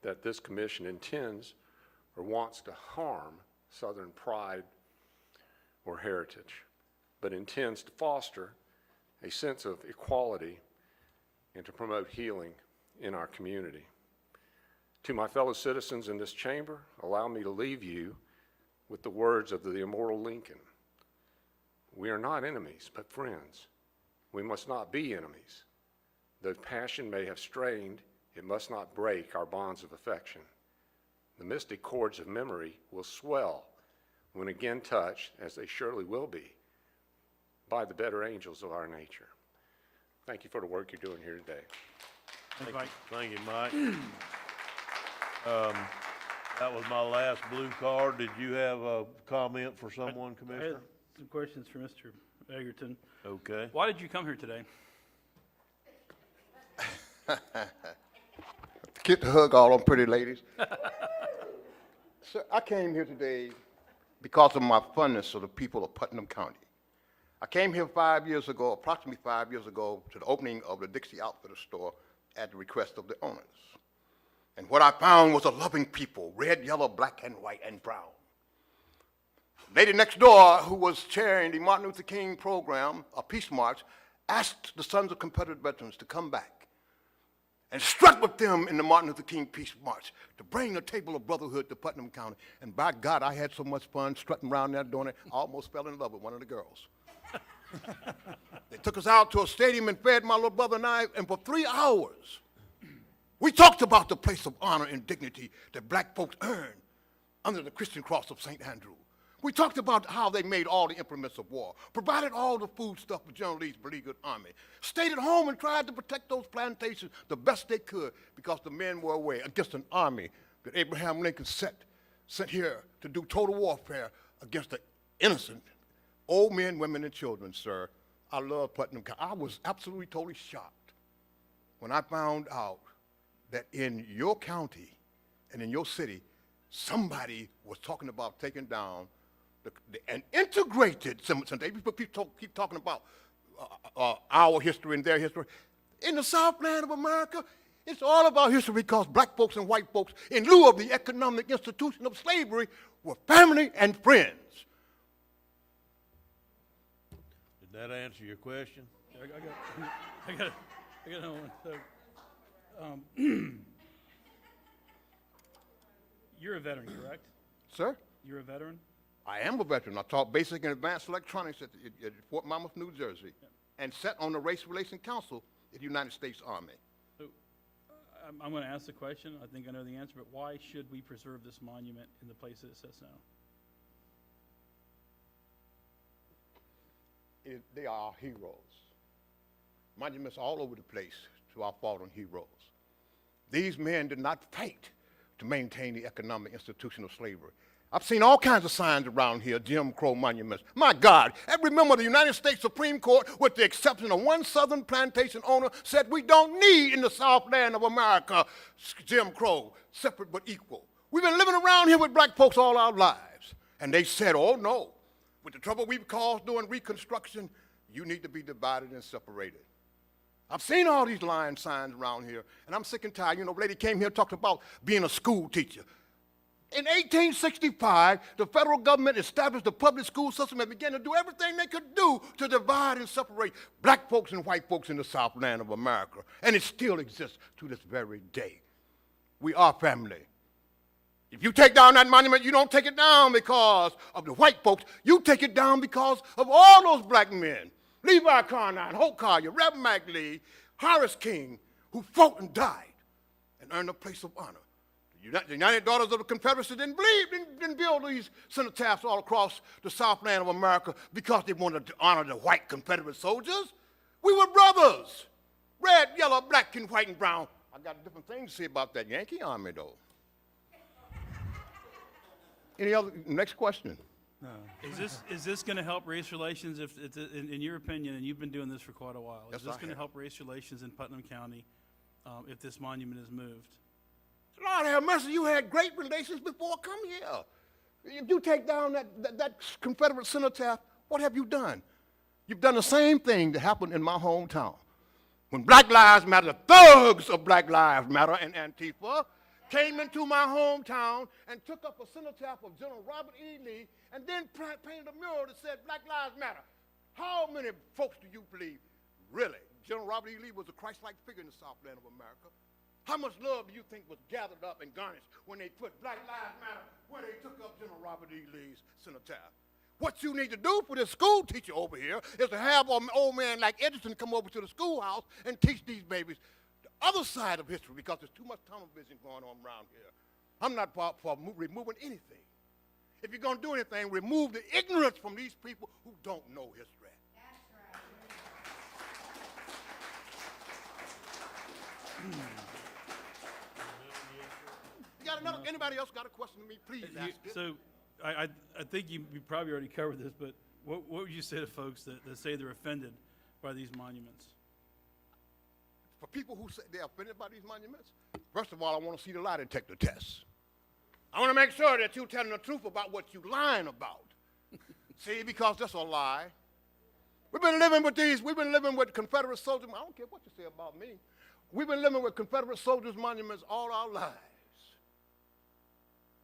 that this commission intends or wants to harm Southern pride or heritage, but intends to foster a sense of equality and to promote healing in our community. To my fellow citizens in this chamber, allow me to leave you with the words of the immortal Lincoln. We are not enemies, but friends. We must not be enemies. Though passion may have strained, it must not break our bonds of affection. The mystic chords of memory will swell when again touched, as they surely will be, by the better angels of our nature. Thank you for the work you're doing here today. Thank you, Mike. That was my last blue card. Did you have a comment for someone, I Commissioner? had some questions for Mr. Egerton. Okay. Why did you come here today? Get to hug all them pretty ladies. Sir, I came here today because of my fondness of the people of Putnam County. I came here 5 years ago, approximately 5 years ago, to the opening of the Dixie Outfitter store at the request of the owners. And what I found was a loving people, red, yellow, black, and white, and brown. Lady next door, who was chairing the Martin Luther King program, a peace march, asked the Sons of Confederate Veterans to come back and strut with them in the Martin Luther King Peace March to bring the table of brotherhood to Putnam County. And by God, I had so much fun strutting around there doing it, I almost fell in love with one of the girls. They took us out to a stadium and fed my little brother and I, and for 3 hours, we talked about the place of honor and dignity that black folks earn under the Christian cross of St. Andrew. We talked about how they made all the implements of war, provided all the food stuff for General Lee's beleaguered army, stayed at home and tried to protect those plantations the best they could because the men were away against an army that Abraham Lincoln sent here to do total warfare against the innocent old men, women, and children, sir. I love Putnam County. I was absolutely totally shocked when I found out that in your county and in your city, somebody was talking about taking down an integrated, people keep talking about our history and their history. In the Southland of America, it's all about history because black folks and white folks, in lieu of the economic institution of slavery, were family and friends. Did that answer your question? I got another one. So, you're a veteran, correct? Sir? You're a veteran? I am a veteran. I taught basic and advanced electronics at Fort Monmouth, New Jersey, and sat on the Race Relations Council at the United States Army. So, I'm going to ask the question. I think I know the answer, but why should we preserve this monument in the place that it sits now? They are our heroes. Monuments all over the place to our fallen heroes. These men did not fight to maintain the economic institution of slavery. I've seen all kinds of signs around here, Jim Crow monuments. My God, every member of the United States Supreme Court, with the exception of one Southern plantation owner, said we don't need in the Southland of America Jim Crow, separate but equal. We've been living around here with black folks all our lives. And they said, oh no, with the trouble we've caused during Reconstruction, you need to be divided and separated. I've seen all these lion signs around here, and I'm sick and tired. You know, a lady came here and talked about being a school teacher. In 1865, the federal government established the public school system and began to do everything they could do to divide and separate black folks and white folks in the Southland of America. And it still exists to this very day. We are family. If you take down that monument, you don't take it down because of the white folks. You take it down because of all those black men. Levi Carnine, Hope Collier, Reb McLee, Horace King, who fought and died and earned a place of honor. The United Daughters of the Confederacy didn't build these cenotaphs all across the Southland of America because they wanted to honor the white Confederate soldiers. We were brothers. Red, yellow, black, and white, and brown. I got different things to say about that Yankee Army, though. Any other, next question. No. Is this going to help race relations if it's, in your opinion, and you've been doing this for quite a while, Yes, is this I going to have. help race relations in Putnam County if this monument is moved? Lord have mercy, you had great relations before come here. If you take down that Confederate cenotaph, what have you done? You've done the same thing that happened in my hometown. When Black Lives Matter, the thugs of Black Lives Matter and Antifa came into my hometown and took up a cenotaph of General Robert E. Lee and then painted a mural that said Black Lives Matter. How many folks do you believe, really, General Robert E. Lee was a Christ-like figure in the Southland of America? How much love do you think was gathered up and garnished when they put Black Lives Matter where they took up General Robert E. Lee's cenotaph? What you need to do for this school teacher over here is to have an old man like Edgerton come over to the schoolhouse and teach these babies the other side of history, because there's too much tunnel vision going on around here. I'm not for removing anything. If you're going to do anything, remove the ignorance from these people who don't know history. You got another? Anybody else got a question to me? Please ask it. So, I think you probably already covered this, but what would you say to folks that say they're offended by these monuments? For people who say they're offended by these monuments, first of all, I want to see the lie detector test. I want to make sure that you're telling the truth about what you're lying about. See, because that's a lie. We've been living with Confederate soldiers. I don't care what you say about me. We've been living with Confederate soldiers' monuments all our lives.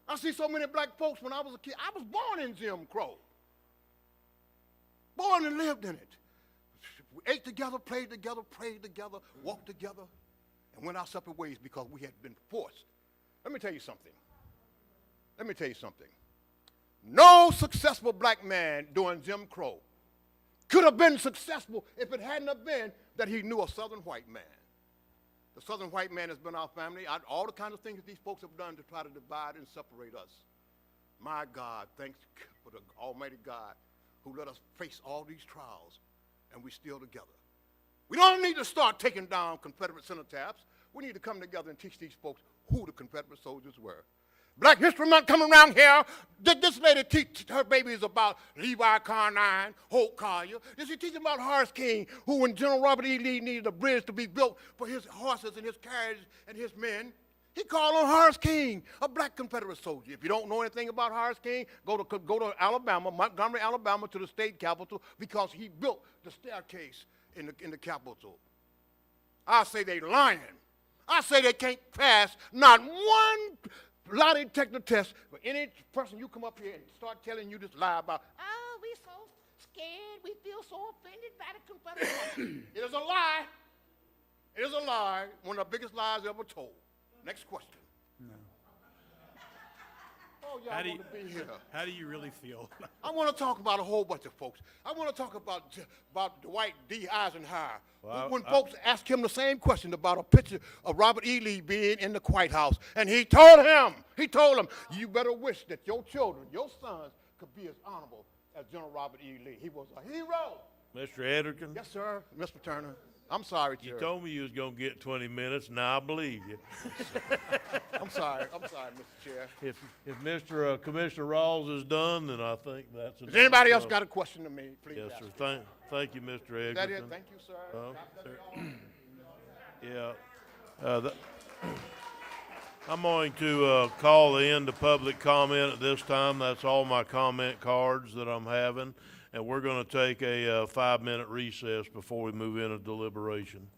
I see so many black folks when I was a kid. I was born in Jim Crow. Born and lived in it. We ate together, played together, prayed together, walked together, and went our separate ways because we had been forced. Let me tell you something. No successful black man during Jim Crow could have been successful if it hadn't have been that he knew a Southern white man. The Southern white man has been our family. All the kinds of things that these folks have done to try to divide and separate us. My God, thanks for the Almighty God who let us face all these trials, and we're still together. We don't need to start taking down Confederate cenotaphs. We need to come together and teach these folks who the Confederate soldiers were. Black History Month coming around here. Did this lady teach her babies about Levi Carnine, Holt Collier? Did she teach them about Horace King, who when General Robert E. Lee needed a bridge to be built for his horses and his carriages and his men, he called on Horace King, a black Confederate soldier. If you don't know anything about Horace King, go to Alabama, Montgomery, Alabama, to the state capitol, because he built the staircase in the capitol. I say they lying. I say they can't pass not one lie detector test for any person you come up here and start telling you this lie about, oh, we so scared, we feel so offended by the Confederate. It is a lie. It is a lie, one of the biggest lies ever told. Next question. No. Oh, y'all want to be here. How do you really feel? I want to talk about a whole bunch of folks. I want to talk about Dwight D. Eisenhower. Well, when folks asked him the same question about a picture of Robert E. Lee being in the White House, and he told him, you better wish that your children, your sons, could be as honorable as General Robert E. Lee. He was a hero. Mr. Edgerton? Yes, sir. Mr. Turner. I'm sorry, Chair. You told me you was going to get 20 minutes, now I believe you. I'm sorry, Mr. Chair. If Commissioner Rawls is done, then I think that's enough. Does anybody else got a question to me? Please Yes, ask sir. it. Thank you, Mr. Edgerton. Is that it? Thank you, sir. Yeah. I'm going to call the end of public comment at this time. That's all my comment cards that I'm having. And we're going to take a 5-minute recess before we move into deliberation.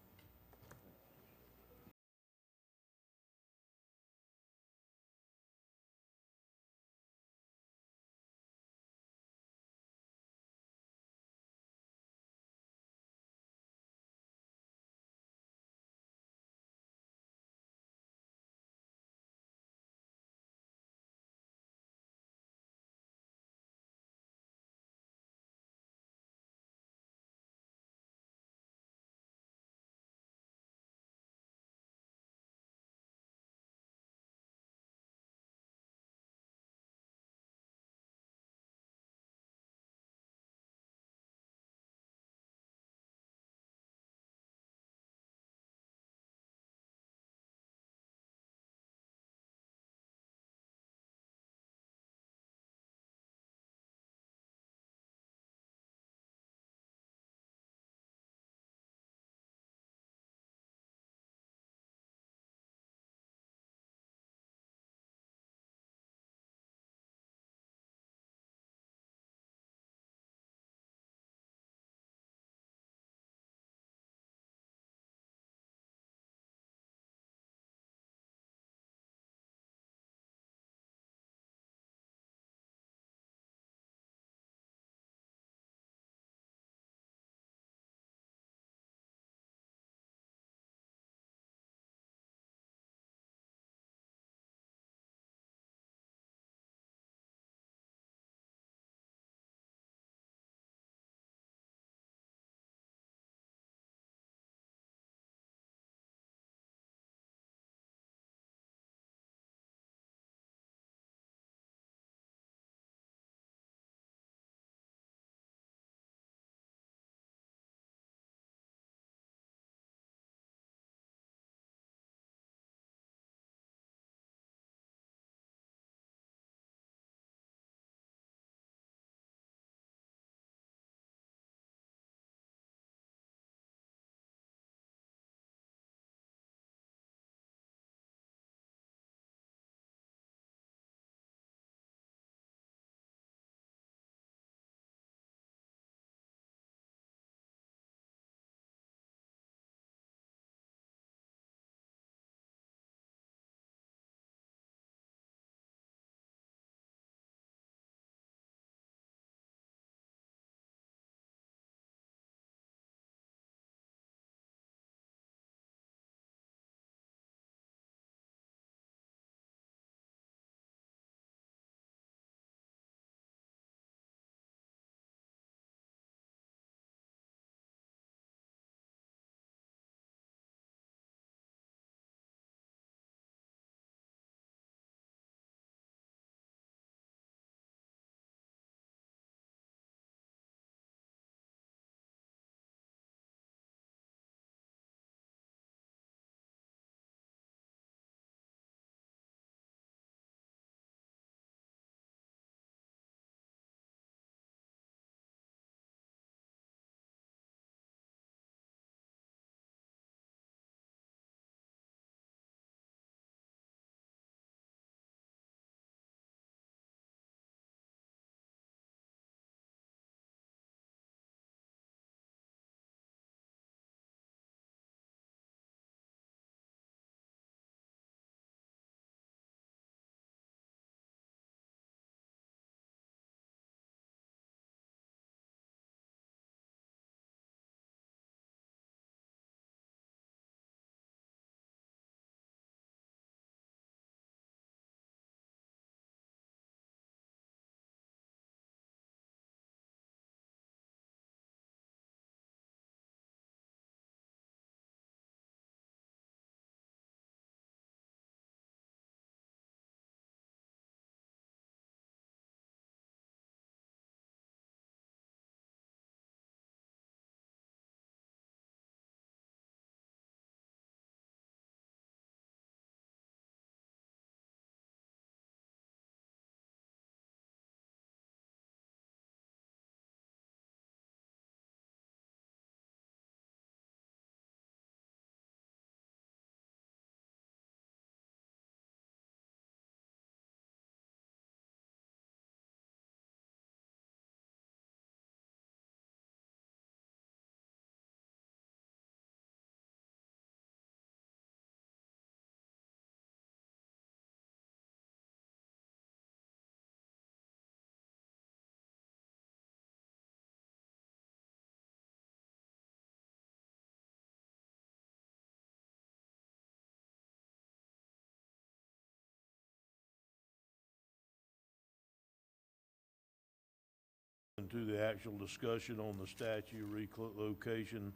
Into the actual discussion on the statue relocation,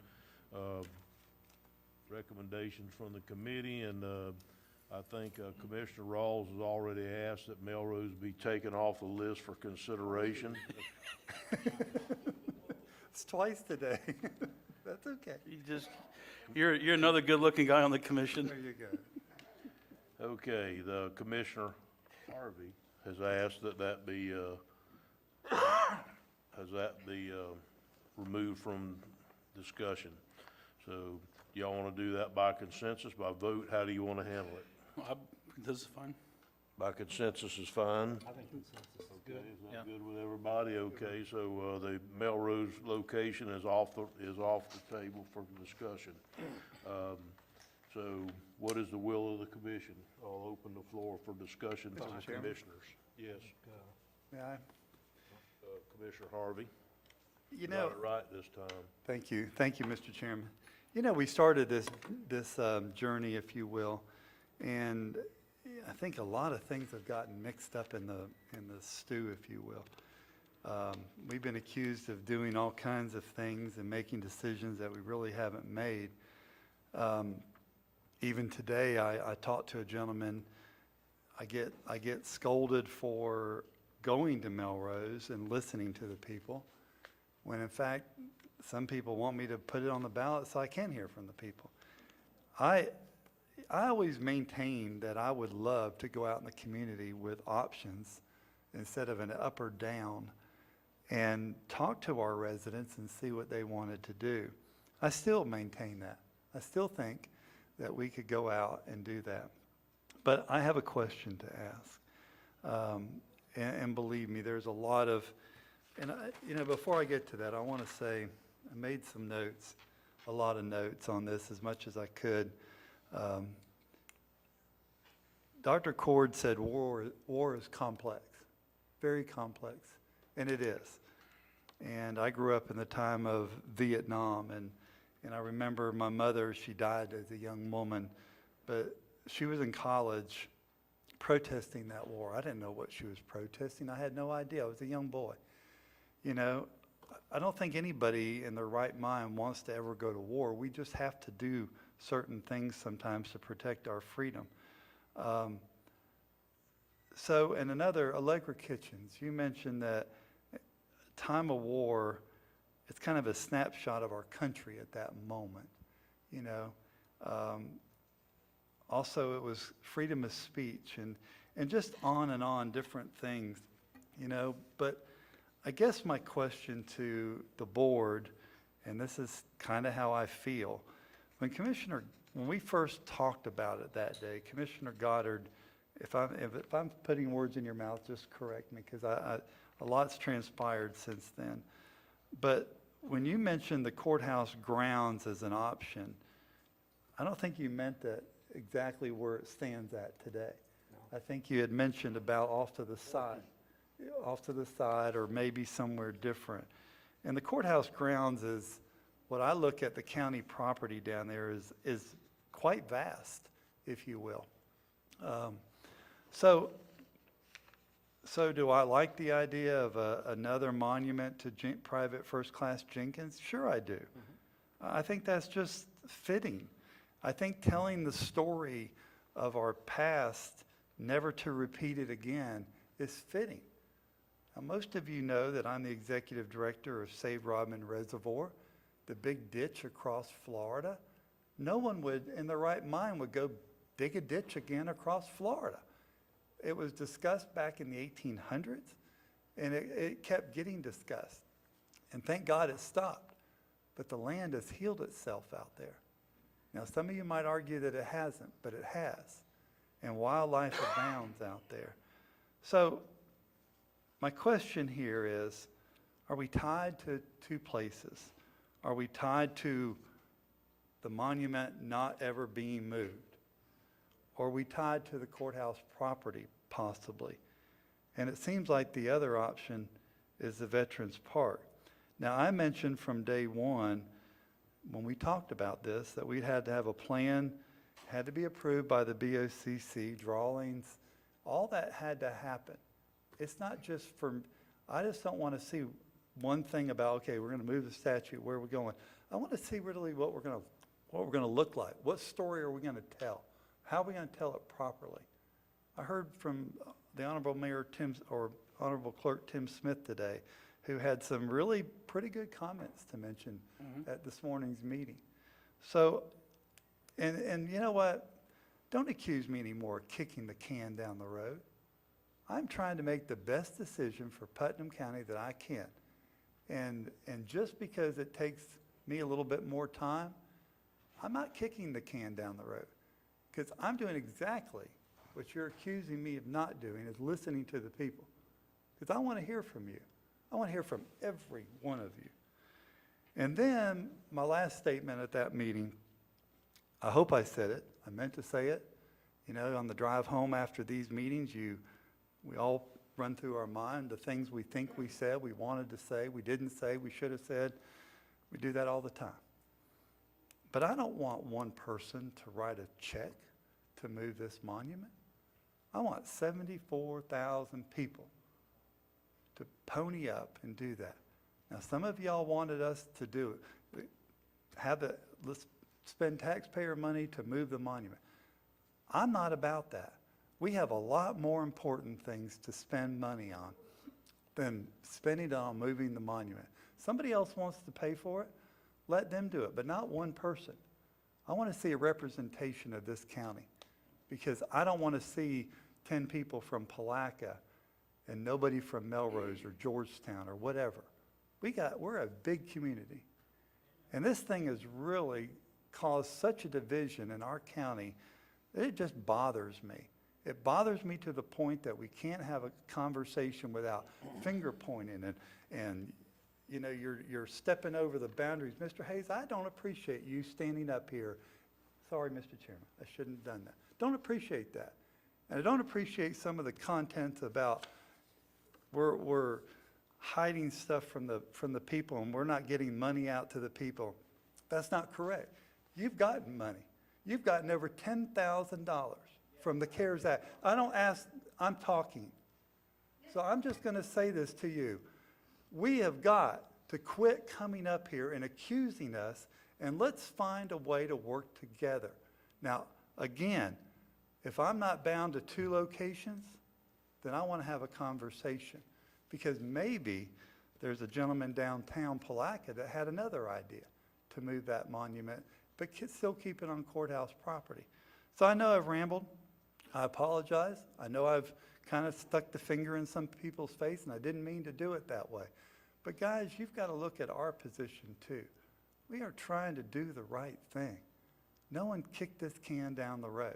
recommendations from the committee, and I think Commissioner Rawls has already asked that Melrose be taken off the list for consideration. It's twice today. That's okay. You're another good-looking guy on the commission. There you go. Okay, the Commissioner Harvey has asked that be removed from discussion. So y'all want to do that by consensus, by vote? How do you want to handle it? This is fine. By consensus is fine? I think consensus is Okay, good. is that good with everybody? Okay, so the Melrose location is off the table for discussion. So what is the will of the commission? I'll open the floor for discussion from the commissioners. Yes. May I? Commissioner Harvey? You Got know, it right this time. thank you, Mr. Chairman. You know, we started this journey, if you will, and I think a lot of things have gotten mixed up in the stew, if you will. We've been accused of doing all kinds of things and making decisions that we really haven't made. Even today, I talked to a gentleman. I get scolded for going to Melrose and listening to the people, when in fact, some people want me to put it on the ballot so I can hear from the people. I always maintained that I would love to go out in the community with options instead of an up or down and talk to our residents and see what they wanted to do. I still maintain that. I still think that we could go out and do that. But I have a question to ask. And believe me, there's a lot of, before I get to that, I want to say I made some notes, a lot of notes on this as much as I could. Dr. Cord said war is complex, very complex, and it is. And I grew up in the time of Vietnam, and I remember my mother, she died as a young woman, but she was in college protesting that war. I didn't know what she was protesting. I had no idea. I was a young boy. You know, I don't think anybody in their right mind wants to ever go to war. We just have to do certain things sometimes to protect our freedom. So, and another, Allegra Kitchens, you mentioned that time of war, it's kind of a snapshot of our country at that moment, you know. Also, it was freedom of speech and just on, different things, you know. But I guess my question to the board, and this is kind of how I feel, when we first talked about it that day, Commissioner Goddard, if I'm putting words in your mouth, just correct me, because a lot's transpired since then. But when you mentioned the courthouse grounds as an option, I don't think you meant that exactly where it stands at today. No. I think you had mentioned about off to the side or maybe somewhere different. And the courthouse grounds is, what I look at the county property down there is quite vast, if you will. So do I like the idea of another monument to Private First Class Jenkins? Sure I do. I think that's just fitting. I think telling the story of our past, never to repeat it again, is fitting. Now, most of you know that I'm the executive director of Save Rodman Reservoir, the big ditch across Florida. No one would, in their right mind, would go dig a ditch again across Florida. It was discussed back in the 1800s, and it kept getting discussed. And thank God it stopped. But the land has healed itself out there. Now, some of you might argue that it hasn't, but it has. And wildlife abounds out there. So my question here is, are we tied to two places? Are we tied to the monument not ever being moved? Or are we tied to the courthouse property, possibly? And it seems like the other option is the Veterans Park. Now, I mentioned from day one, when we talked about this, that we had to have a plan, had to be approved by the BOCC, drawings, all that had to happen. It's not just for, I just don't want to see one thing about, okay, we're going to move the statue, where are we going? I want to see really what we're going to look like. What story are we going to tell? How are we going to tell it properly? I heard from the Honorable Honorable Clerk Tim Smith today, who had some really pretty good comments to mention at this morning's meeting. So, and you know what? Don't accuse me anymore of kicking the can down the road. I'm trying to make the best decision for Putnam County that I can. And just because it takes me a little bit more time, I'm not kicking the can down the road, because I'm doing exactly what you're accusing me of not doing, is listening to the people. Because I want to hear from you. I want to hear from every one of you. And then my last statement at that meeting, I hope I said it. I meant to say it. You know, on the drive home after these meetings, we all run through our mind the things we think we said, we wanted to say, we didn't say, we should have said. We do that all the time. But I don't want one person to write a check to move this monument. I want 74,000 people to pony up and do that. Now, some of y'all wanted us to do it. Let's spend taxpayer money to move the monument. I'm not about that. We have a lot more important things to spend money on than spending it on moving the monument. Somebody else wants to pay for it, let them do it, but not one person. I want to see a representation of this county, because I don't want to see 10 people from Palatka and nobody from Melrose or Georgetown or whatever. We're a big community. And this thing has really caused such a division in our county that it just bothers me. It bothers me to the point that we can't have a conversation without finger pointing and you know, you're stepping over the boundaries. Mr. Hayes, I don't appreciate you standing up here. Sorry, Mr. Chairman, I shouldn't have done that. Don't appreciate that. And I don't appreciate some of the contents about we're hiding stuff from the people and we're not getting money out to the people. That's not correct. You've gotten money. You've gotten over $10,000 from the CARES Act. I don't ask, I'm talking. So I'm just going to say this to you. We have got to quit coming up here and accusing us, and let's find a way to work together. Now, again, if I'm not bound to 2 locations, then I want to have a conversation, because maybe there's a gentleman downtown Palatka that had another idea to move that monument, but still keep it on courthouse property. So I know I've rambled. I apologize. I know I've kind of stuck the finger in some people's face, and I didn't mean to do it that way. But guys, you've got to look at our position too. We are trying to do the right thing. No one kicked this can down the road.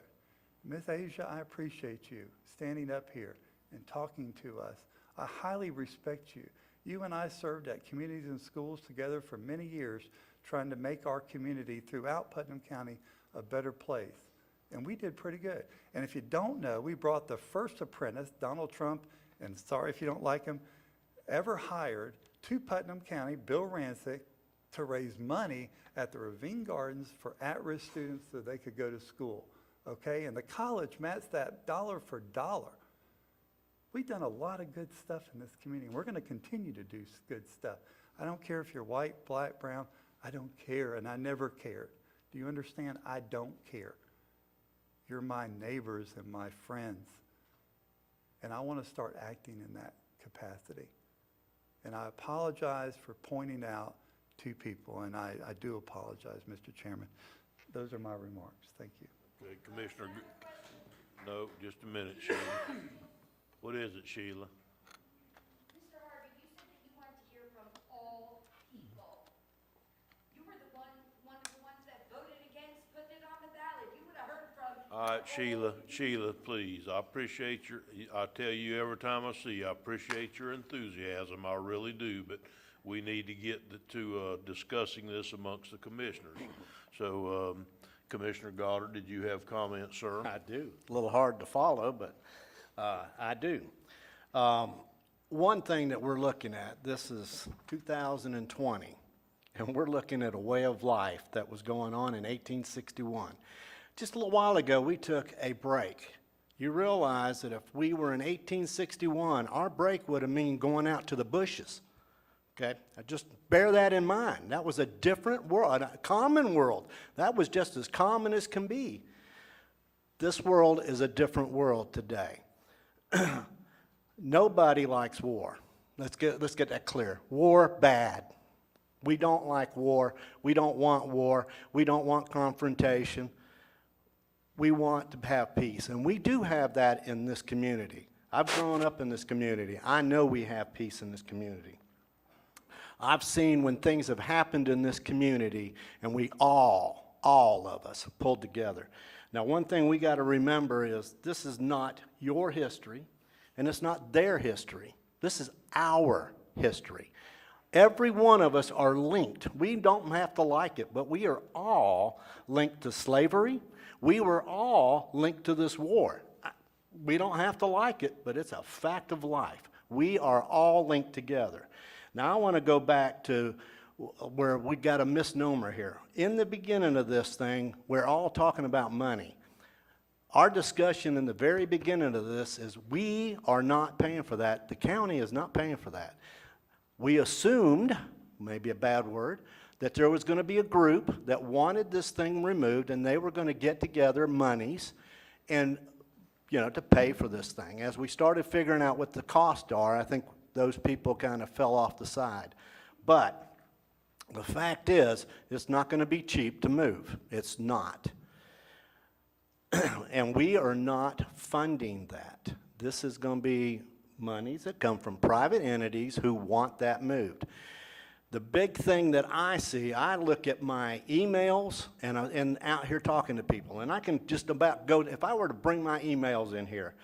Ms. Asia, I appreciate you standing up here and talking to us. I highly respect you. You and I served at communities and schools together for many years, trying to make our community throughout Putnam County a better place. And we did pretty good. And if you don't know, we brought the first apprentice, Donald Trump, and sorry if you don't like him, ever hired to Putnam County, Bill Rancic, to raise money at the Ravine Gardens for at-risk students so they could go to school. Okay? And the college matched that dollar for dollar. We've done a lot of good stuff in this community, and we're going to continue to do good stuff. I don't care if you're white, black, brown. I don't care, and I never cared. Do you understand? I don't care. You're my neighbors and my friends, and I want to start acting in that capacity. And I apologize for pointing out 2 people, and I do apologize, Mr. Chairman. Those are my remarks. Thank you. Okay, Commissioner, no, just a minute, Sheila. What is it, Sheila? Mr. Harvey, you said that you wanted to hear from all people. You were one of the ones that voted against putting it on the ballot. You would have heard from. All right, Sheila, please, I appreciate I tell you every time I see you, I appreciate your enthusiasm, I really do, but we need to get to discussing this amongst the commissioners. So, Commissioner Goddard, did you have comments, sir? I do. A little hard to follow, but I do. One thing that we're looking at, this is 2020, and we're looking at a way of life that was going on in 1861. Just a little while ago, we took a break. You realize that if we were in 1861, our break would have meant going out to the bushes, Okay? Just bear that in mind. That was a different world, a common world. That was just as common as can be. This world is a different world today. Nobody likes war. Let's get that clear. War, bad. We don't like war. We don't want war. We don't want confrontation. We want to have peace, and we do have that in this community. I've grown up in this community. I know we have peace in this community. I've seen when things have happened in this community, and we all of us have pulled together. Now, one thing we got to remember is this is not your history, and it's not their history. This is our history. Every one of us are linked. We don't have to like it, but we are all linked to slavery. We were all linked to this war. We don't have to like it, but it's a fact of life. We are all linked together. Now, I want to go back to where we got a misnomer here. In the beginning of this thing, we're all talking about money. Our discussion in the very beginning of this is we are not paying for that. The county is not paying for that. We assumed, maybe a bad word, that there was going to be a group that wanted this thing removed, and they were going to get together monies and, to pay for this thing. As we started figuring out what the costs are, I think those people kind of fell off the side. But the fact is, it's not going to be cheap to move. It's not. And we are not funding that. This is going to be monies that come from private entities who want that moved. The big thing that I see, I look at my emails and out here talking to people, and I can just about go, if I were to bring my emails in here,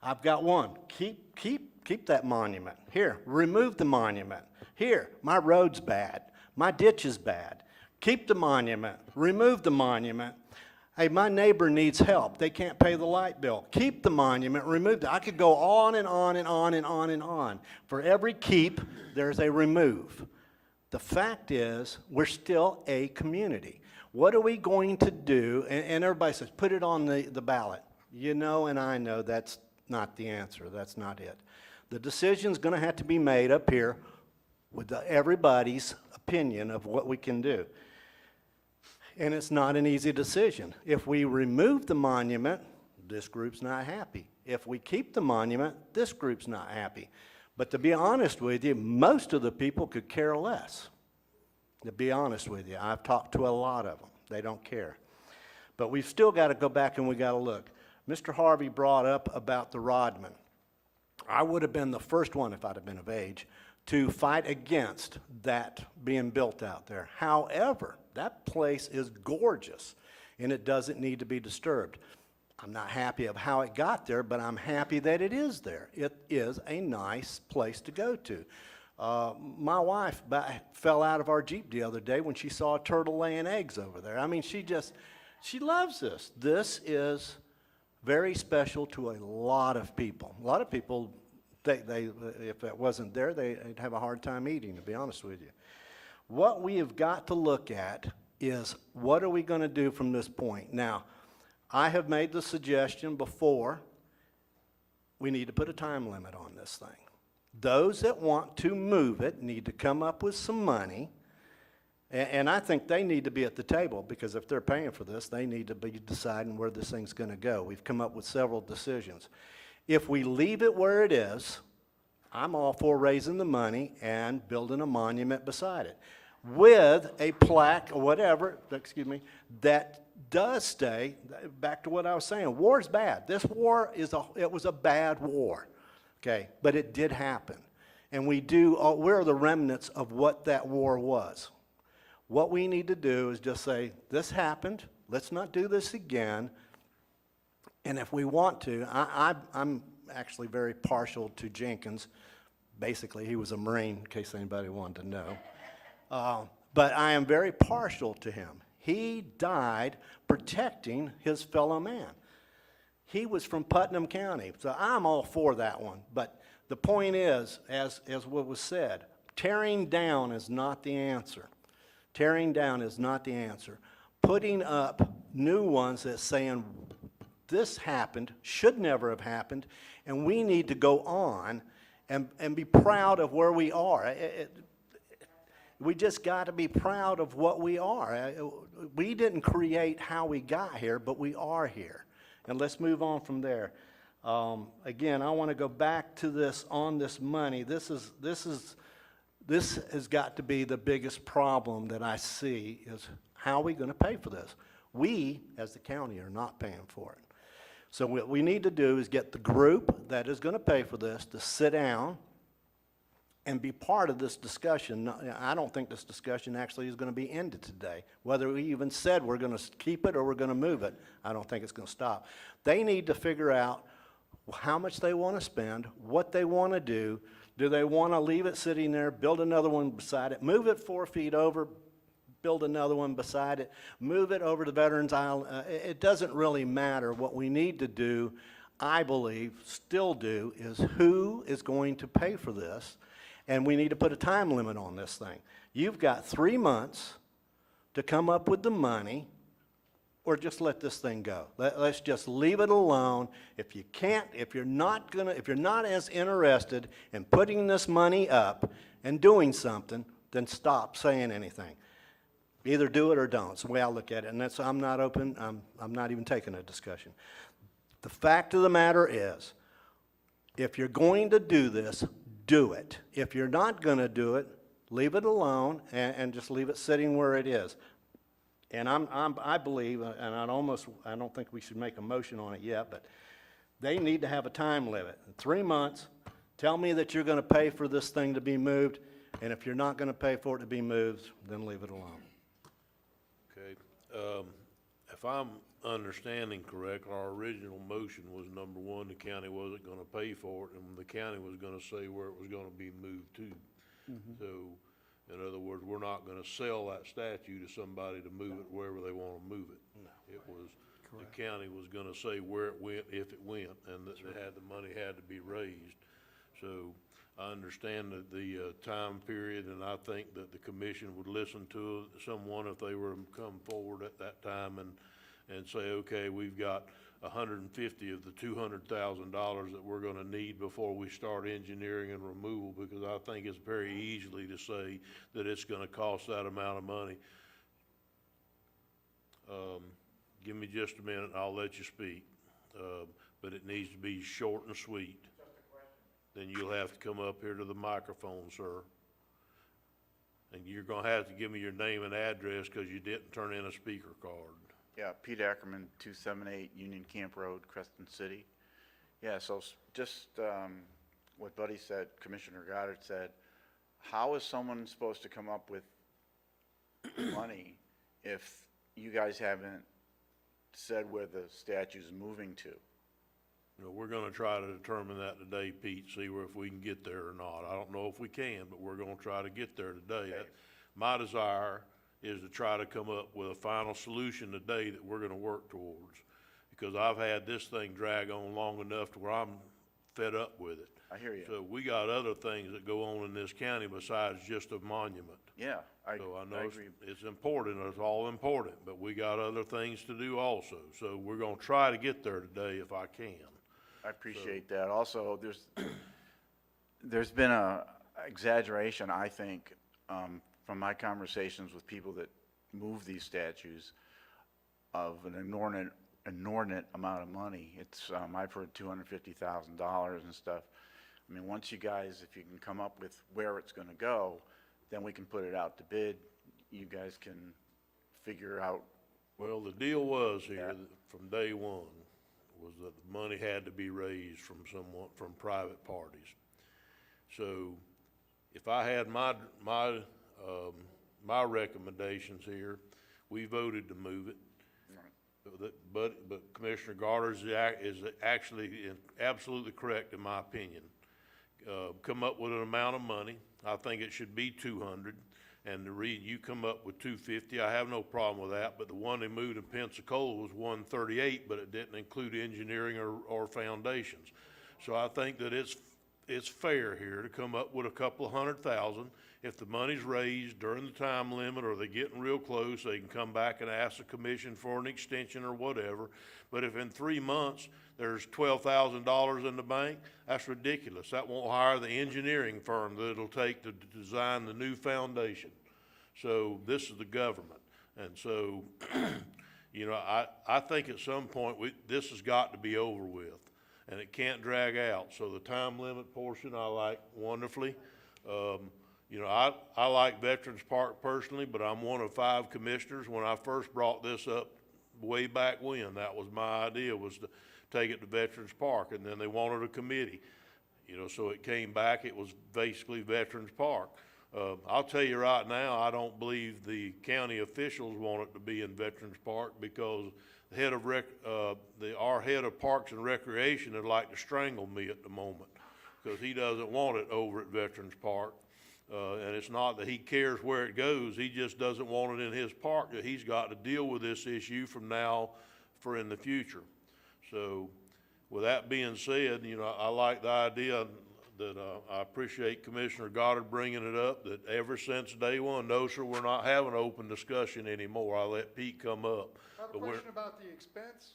I've got one, keep that monument. Here, remove the monument. Here, my road's bad. My ditch is bad. Keep the monument. Remove the monument. Hey, my neighbor needs help. They can't pay the light bill. Keep the monument, remove it. I could go on and on and on and on and on. For every keep, there's a remove. The fact is, we're still a community. What are we going to do? And everybody says, put it on the ballot. You know and I know that's not the answer. That's not it. The decision's going to have to be made up here with everybody's opinion of what we can do. And it's not an easy decision. If we remove the monument, this group's not happy. If we keep the monument, this group's not happy. But to be honest with you, most of the people could care less. To be honest with you, I've talked to a lot of them. They don't care. But we've still got to go back and we got to look. Mr. Harvey brought up about the Rodman. I would have been the first one, if I'd have been of age, to fight against that being built out there. However, that place is gorgeous, and it doesn't need to be disturbed. I'm not happy of how it got there, but I'm happy that it is there. It is a nice place to go to. My wife fell out of our Jeep the other day when she saw a turtle laying eggs over there. I mean, she loves this. This is very special to a lot of people. A lot of people, if it wasn't there, they'd have a hard time eating, to be honest with you. What we have got to look at is what are we going to do from this point? Now, I have made the suggestion before, we need to put a time limit on this thing. Those that want to move it need to come up with some money, and I think they need to be at the table, because if they're paying for this, they need to be deciding where this thing's going to go. We've come up with several decisions. If we leave it where it is, I'm all for raising the money and building a monument beside it with a plaque or whatever, that does stay. Back to what I was saying, war's bad. This war it was a bad war, okay, but it did happen. And we're the remnants of what that war was. What we need to do is just say, this happened, let's not do this again. And if we want to, I'm actually very partial to Jenkins. Basically, he was a Marine, in case anybody wanted to know. But I am very partial to him. He died protecting his fellow man. He was from Putnam County, so I'm all for that one. But the point is, as what was said, tearing down is not the answer. Tearing down is not the answer. Putting up new ones that's saying, this happened, should never have happened, and we need to go on and be proud of where we are. We just got to be proud of what we are. We didn't create how we got here, but we are here. And let's move on from there. Again, I want to go back to this on this money. This has got to be the biggest problem that I see is how are we going to pay for this? We, as the county, are not paying for it. So what we need to do is get the group that is going to pay for this to sit down and be part of this discussion. I don't think this discussion actually is going to be ended today. Whether we even said we're going to keep it or we're going to move it, I don't think it's going to stop. They need to figure out how much they want to spend, what they want to do. Do they want to leave it sitting there, build another one beside it, move it 4 feet over, build another one beside it, move it over to Veterans Island? It doesn't really matter. What we need to do, I believe, still do, is who is going to pay for this? And we need to put a time limit on this thing. You've got 3 months to come up with the money, or just let this thing go. Let's just leave it alone. If you can't, if you're not as interested in putting this money up and doing something, then stop saying anything. Either do it or don't. It's the way I look at it. And that's, I'm not even taking a discussion. The fact of the matter is, if you're going to do this, do it. If you're not going to do it, leave it alone and just leave it sitting where it is. And I believe, and I don't think we should make a motion on it yet, but they need to have a time limit. In 3 months, tell me that you're going to pay for this thing to be moved, and if you're not going to pay for it to be moved, then leave it alone. Okay. If I'm understanding correct, our original motion was, number one, the county wasn't gonna pay for it, and the county was gonna say where it was gonna be moved to. So, in other words, we're not gonna sell that statue to somebody to move it wherever they wanna move it. It was, the county was gonna say where it went, if it went, and that the money had to be raised. So, I understand that the time period, and I think that the commission would listen to someone if they were to come forward at that time and say, okay, we've got 150 of the $200,000 that we're gonna need before we start engineering and removal, because I think it's very easily to say that it's gonna cost that amount of money. Give me just a minute, I'll let you speak. But it needs to be short and sweet. Then you'll have to come up here to the microphone, sir. And you're gonna have to give me your name and address because you didn't turn in a speaker card. Yeah, Pete Ackerman, 278 Union Camp Road, Creston City. Yeah, so just what Buddy said, Commissioner Goddard said, how is someone supposed to come up with money if you guys haven't said where the statue's moving to? You know, we're gonna try to determine that today, Pete, see if we can get there or not. I don't know if we can, but we're gonna try to get there today. Okay. My desire is to try to come up with a final solution today that we're gonna work towards. Because I've had this thing drag on long enough to where I'm fed up with it. I hear you. So we got other things that go on in this county besides just a monument. Yeah, I So I know agree. it's important, it's all important, but we got other things to do also. So we're gonna try to get there today if I can. I appreciate that. Also, there's been a exaggeration, I think, from my conversations with people that move these statues of an inordinate amount of money. It's, I've heard $250,000 and stuff. I mean, once you guys, if you can come up with where it's gonna go, then we can put it out to bid. You guys can figure out. Well, the deal was here that from day one was that the money had to be raised from private parties. So if I had my recommendations here, we voted to move it. But Commissioner Garter is actually absolutely correct in my opinion. Come up with an amount of money. I think it should be 200. And the reason you come up with 250, I have no problem with that, but the one they moved in Pensacola was 138, but it didn't include engineering or foundations. So I think that it's fair here to come up with a couple of $100,000. If the money's raised during the time limit or they're getting real close, they can come back and ask the commission for an extension or whatever. But if in 3 months there's $12,000 in the bank, that's ridiculous. That won't hire the engineering firm that it'll take to design the new foundation. So this is the government. And so, you know, I think at some point, this has got to be over with, and it can't drag out. So the time limit portion, I like wonderfully. You know, I like Veterans Park personally, but I'm one of 5 commissioners. When I first brought this up way back when, that was my idea, was to take it to Veterans Park, and then they wanted a committee. You know, so it came back, it was basically Veterans Park. I'll tell you right now, I don't believe the county officials want it to be in Veterans Park, because the head of our head of Parks and Recreation would like to strangle me at the moment, because he doesn't want it over at Veterans Park. And it's not that he cares where it goes, he just doesn't want it in his park, that he's got to deal with this issue from now for in the future. So with that being said, you know, I like the idea that, I appreciate Commissioner Goddard bringing it up, that ever since day one, no, sir, we're not having an open discussion anymore. I let Pete come up. I have a But we're- question about the expense.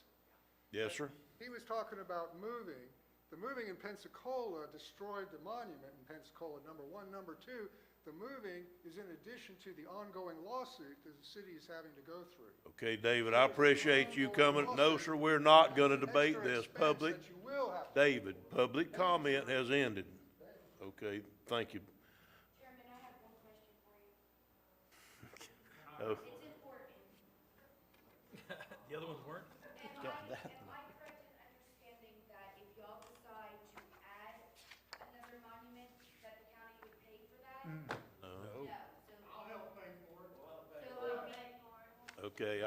Yes, sir? He was talking about moving. The moving in Pensacola destroyed the monument in Pensacola, number one. Number two, the moving is in addition to the ongoing lawsuit that the city is having to go through. Okay, David, I appreciate you coming. No, sir, we're not gonna debate this. Public, David, public comment has ended. Okay, thank you. Chairman, I have one question for you. Oh. It's important. The other ones weren't? Am I correct in understanding that if y'all decide to add another monument, that the county would pay for that? No. No. I'll help pay for it. So I'll pay for it. Okay,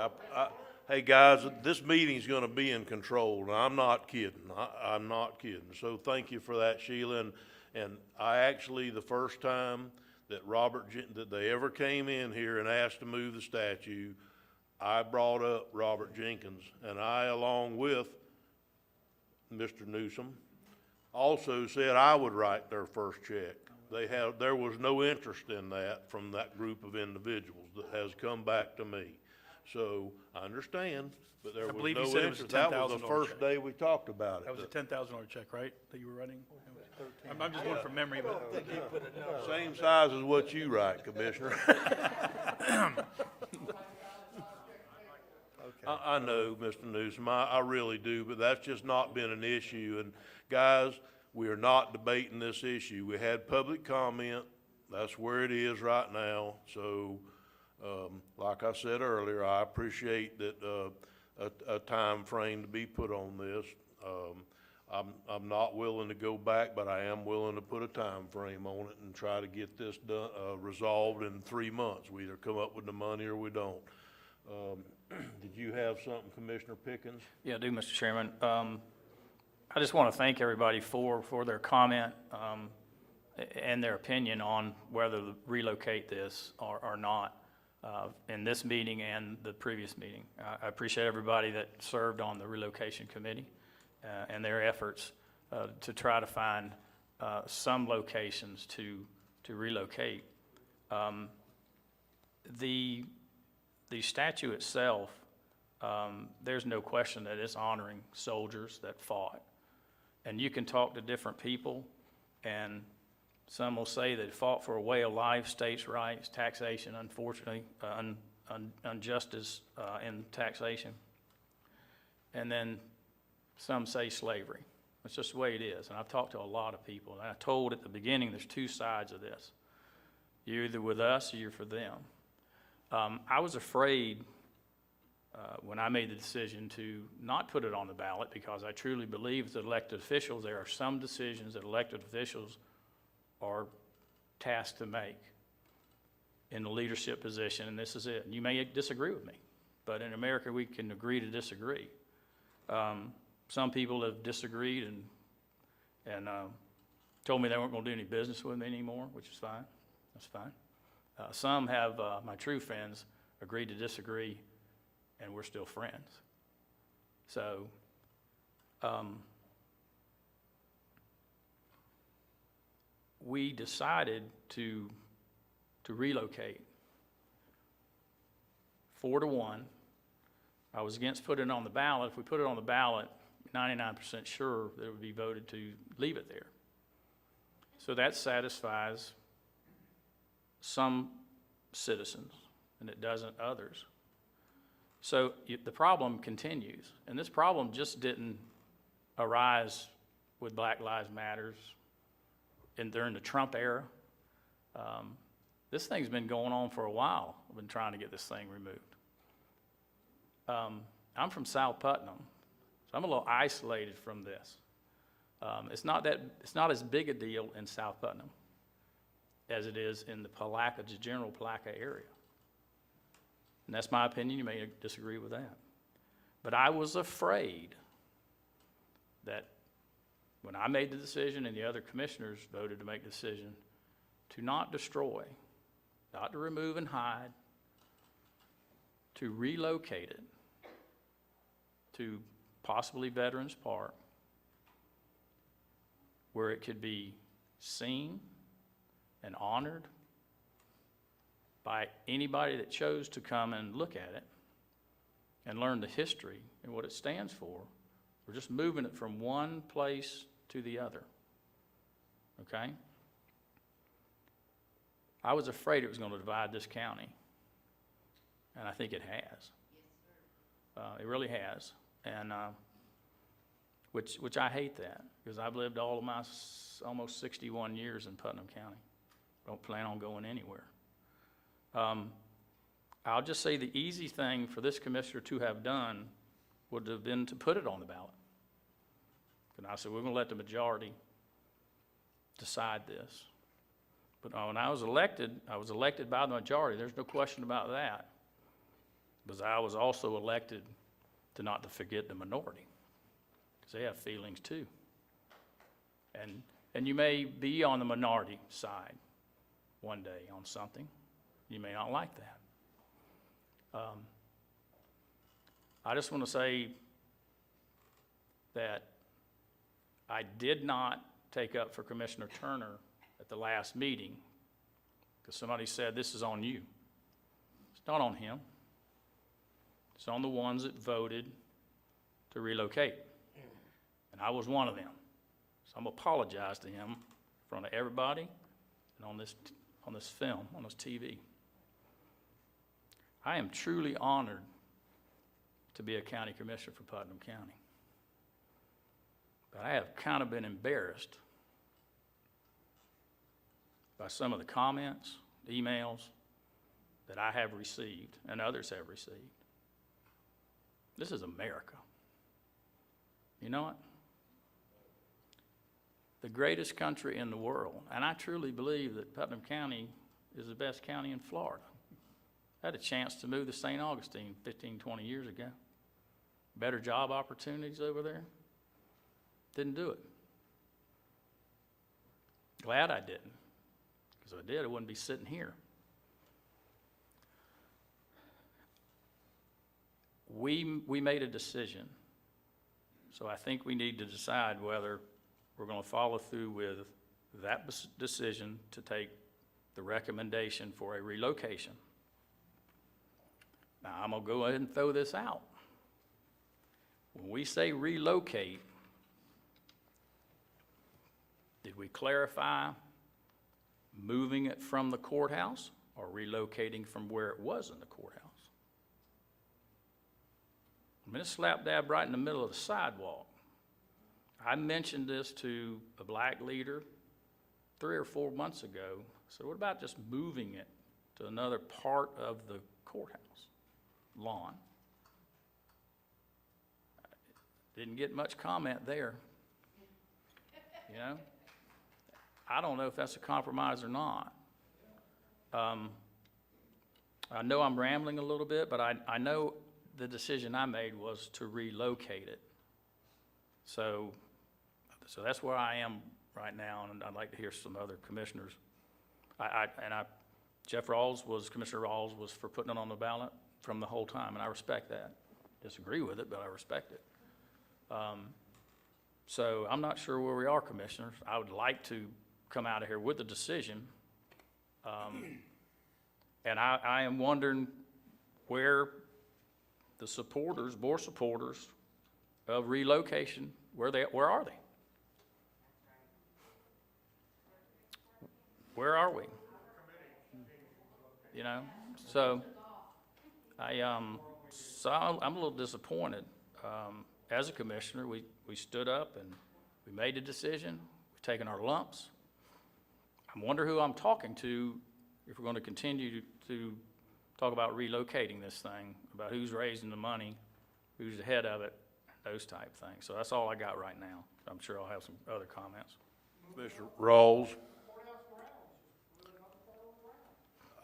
hey, guys, this meeting's gonna be in control, and I'm not kidding. I'm not kidding. So thank you for that, Sheila. And I actually, the first time that that they ever came in here and asked to move the statue, I brought up Robert Jenkins, and I, along with Mr. Newsom, also said I would write their first check. There was no interest in that from that group of individuals that has come back to me. So I understand, but there I was believe you no said it was a interest. That was the $10,000 first check. day we talked about it. That was a $10,000 check, right, that you were writing? I'm just going from memory, but. Same size as what you write, Commissioner. I know, Mr. Newsom, I really do, but that's just not been an issue. And guys, we are not debating this issue. We had public comment. That's where it is right now. So, like I said earlier, I appreciate that, a time frame to be put on this. I'm not willing to go back, but I am willing to put a time frame on it and try to get this done, resolved in 3 months. We either come up with the money or we don't. Did you have something, Commissioner Pickens? Yeah, I do, Mr. Chairman. I just want to thank everybody for their comment and their opinion on whether to relocate this or not in this meeting and the previous meeting. I appreciate everybody that served on the relocation committee and their efforts to try to find some locations to relocate. The statue itself, there's no question that it's honoring soldiers that fought. And you can talk to different people, and some will say that fought for a way of life, states' rights, taxation, unfortunately, injustice in taxation. And then some say slavery. It's just the way it is. And I've talked to a lot of people, and I told at the beginning there's 2 sides of this. You're either with us or you're for them. I was afraid when I made the decision to not put it on the ballot, because I truly believe as elected officials, there are some decisions that elected officials are tasked to make in the leadership position, and this is it. And you may disagree with me, but in America we can agree to disagree. Some people have disagreed and told me they weren't going to do any business with me anymore, which is fine. That's fine. Some have, my true friends, agreed to disagree, and we're still friends. So, we decided to relocate 4-1. I was against putting it on the ballot. If we put it on the ballot, 99% sure that it would be voted to leave it there. So that satisfies some citizens and it doesn't others. So the problem continues, and this problem just didn't arise with Black Lives Matters during the Trump era. This thing's been going on for a while. I've been trying to get this thing removed. I'm from South Putnam, so I'm a little isolated from this. It's not as big a deal in South Putnam as it is in the Palatka, the general Palatka area. And that's my opinion. You may disagree with that. But I was afraid that when I made the decision and the other commissioners voted to make the decision to not destroy, not to remove and hide, to relocate it to possibly Veterans Park, where it could be seen and honored by anybody that chose to come and look at it and learn the history and what it stands for. We're just moving it from one place to the other, okay? I was afraid it was going to divide this county, and I think it has. It really has, and which I hate that, because I've lived all of my almost 61 years in Putnam County. Don't plan on going anywhere. I'll just say the easy thing for this commissioner to have done would have been to put it on the ballot. And I said, we're going to let the majority decide this. But when I was elected by the majority. There's no question about that. Because I was also elected to not to forget the minority, because they have feelings too. And you may be on the minority side one day on something. You may not like that. I just want to say that I did not take up for Commissioner Turner at the last meeting, because somebody said, this is on you. It's not on him. It's on the ones that voted to relocate. And I was one of them. So I'm going to apologize to him in front of everybody and on this film, on this TV. I am truly honored to be a county commissioner for Putnam County. But I have kind of been embarrassed by some of the comments, emails that I have received and others have received. This is America. You know what? The greatest country in the world, and I truly believe that Putnam County is the best county in Florida. I had a chance to move to St. Augustine 15, 20 years ago. Better job opportunities over there. Didn't do it. Glad I didn't, because if I did, I wouldn't be sitting here. We made a decision, so I think we need to decide whether we're going to follow through with that decision to take the recommendation for a relocation. Now, I'm going to go ahead and throw this out. When we say relocate, did we clarify moving it from the courthouse or relocating from where it was in the courthouse? I mean, it's slap dab right in the middle of the sidewalk. I mentioned this to a black leader 3 or 4 months ago. I said, what about just moving it to another part of the courthouse lawn? Didn't get much comment there. You know? I don't know if that's a compromise or not. I know I'm rambling a little bit, but I know the decision I made was to relocate it. So that's where I am right now, and I'd like to hear some other commissioners. Commissioner Rawls was for putting it on the ballot from the whole time, and I respect that. Disagree with it, but I respect it. So I'm not sure where we are, commissioners. I would like to come out of here with a decision. And I am wondering where the supporters, board supporters of relocation, where are they? Where are we? you know? So I'm a little disappointed. As a commissioner, we stood up and we made a decision. We've taken our lumps. I wonder who I'm talking to if we're going to continue to talk about relocating this thing, about who's raising the money, who's the head of it, those type things. So that's all I got right now. I'm sure I'll have some other comments. Mr. Rawls.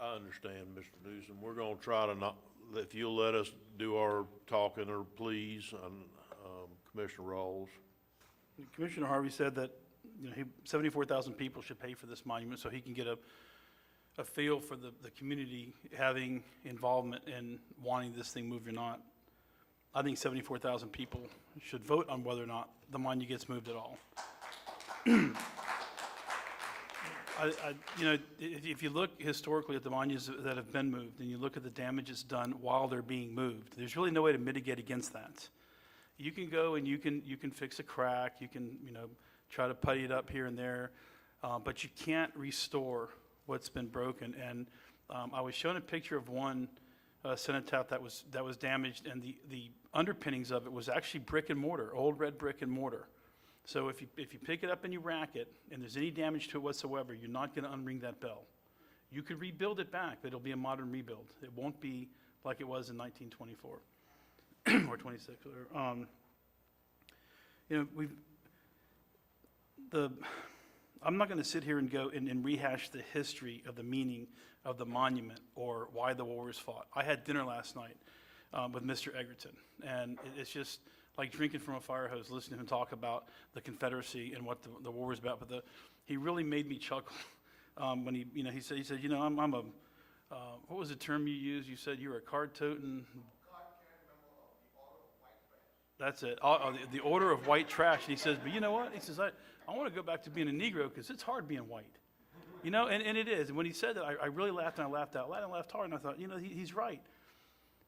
I understand, Mr. Newsom. We're gonna try to not, if you'll let us do our talking, or please, Commissioner Rawls. Commissioner Harvey said that, 74,000 people should pay for this monument so he can get a feel for the community having involvement in wanting this thing moved or not. I think 74,000 people should vote on whether or not the monument gets moved at all. If you look historically at the monuments that have been moved, and you look at the damage it's done while they're being moved, there's really no way to mitigate against that. You can go and you can fix a crack, you can, try to putty it up here and there, but you can't restore what's been broken. And I was shown a picture of one cenotaph that was damaged, and the underpinnings of it was actually brick and mortar, old red brick and mortar. So if you pick it up and you rack it, and there's any damage to it whatsoever, you're not going to unring that bell. You could rebuild it back, but it'll be a modern rebuild. It won't be like it was in 1924 or 26. I'm not going to sit here and go and rehash the history of the meaning of the monument or why the war was fought. I had dinner last night with Mr. Egerton, and it's just like drinking from a fire hose, listening to him talk about the Confederacy and what the war was about. But he really made me chuckle when he said, I'm a, what was the term you used? You said you were a card-toting. That's it. The order of white trash. And he says, but you know what? He says, I want to go back to being a Negro because it's hard being white. And it is. And when he said that, I really laughed, and I laughed out loud and laughed hard. And I thought, he's right.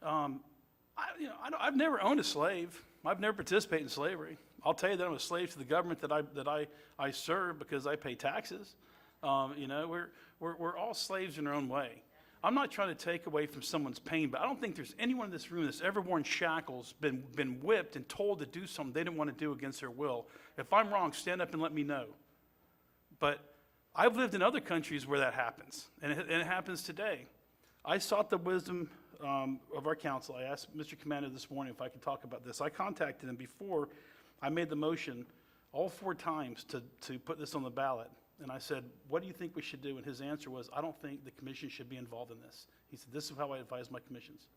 I've never owned a slave. I've never participated in slavery. I'll tell you that I'm a slave to the government that I serve because I pay taxes. We're all slaves in our own way. I'm not trying to take away from someone's pain, but I don't think there's anyone in this room that's ever worn shackles, been whipped and told to do something they didn't want to do against their will. If I'm wrong, stand up and let me know. But I've lived in other countries where that happens, and it happens today. I sought the wisdom of our council. I asked Mr. Commander this morning if I could talk about this. I contacted him before I made the motion all 4 times to put this on the ballot. And I said, what do you think we should do? And his answer was, I don't think the commission should be involved in this. He said, this is how I advise my commissions.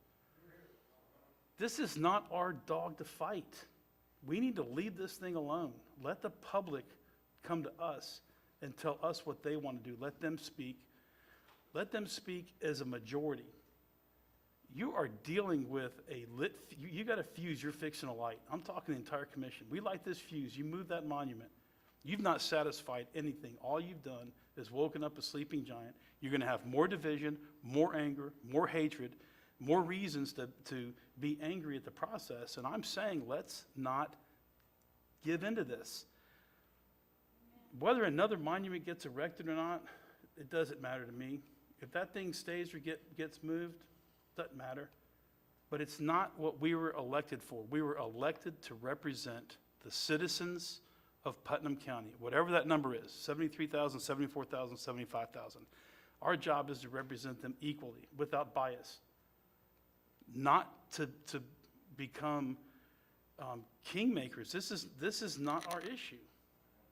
This is not our dog to fight. We need to leave this thing alone. Let the public come to us and tell us what they want to do. Let them speak. Let them speak as a majority. You are dealing with you got a fuse, you're fixing a light. I'm talking the entire commission. We light this fuse, you move that monument. You've not satisfied anything. All you've done is woken up a sleeping giant. You're going to have more division, more anger, more hatred, more reasons to be angry at the process. And I'm saying let's not give into this. Whether another monument gets erected or not, it doesn't matter to me. If that thing stays or gets moved, doesn't matter. But it's not what we were elected for. We were elected to represent the citizens of Putnam County, whatever that number is, 73,000, 74,000, 75,000. Our job is to represent them equally, without bias. Not to become kingmakers. This is not our issue.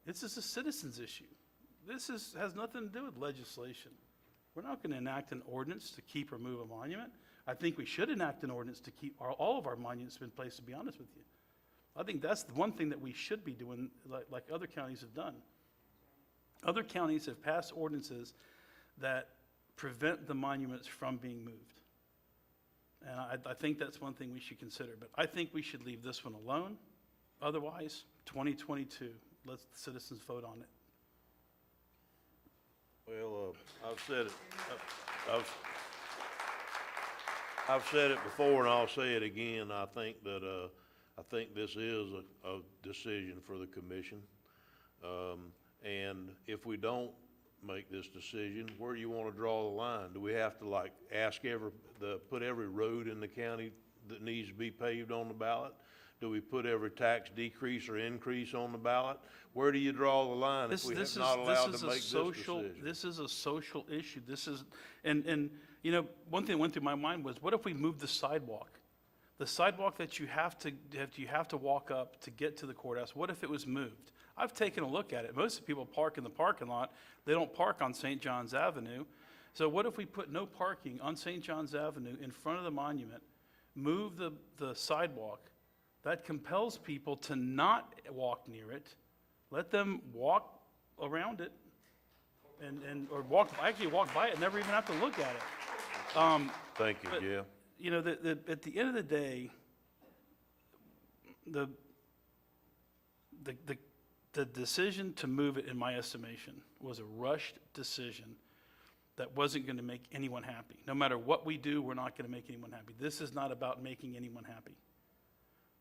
This is a citizen's issue. This has nothing to do with legislation. We're not going to enact an ordinance to keep or move a monument. I think we should enact an ordinance to keep all of our monuments in place, to be honest with you. I think that's the one thing that we should be doing, like other counties have done. Other counties have passed ordinances that prevent the monuments from being moved. And I think that's one thing we should consider. But I think we should leave this one alone. Otherwise, 2022, let the citizens vote on it. Well, I've said it. I've said it before, and I'll say it again. I think that I think this is a decision for the commission, and if we don't make this decision. Where do you want to draw the line? Do we have to like ask put every road in the county that needs to be paved on the ballot? Do we put every tax decrease or increase on the ballot? Where do you draw the line if we have not allowed to make this decision? This is a social issue. This is, and, you know, one thing that went through my mind was, what if we moved the sidewalk? The sidewalk that you have to walk up to get to the courthouse, what if it was moved? I've taken a look at it. Most of the people park in the parking lot. They don't park on St. John's Avenue. So what if we put no parking on St. John's Avenue in front of the monument, move the sidewalk? That compels people to not walk near it. Let them walk around it or actually walk by it and never even have to look at it. Thank you, Jeff. You know, at the end of the day, the decision to move it, in my estimation, was a rushed decision that wasn't going to make anyone happy. No matter what we do, we're not going to make anyone happy. This is not about making anyone happy.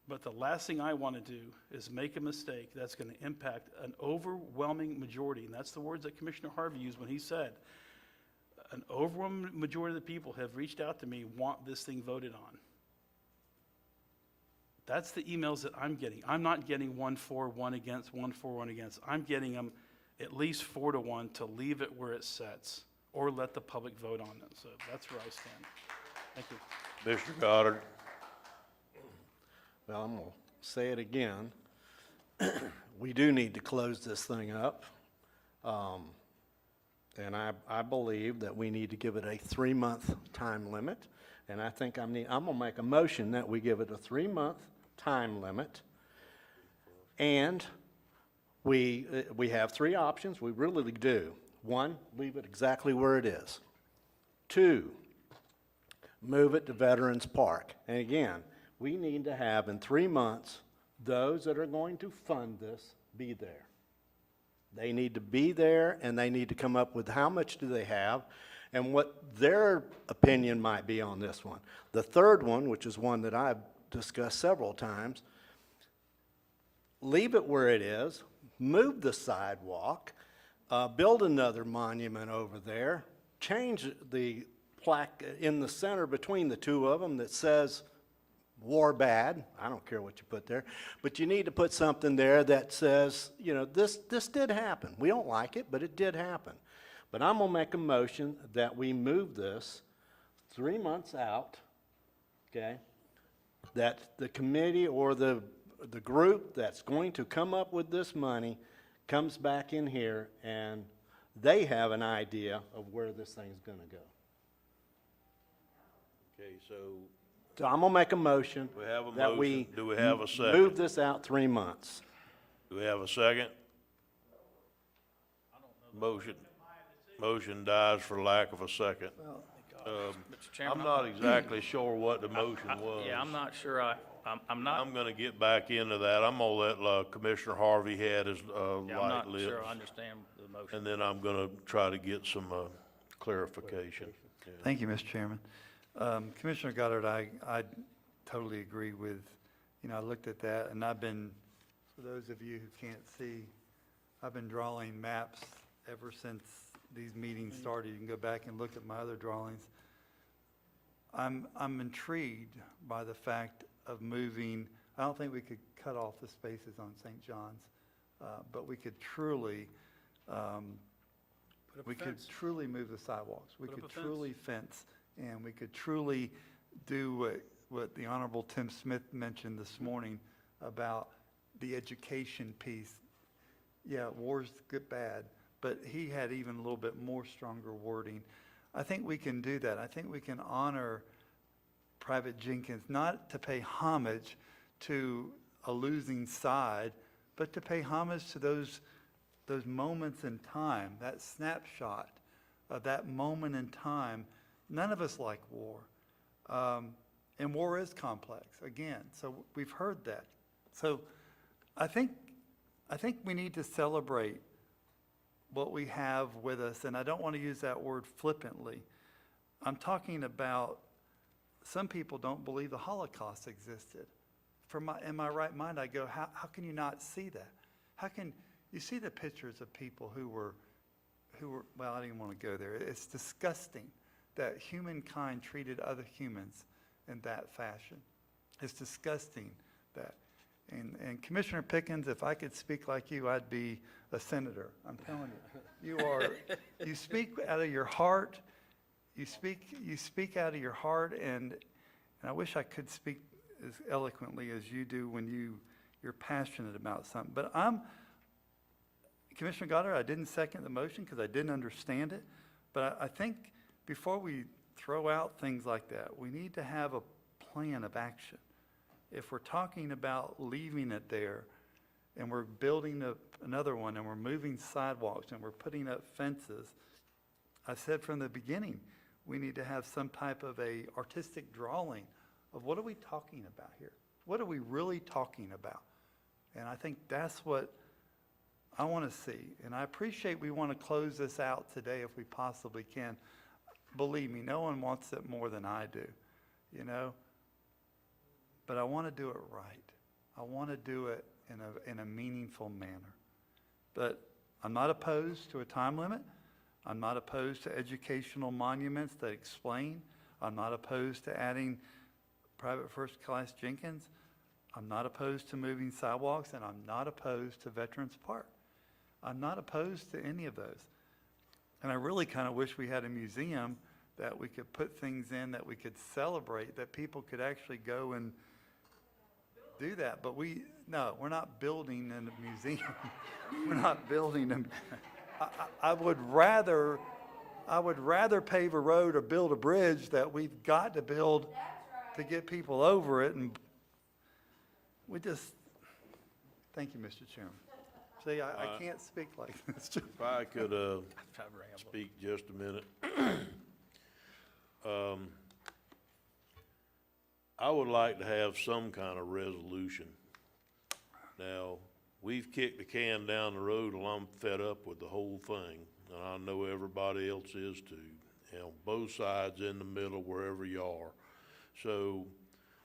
But the last thing I want to do is make a mistake that's going to impact an overwhelming majority, and that's the words that Commissioner Harvey used when he said, an overwhelming majority of the people have reached out to me, want this thing voted on. That's the emails that I'm getting. I'm not getting 1 for, 1 against, 1 for, 1 against. I'm getting them at least 4 to 1 to leave it where it sets or let the public vote on it. So that's where I stand. Thank you. Mr. Goddard. Well, I'm going to say it again. We do need to close this thing up. And I believe that we need to give it a 3-month time limit. And I think I'm going to make a motion that we give it a 3-month time limit. And we have 3 options. We really do. 1, leave it exactly where it is. 2, move it to Veterans Park. And again, we need to have in 3 months, those that are going to fund this be there. They need to be there, and they need to come up with how much do they have and what their opinion might be on this one. The third one, which is one that I've discussed several times, leave it where it is, move the sidewalk, build another monument over there, change the plaque in the center between the 2 of them that says war bad. I don't care what you put there, but you need to put something there that says, you know, this did happen. We don't like it, but it did happen. But I'm going to make a motion that we move this 3 months out, okay, that the committee or the group that's going to come up with this money comes back in here and they have an idea of where this thing's going to go. Okay, so I'm going to make a motion we have a that motion. we Do we have a second? move this out 3 months. Do we have a second? Motion dies for lack of a second. Mr. Chairman, I'm not exactly sure what the motion was. Yeah, I'm not sure I'm not, I'm gonna get back into that. I'm gonna let Commissioner Harvey had his yeah, I'm light not lips. sure I understand the motion. And then I'm gonna try to get some clarification. Yeah. Thank you, Mr. Chairman. Commissioner Goddard, I totally agree with, you know, I looked at that, and I've been, for those of you who can't see, I've been drawing maps ever since these meetings started. You can go back and look at my other drawings. I'm intrigued by the fact of moving. I don't think we could cut off the spaces on St. John's, but we could truly, move the sidewalks. We could truly fence, and we could truly do what the Honorable Tim Smith mentioned this morning about the education piece. Yeah, war's good, bad, but he had even a little bit more stronger wording. I think we can do that. I think we can honor Private Jenkins, not to pay homage to a losing side, but to pay homage to those moments in time, that snapshot of that moment in time. None of us like war. And war is complex, again, so we've heard that. So I think we need to celebrate what we have with us, and I don't want to use that word flippantly. I'm talking about some people don't believe the Holocaust existed. In my right mind, I go, how can you not see that? How can you see the pictures of people who who were, well, I didn't want to go there. It's disgusting that humankind treated other humans in that fashion. It's disgusting that, and Commissioner Pickens, if I could speak like you, I'd be a senator. I'm telling you. You speak out of your heart. You speak out of your heart, and I wish I could speak as eloquently as you do when you're passionate about something. But Commissioner Goddard, I didn't second the motion because I didn't understand it. But I think before we throw out things like that, we need to have a plan of action. If we're talking about leaving it there and we're building another one and we're moving sidewalks and we're putting up fences, I said from the beginning, we need to have some type of a artistic drawing of what are we talking about here? What are we really talking about? And I think that's what I want to see. And I appreciate we want to close this out today if we possibly can. Believe me, no one wants it more than I do, you know? But I want to do it right. I want to do it in a meaningful manner. But I'm not opposed to a time limit. I'm not opposed to educational monuments that explain. I'm not opposed to adding private first-class Jenkins. I'm not opposed to moving sidewalks, and I'm not opposed to Veterans Park. I'm not opposed to any of those. And I really kind of wish we had a museum that we could put things in that we could celebrate, that people could actually go and do that. But we're not building a museum. We're not building them. I would rather pave a road or build a bridge that we've got to build to get people over it. And thank you, Mr. Chairman. See, I can't speak like this. If I could speak just a minute. I would like to have some kind of resolution. Now, we've kicked the can down the road and I'm fed up with the whole thing. And I know everybody else is too. You know, both sides, in the middle, wherever you are. So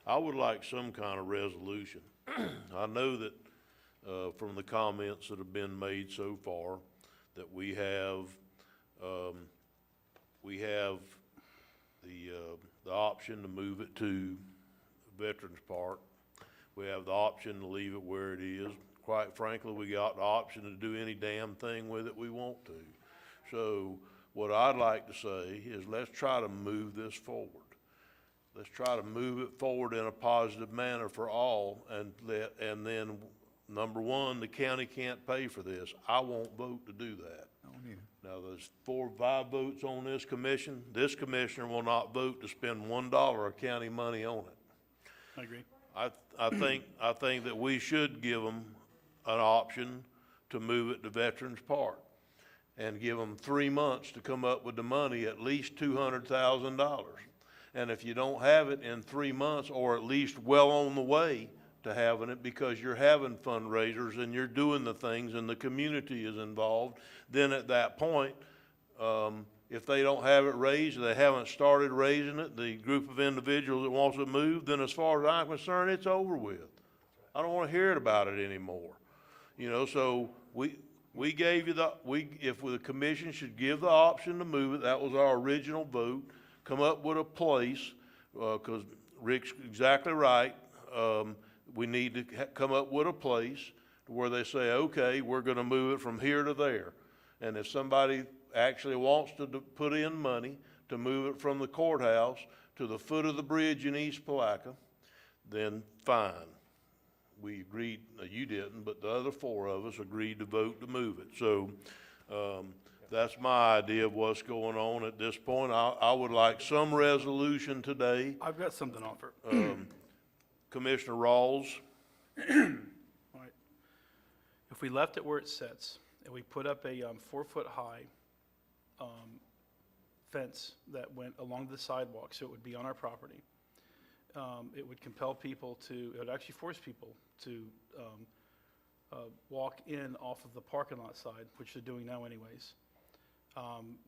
I would like some kind of resolution. I know that from the comments that have been made so far, that we have the option to move it to Veterans Park. We have the option to leave it where it is. Quite frankly, we got the option to do any damn thing with it we want to. So what I'd like to say is let's try to move this forward. Let's try to move it forward in a positive manner for all, and then, number one, the county can't pay for this. I won't vote to do that. Now, there's 4 or 5 votes on this commission. This commissioner will not vote to spend $1 of county money on it. I agree. I think that we should give them an option to move it to Veterans Park and give them 3 months to come up with the money, at least $200,000. And if you don't have it in 3 months, or at least well on the way to having it, because you're having fundraisers and you're doing the things and the community is involved, then at that point, if they don't have it raised, or they haven't started raising it, the group of individuals that wants it moved, then as far as I'm concerned, it's over with. I don't want to hear about it anymore. You know, so we gave you if the commission should give the option to move it, that was our original vote. Come up with a place, because Rick's exactly right. We need to come up with a place where they say, okay, we're going to move it from here to there. And if somebody actually wants to put in money to move it from the courthouse to the foot of the bridge in East Palatka, then fine. We agreed, you didn't, but the other 4 of us agreed to vote to move it. So that's my idea of what's going on at this point. I would like some resolution today. I've got something to offer. Commissioner Rawls. All right. If we left it where it sits, and we put up a 4-foot-high fence that went along the sidewalk, so it would be on our property, it would compel people it would actually force people to walk in off of the parking lot side, which they're doing now anyways.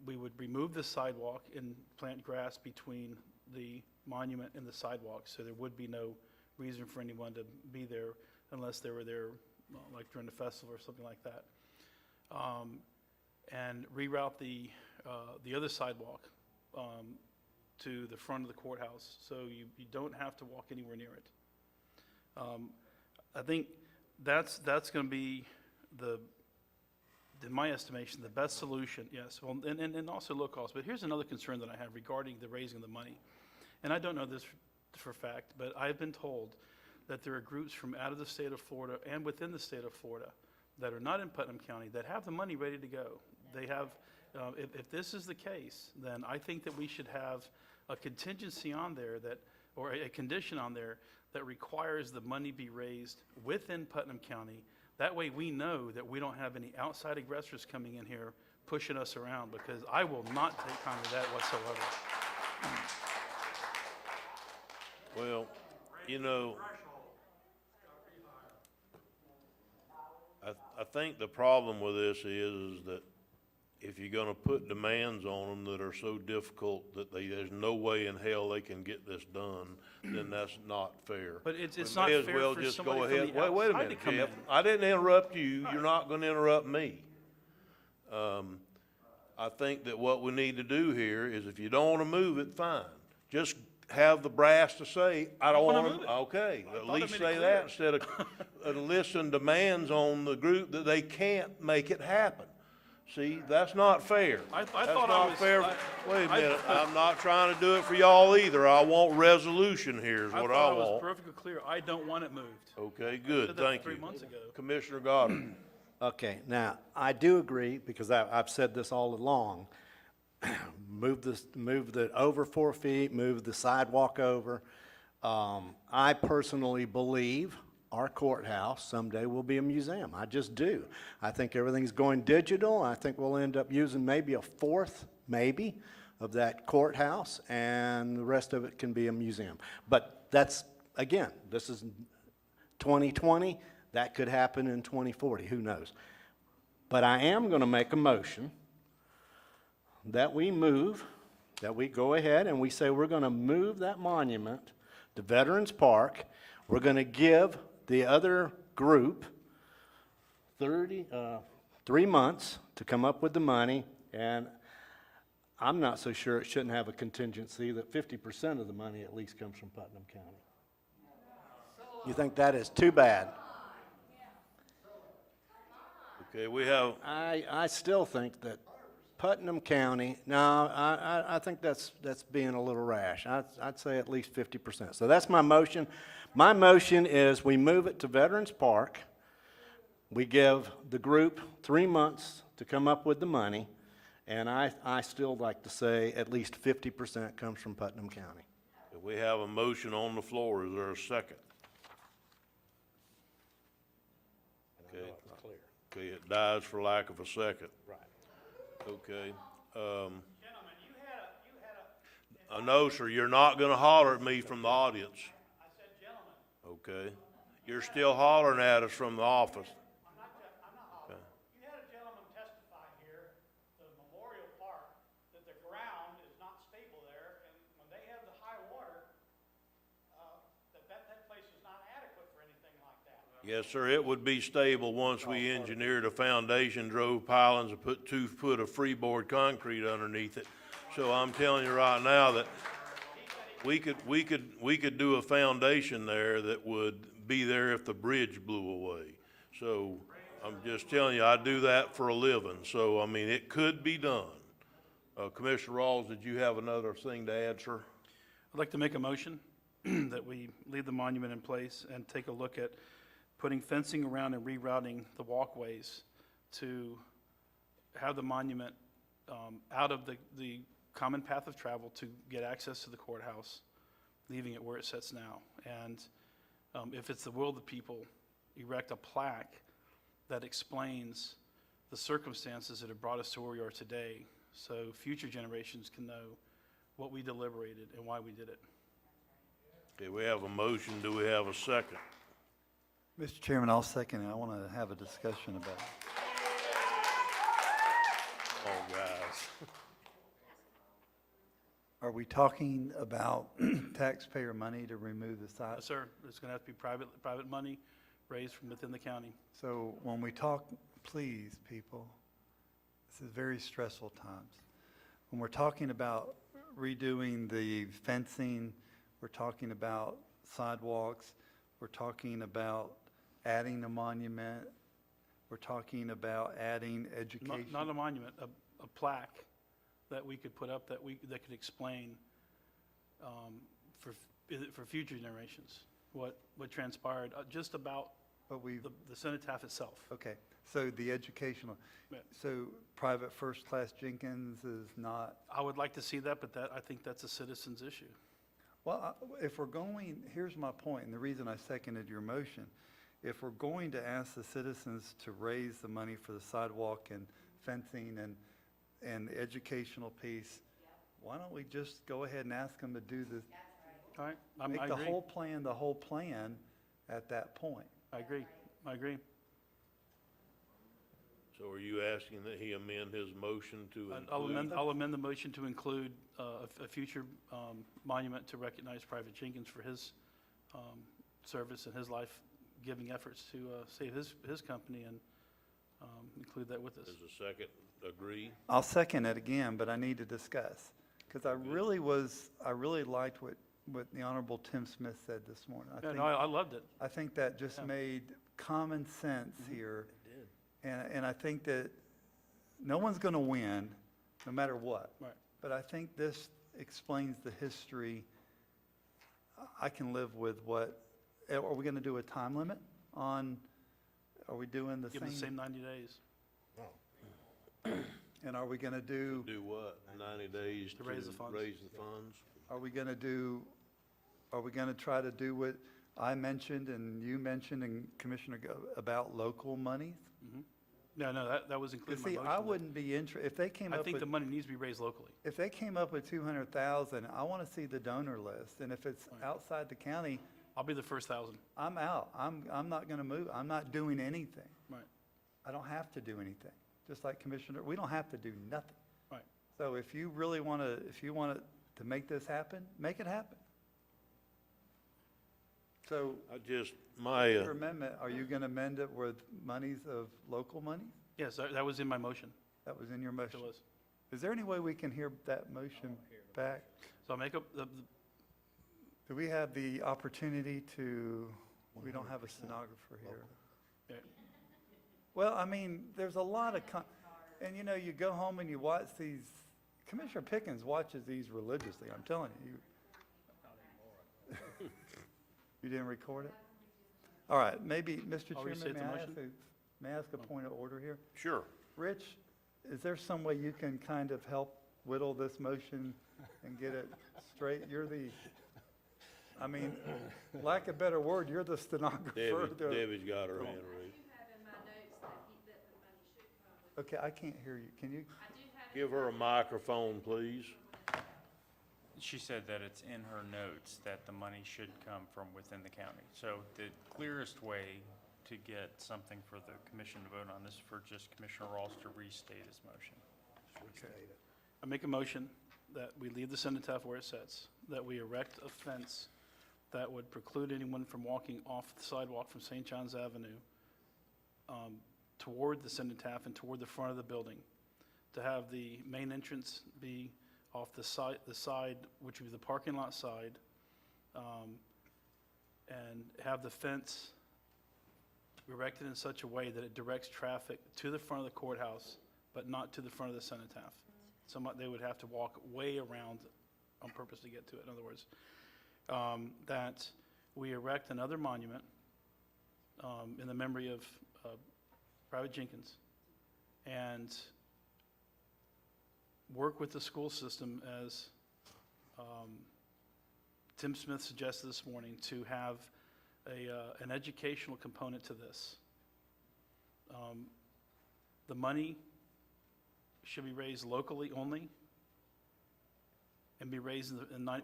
We would remove the sidewalk and plant grass between the monument and the sidewalk, so there would be no reason for anyone to be there unless they were there like during the festival or something like that. and reroute the other sidewalk to the front of the courthouse, so you don't have to walk anywhere near it. I think that's going to be in my estimation, the best solution, yes, well, and also low cost. But here's another concern that I have regarding the raising of the money. And I don't know this for a fact, but I've been told that there are groups from out of the state of Florida and within the state of Florida that are not in Putnam County that have the money ready to go. They have, if this is the case, then I think that we should have a contingency on there or a condition on there that requires the money be raised within Putnam County. That way we know that we don't have any outside aggressors coming in here pushing us around, because I will not take kindly to that whatsoever. Well, you know, I think the problem with this is that if you're gonna put demands on them that are so difficult that there's no way in hell they can get this done, then that's not fair. But it's We not may as fair well for just somebody go from ahead. the Wait a outside minute, to come Jeff. in. I didn't interrupt you. You're not gonna interrupt me. I think that what we need to do here is, if you don't wanna move it, fine. Just have the brass to say, I don't wanna wanna, move it. okay, I at thought I least made it say clear. that instead of enlisting demands on the group that they can't make it happen. See, that's not fair. I That's thought I not was- fair. I- Wait a I- minute, I'm not trying to do it for y'all either. I want resolution here is I what thought I I was want. perfectly clear. I don't want it moved. Okay, I good, said that thank 3 you. months ago. Commissioner Goddard. Okay, now, I do agree, because I've said this all along, move the over 4 feet, move the sidewalk over. I personally believe our courthouse someday will be a museum. I just do. I think everything's going digital. I think we'll end up using maybe a fourth, maybe, of that courthouse, and the rest of it can be a museum. But that's, again, this is 2020. That could happen in 2040, who knows? But I am going to make a motion that we go ahead and we say we're going to move that monument to Veterans Park. We're going to give the other group 3 months to come up with the money, and I'm not so sure it shouldn't have a contingency that 50% of the money at least comes from Putnam County. You think that is too bad? Okay, we have, I still think that Putnam County, no, I think that's being a little rash. I'd say at least 50%. So that's my motion. My motion is we move it to Veterans Park. We give the group 3 months to come up with the money, and I still like to say at least 50% comes from Putnam County. we have a motion on the floor. Is there a second? Okay. Okay, it dies for lack of a second. Right. Okay. No, sir, you're not gonna holler at me from the audience. I said gentlemen. Okay. You're still hollering at us from the office. I'm not hollering. You had a gentleman testify here, the Memorial Park, that the ground is not stable there, and when they have the high water, that place is not adequate for anything like that. Yes, sir, it would be stable once we engineered a foundation, drove pilings, and put 2 foot of freeboard concrete underneath it. So I'm telling you right now that we could do a foundation there that would be there if the bridge blew away. So I'm just telling you, I do that for a living. So, I mean, it could be done. Commissioner Rawls, did you have another thing to add, sir? I'd like to make a motion that we leave the monument in place and take a look at putting fencing around and rerouting the walkways to have the monument out of the common path of travel to get access to the courthouse, leaving it where it sits now. And if it's the will of the people, erect a plaque that explains the circumstances that have brought us to where we are today, so future generations can know what we deliberated and why we did it. Okay, we have a motion. Do we have a second? Mr. Chairman, I'll second it. I want to have a discussion about it. Oh, guys. Are we talking about taxpayer money to remove the site? Yes, sir, it's gonna have to be private money raised from within the county. So when we talk, please, people, This is very stressful times. When we're talking about redoing the fencing, we're talking about sidewalks, we're talking about adding a monument, we're talking about adding education. Not a monument, a plaque that we could put up that could explain for future generations what transpired just about the cenotaph itself. Okay, so the educational, Yeah. so Private First Class Jenkins is not, I would like to see that, but I think that's a citizen's issue. well, if we're going, here's my point, and the reason I seconded your motion. If we're going to ask the citizens to raise the money for the sidewalk and fencing and the educational piece, why don't we just go ahead and ask them to do the, All right, I make the agree. whole plan at that point? I agree. So are you asking that he amend his motion to include? I'll amend the motion to include a future monument to recognize Private Jenkins for his service and his life-giving efforts to save his company, and include that with us. Does a second agree? I'll second it again, but I need to discuss, because I really liked what the Honorable Tim Smith said this morning. I loved it. I think that just made common sense here. And I think that no one's going to win, no matter what. Right. But I think this explains the history. I can live with what, are we going to do a time limit on, are we doing the Give same? them the same 90 days. And are we going to do? Do what? 90 days To raise the funds. raise the funds? Are we going to try to do what I mentioned and you mentioned and Commissioner about local monies? No, that was included in See, my motion. I wouldn't be interested, if they came I up think with, the money needs to be raised locally. if they came up with 200,000, I want to see the donor list. And if it's outside the county, I'll be the first 1,000. I'm out. I'm not going to move. I'm not doing anything. Right. I don't have to do anything. Just like Commissioner, we don't have to do nothing. Right. So if you really want to make this happen, make it happen. So your amendment, are you going to amend it with monies of local monies? Yes, that was in my motion. That was in your motion? It was. Is there any way we can hear that motion back? So I'll make up Do we have the opportunity to, we don't have a stenographer here. Yeah. Well, I mean, there's a lot of, and you go home and you watch these, Commissioner Pickens watches these religiously, I'm telling you. You didn't record it? All right, maybe, Mr. I'll Chairman, restate the motion. may I ask a point of order here? Sure. Rich, is there some way you can kind of help whittle this motion and get it straight? You're the, I mean, lack of a better word, you're the stenographer. Debbie's got her hand raised. Okay, I can't hear you. Can you? Give her a microphone, please. She said that it's in her notes that the money should come from within the county. So the clearest way to get something for the commission to vote on this is for just Commissioner Ross to restate his motion. I make a motion that we leave the cenotaph where it sits, that we erect a fence that would preclude anyone from walking off the sidewalk from St. John's Avenue toward the cenotaph and toward the front of the building, to have the main entrance be off the side, which would be the parking lot side, and have the fence erected in such a way that it directs traffic to the front of the courthouse, but not to the front of the cenotaph. They would have to walk way around on purpose to get to it, in other words. That we erect another monument in the memory of Private Jenkins, and work with the school system, as Tim Smith suggested this morning, to have an educational component to this. The money should be raised locally only and be raised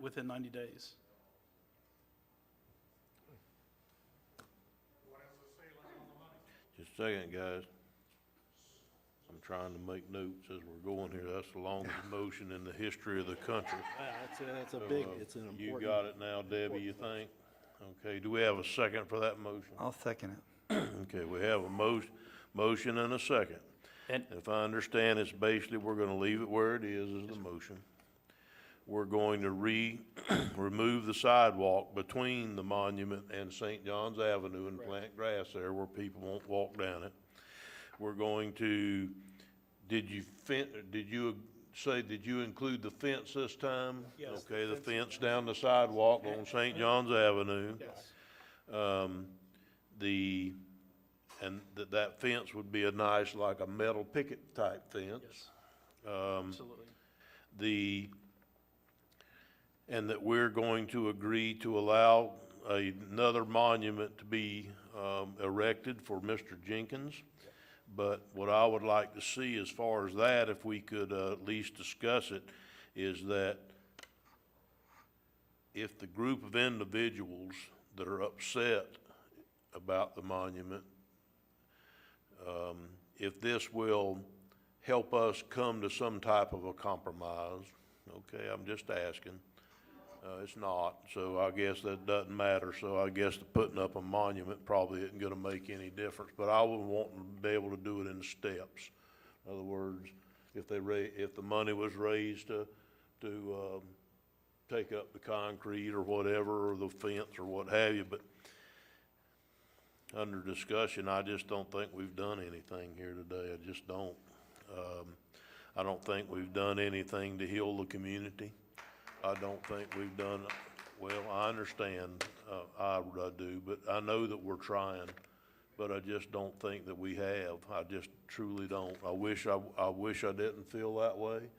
within 90 days. Just a second, guys. I'm trying to make notes as we're going here. That's the longest motion in the history of the country. That's a So, big, it's an important. You got it now, Debbie, you think? Okay, do we have a second for that motion? I'll second it. Okay, we have a motion and a second. And- If I understand, it's basically, we're gonna leave it where it is the motion. We're going to remove the sidewalk between the monument and St. John's Avenue and plant grass there where people won't walk down it. We're going to, did you include the fence this time? Yes, Okay, the fence. fence down the sidewalk on St. John's Avenue. Yes. And that fence would be a nice, like a metal picket type fence. Absolutely. And that we're going to agree to allow another monument to be erected for Mr. Jenkins. But what I would like to see as far as that, if we could at least discuss it, is that if the group of individuals that are upset about the monument, if this will help us come to some type of a compromise, okay, I'm just asking. It's not, so I guess that doesn't matter. So I guess putting up a monument probably isn't gonna make any difference, but I would want to be able to do it in steps. In other words, if the money was raised to take up the concrete or whatever, or the fence or what have you, but under discussion, I just don't think we've done anything here today. I just don't. I don't think we've done anything to heal the community. I don't think we've done, well, I understand, I do, but I know that we're trying, but I just don't think that we have. I just truly don't. I wish I didn't feel that way,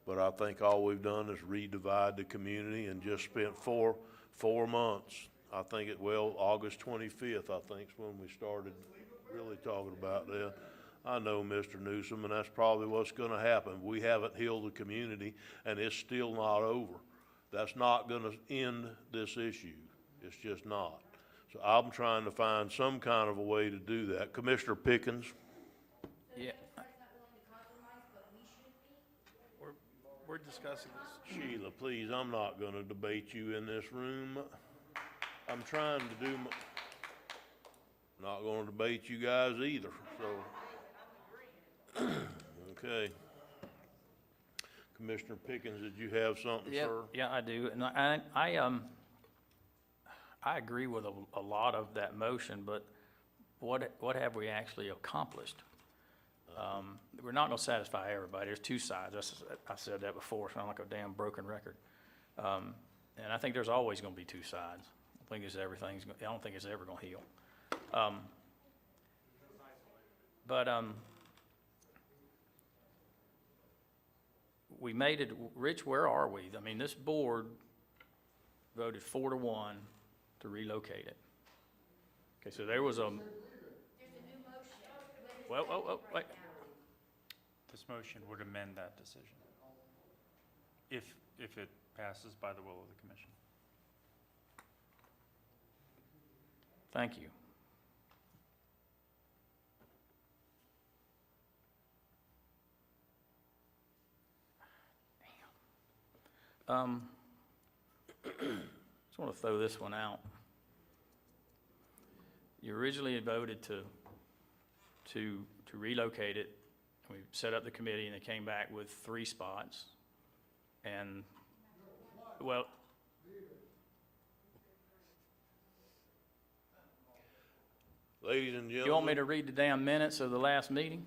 but I think all we've done is redivide the community and just spent four months. I think August 25th, I think, is when we started really talking about that. I know, Mr. Newsom, and that's probably what's gonna happen. We haven't healed the community, and it's still not over. That's not gonna end this issue. It's just not. So I'm trying to find some kind of a way to do that. Commissioner Pickens? Yeah, We're discussing this. Sheila, please, I'm not gonna debate you in this room. I'm trying to do not gonna debate you guys either, so. Okay. Commissioner Pickens, did you have something, sir? Yeah, I do, and I agree with a lot of that motion, but what have we actually accomplished? We're not gonna satisfy everybody. There's two sides. I said that before, so I'm like a damn broken record. And I think there's always gonna be two sides. I don't think it's ever gonna heal. We made it, Rich, where are we? I mean, this board voted 4-1 to relocate it. Okay, so there was a. Well, wait. This motion would amend that decision, if it passes by the will of the commission. Thank you. Just want to throw this one out. You originally voted to relocate it. We set up the committee and it came back with 3 spots. And, well, Ladies and gentlemen. you want me to read the damn minutes of the last meeting?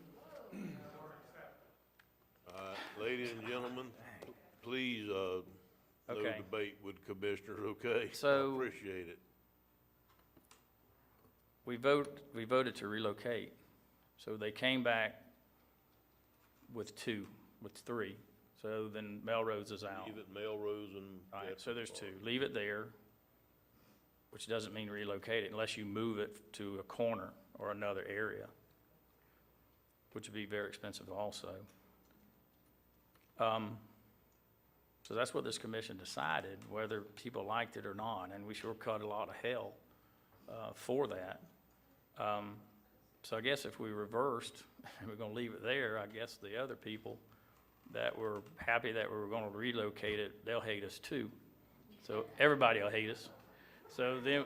Ladies and gentlemen, please, no Okay. debate with commissioners, okay? So- I appreciate it. We voted to relocate. So they came back with 3. So then Melrose is out. Leave it Melrose and. All right, so there's 2. Leave it there, which doesn't mean relocate it unless you move it to a corner or another area, which would be very expensive also. So that's what this commission decided, whether people liked it or not, and we sure cut a lot of hell for that. So I guess if we reversed, and we're gonna leave it there, I guess the other people that were happy that we were gonna relocate it, they'll hate us too. So everybody will hate us. So then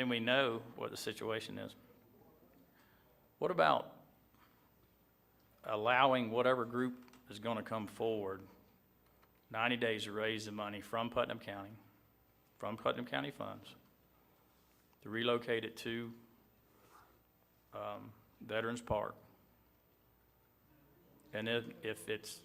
we know what the situation is. What about allowing whatever group is going to come forward 90 days to raise the money from Putnam County funds, to relocate it to Veterans Park? And if it's...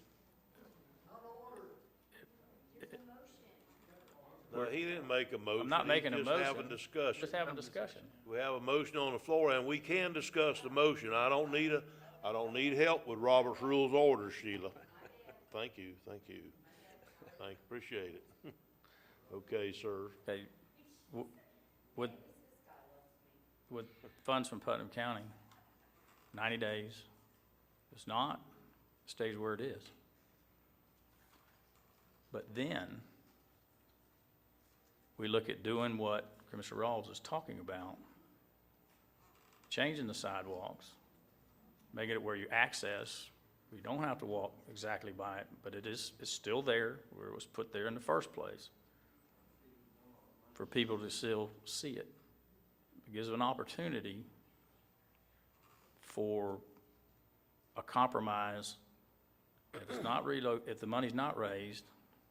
No, he didn't make a motion. I'm not making a He's motion. just having discussion. Just having discussion. We have a motion on the floor, and we can discuss the motion. I don't need help with Robert's Rules of Order, Sheila. Thank you. Appreciate it. Okay, sir. Okay, with funds from Putnam County, 90 days. If it's not, it stays where it is. But then, we look at doing what Commissioner Rawls is talking about, changing the sidewalks, making it where you access. You don't have to walk exactly by it, but it's still there where it was put there in the first place for people to still see it. It gives an opportunity for a compromise. If it's not if the money's not raised,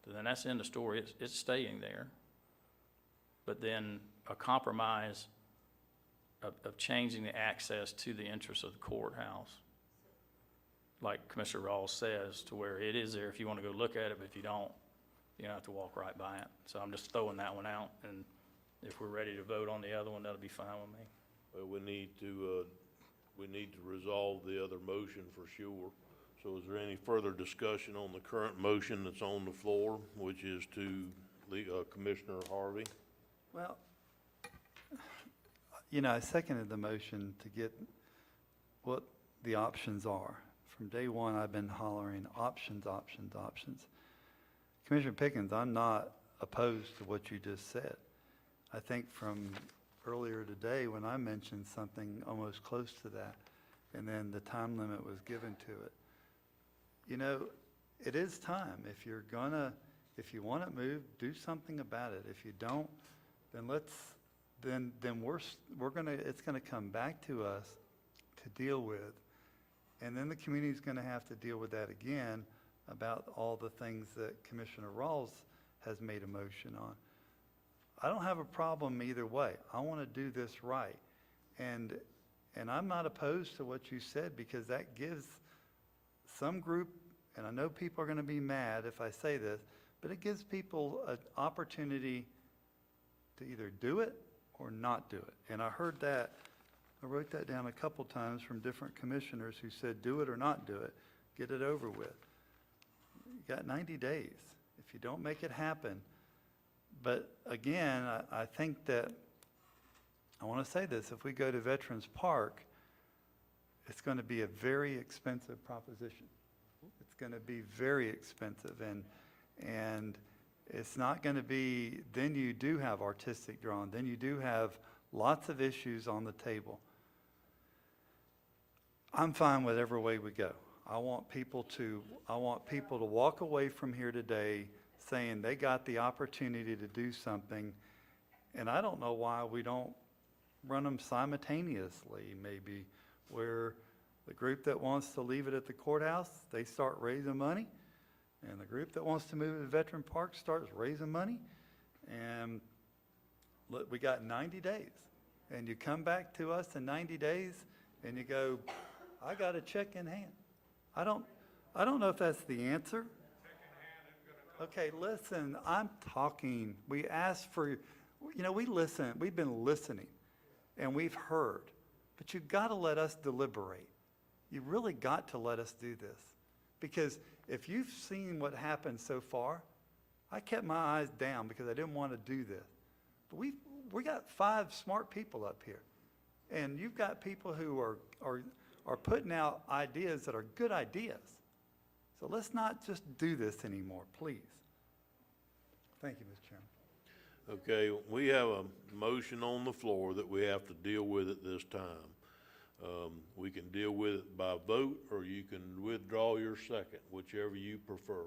then that's in the story. It's staying there. But then a compromise of changing the access to the entrance of the courthouse, like Commissioner Rawls says, to where it is there if you want to go look at it, but if you don't, you don't have to walk right by it. So I'm just throwing that one out, and if we're ready to vote on the other one, that'll be fine with me. Well, we need to resolve the other motion for sure. So is there any further discussion on the current motion that's on the floor, which is to Commissioner Harvey? Well, I seconded the motion to get what the options are. From day one, I've been hollering options. Commissioner Pickens, I'm not opposed to what you just said. I think from earlier today when I mentioned something almost close to that, and then the time limit was given to it. It is time. If you want it moved, do something about it. If you don't, then it's gonna come back to us to deal with. And then the community's gonna have to deal with that again about all the things that Commissioner Rawls has made a motion on. I don't have a problem either way. I wanna do this right. And I'm not opposed to what you said, because that gives some group, and I know people are gonna be mad if I say this, but it gives people an opportunity to either do it or not do it. And I heard that, I wrote that down a couple times from different commissioners who said, do it or not do it, get it over with. You got 90 days. If you don't make it happen. But again, I think that, I want to say this, if we go to Veterans Park, it's going to be a very expensive proposition. It's going to be very expensive, and it's not going to be, then you do have artistic drawing, then you do have lots of issues on the table. I'm fine whatever way we go. I want people to walk away from here today saying they got the opportunity to do something, and I don't know why we don't run them simultaneously, maybe, where the group that wants to leave it at the courthouse, they start raising money, and the group that wants to move it to Veteran Park starts raising money, and look, we got 90 days. And you come back to us in 90 days, and you go, I got a check in hand. I don't know if that's the answer. Okay, listen, I'm talking. We asked for, we listen. We've been listening, and we've heard. But you've got to let us deliberate. You really got to let us do this. Because if you've seen what happened so far, I kept my eyes down because I didn't want to do this. But we got 5 smart people up here. And you've got people who are putting out ideas that are good ideas. So let's not just do this anymore, please. Thank you, Mr. Chairman. Okay, we have a motion on the floor that we have to deal with at this time. We can deal with it by vote, or you can withdraw your second, whichever you prefer.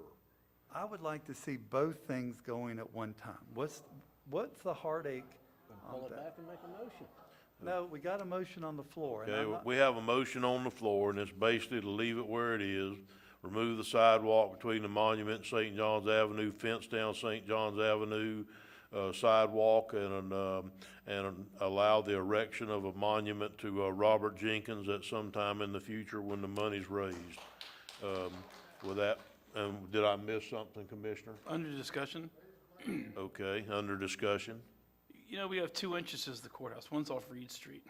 I would like to see both things going at one time. What's the heartache on Pull it that? back and make a motion. No, we got a motion on the floor. and Okay, I'm not- we have a motion on the floor, and it's basically to leave it where it is, remove the sidewalk between the monument and St. John's Avenue, fence down St. John's Avenue, sidewalk, and allow the erection of a monument to, Robert Jenkins at some time in the future when the money's raised. With that, did I miss something, Commissioner? Under discussion, Okay, under discussion. you know, we have two entrances to the courthouse. One's off Reed Street.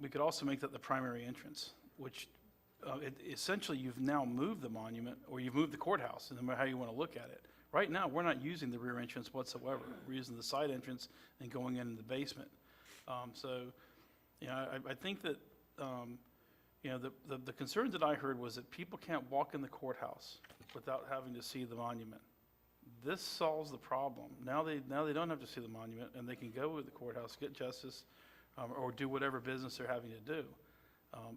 We could also make that the primary entrance, which essentially you've now moved the monument, or you've moved the courthouse, no matter how you want to look at it. Right now, we're not using the rear entrance whatsoever. We're using the side entrance and going in the basement. So, you know, I think that, you know, the concern that I heard was that people can't walk in the courthouse without having to see the monument. This solves the problem. Now they don't have to see the monument, and they can go to the courthouse, get justice, or do whatever business they're having to do,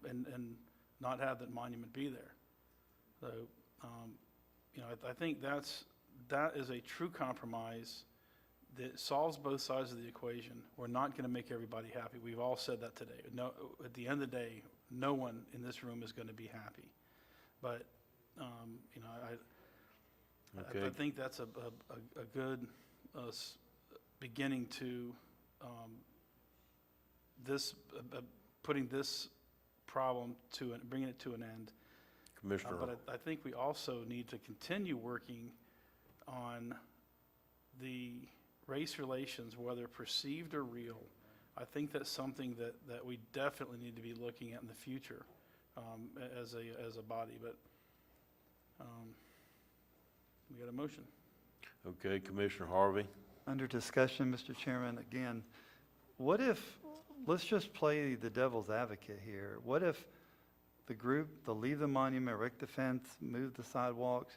and not have that monument be there. So, you know, I think that is a true compromise that solves both sides of the equation. We're not going to make everybody happy. We've all said that today. No, at the end of the day, no one in this room is going to be happy. But, you know, I think that's a good beginning to putting this problem to, bringing it to an end. Commissioner. But I think we also need to continue working on the race relations, whether perceived or real. I think that's something that we definitely need to be looking at in the future as a body. But we got a motion. Okay, Commissioner Harvey. Under discussion, Mr. Chairman, again, what if, let's just play the devil's advocate here. What if the group, they'll leave the monument, erect the fence, move the sidewalks?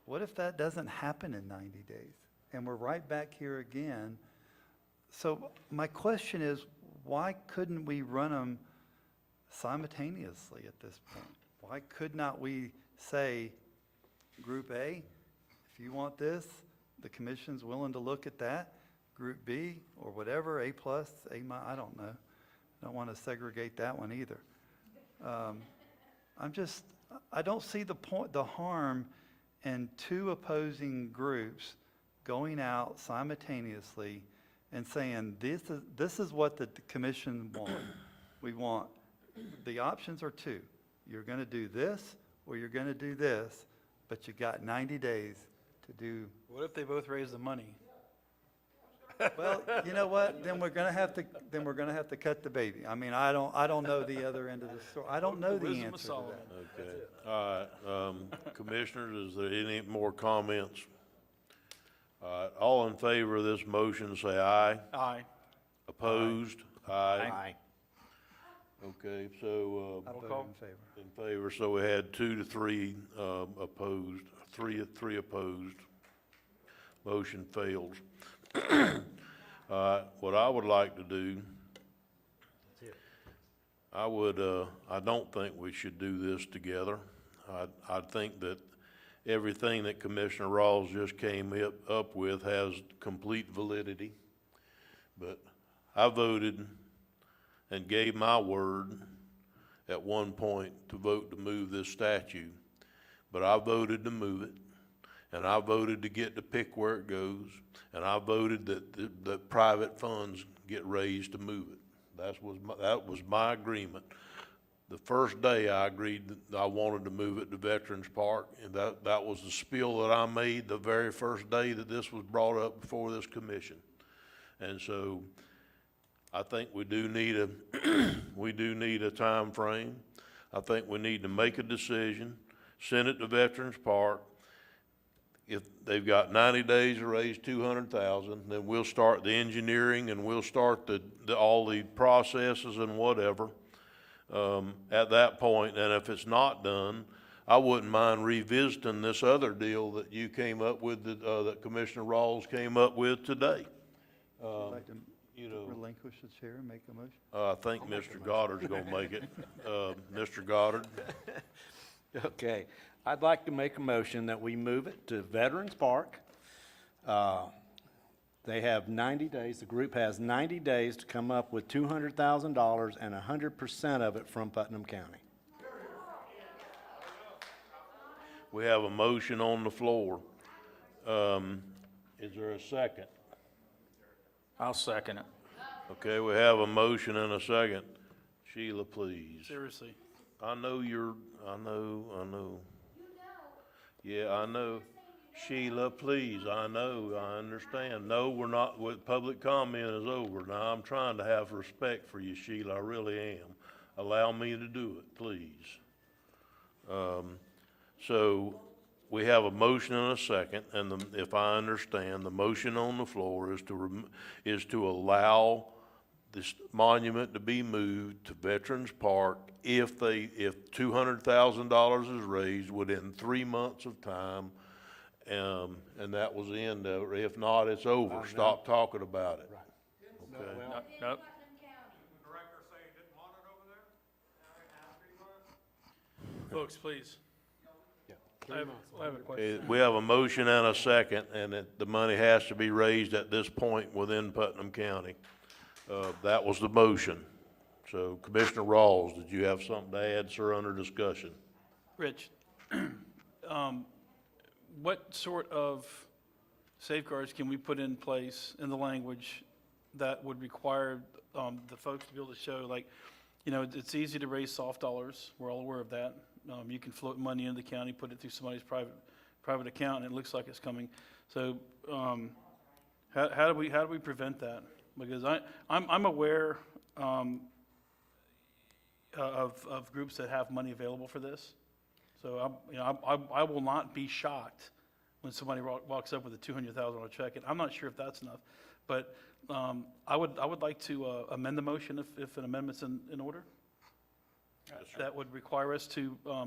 What if that doesn't happen in 90 days? And we're right back here again. So my question is, why couldn't we run them simultaneously at this point? Why could not we say, Group A, if you want this, the commission's willing to look at that. Group B, or whatever, A plus, A minus, I don't know. I don't want to segregate that one either. I don't see the harm in two opposing groups going out simultaneously and saying, this is what the commission wants. We want, the options are two. You're going to do this, or you're going to do this, but you got 90 days to do. What if they both raise the money? Well, you know what? Then we're going to have to cut the baby. I mean, I don't know the other end of the story. I don't know the Wisdom of answer to Solomon. that. Okay. All right, Commissioners, is there any more comments? All right, all in favor of this motion, say aye. Aye. Opposed? Aye. Okay, so, I voted call. in favor. in favor, so we had 2 to 3, opposed, three opposed. Motion fails. What I would like to do, I don't think we should do this together. I think that everything that Commissioner Rawls just came up with has complete validity. But I voted and gave my word at one point to vote to move this statue. But I voted to move it, and I voted to get to pick where it goes, and I voted that private funds get raised to move it. That was my agreement. The first day I agreed that I wanted to move it to Veterans Park, and that was the spiel that I made the very first day that this was brought up before this commission. And so I think we do need a time frame. I think we need to make a decision, send it to Veterans Park. If they've got 90 days to raise $200,000, then we'll start the engineering and we'll start all the processes and whatever at that point. And if it's not done, I wouldn't mind revisiting this other deal that you came up with, that Commissioner Rawls came up with today. Would you like to relinquish the chair and make a motion? I think Mr. Goddard's gonna make it. Mr. Goddard? Okay, I'd like to make a motion that we move it to Veterans Park They have 90 days, the group has 90 days to come up with $200,000 and 100% of it from Putnam County. We have a motion on the floor. Is there a second? I'll second it. Okay, we have a motion and a second. Sheila, please. Seriously. I know. Yeah, I know. Sheila, please, I know, I understand. No, we're not, with public comment is over. Now, I'm trying to have respect for you, Sheila, I really am. Allow me to do it, please. So, we have a motion and a second, and if I understand, the motion on the floor is to allow this monument to be moved to Veterans Park if $200,000 is raised within 3 months of time. And that was the end of it. If not, it's over. Stop talking about it. Okay. Nope. Folks, please. I have a question. We have a motion and a second, and the money has to be raised at this point within Putnam County. That was the motion. So Commissioner Rawls, did you have something to add, sir, under discussion? Rich, what sort of safeguards can we put in place in the language that would require the folks to be able to show, like, you know, it's easy to raise soft dollars. We're all aware of that. You can float money into the county, put it through somebody's private account, and it looks like it's coming. So how do we prevent that? Because I'm aware of groups that have money available for this. So I will not be shocked when somebody walks up with a $200,000 check, and I'm not sure if that's enough. But I would like to amend the motion if an amendment's in order. That would require us to I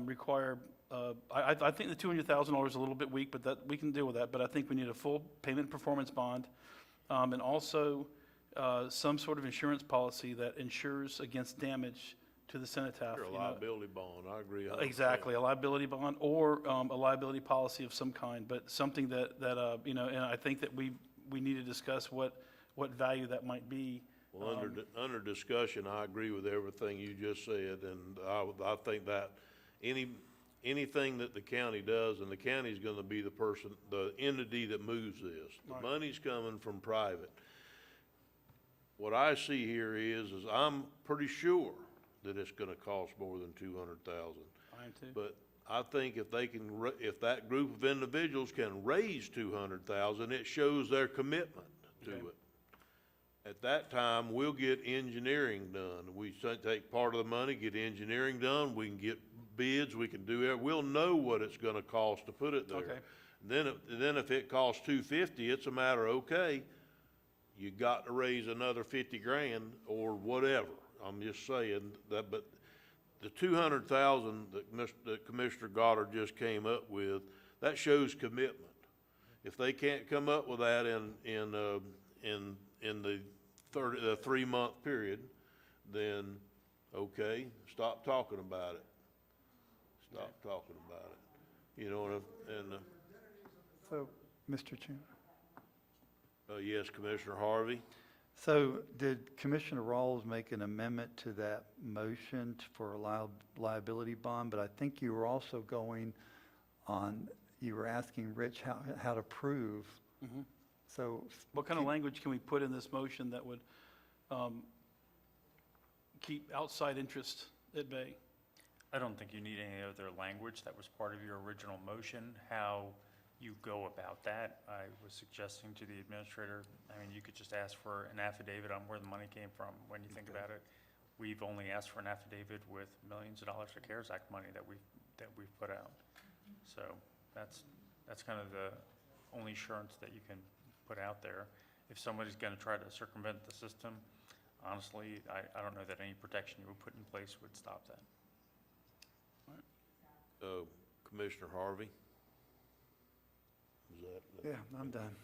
think the $200,000 is a little bit weak, but that we can deal with that. But I think we need a full payment performance bond, and also some sort of insurance policy that insures against damage to the cenotaph. Sure, a liability bond, I agree. Exactly, a liability bond or a liability policy of some kind, but something that you know, and I think that we need to discuss what value that might be. Well, under discussion, I agree with everything you just said, and I think that anything that the county does, and the county's gonna be the entity that moves this. The money's coming from private. What I see here is I'm pretty sure that it's gonna cost more than $200,000. I am too. But I think if if that group of individuals can raise $200,000, it shows their commitment to it. At that time, we'll get engineering done. We take part of the money, get engineering done, we can get bids, we can do it. We'll know what it's gonna cost to put it there. Okay. Then if it costs $250, it's a matter, okay, you got to raise another 50 grand or whatever. I'm just saying that, but the 200,000 that Commissioner Goddard just came up with, that shows commitment. If they can't come up with that in the 3-month period, then okay, stop talking about it. Stop talking about it. You know, So, Mr. Chairman. Yes, Commissioner Harvey. So did Commissioner Rawls make an amendment to that motion for a liability bond? But I think you were also going on, you were asking Rich how to prove. Mhm. So. What kind of language can we put in this motion that would keep outside interest at bay? I don't think you need any other language. That was part of your original motion. How you go about that, I was suggesting to the administrator, I mean, you could just ask for an affidavit on where the money came from. When you think about it, we've only asked for an affidavit with millions of dollars of CARES Act money that we've put out. So that's kind of the only assurance that you can put out there. If somebody's going to try to circumvent the system, honestly, I don't know that any protection you would put in place would stop that. Commissioner Harvey? Yeah, I'm done.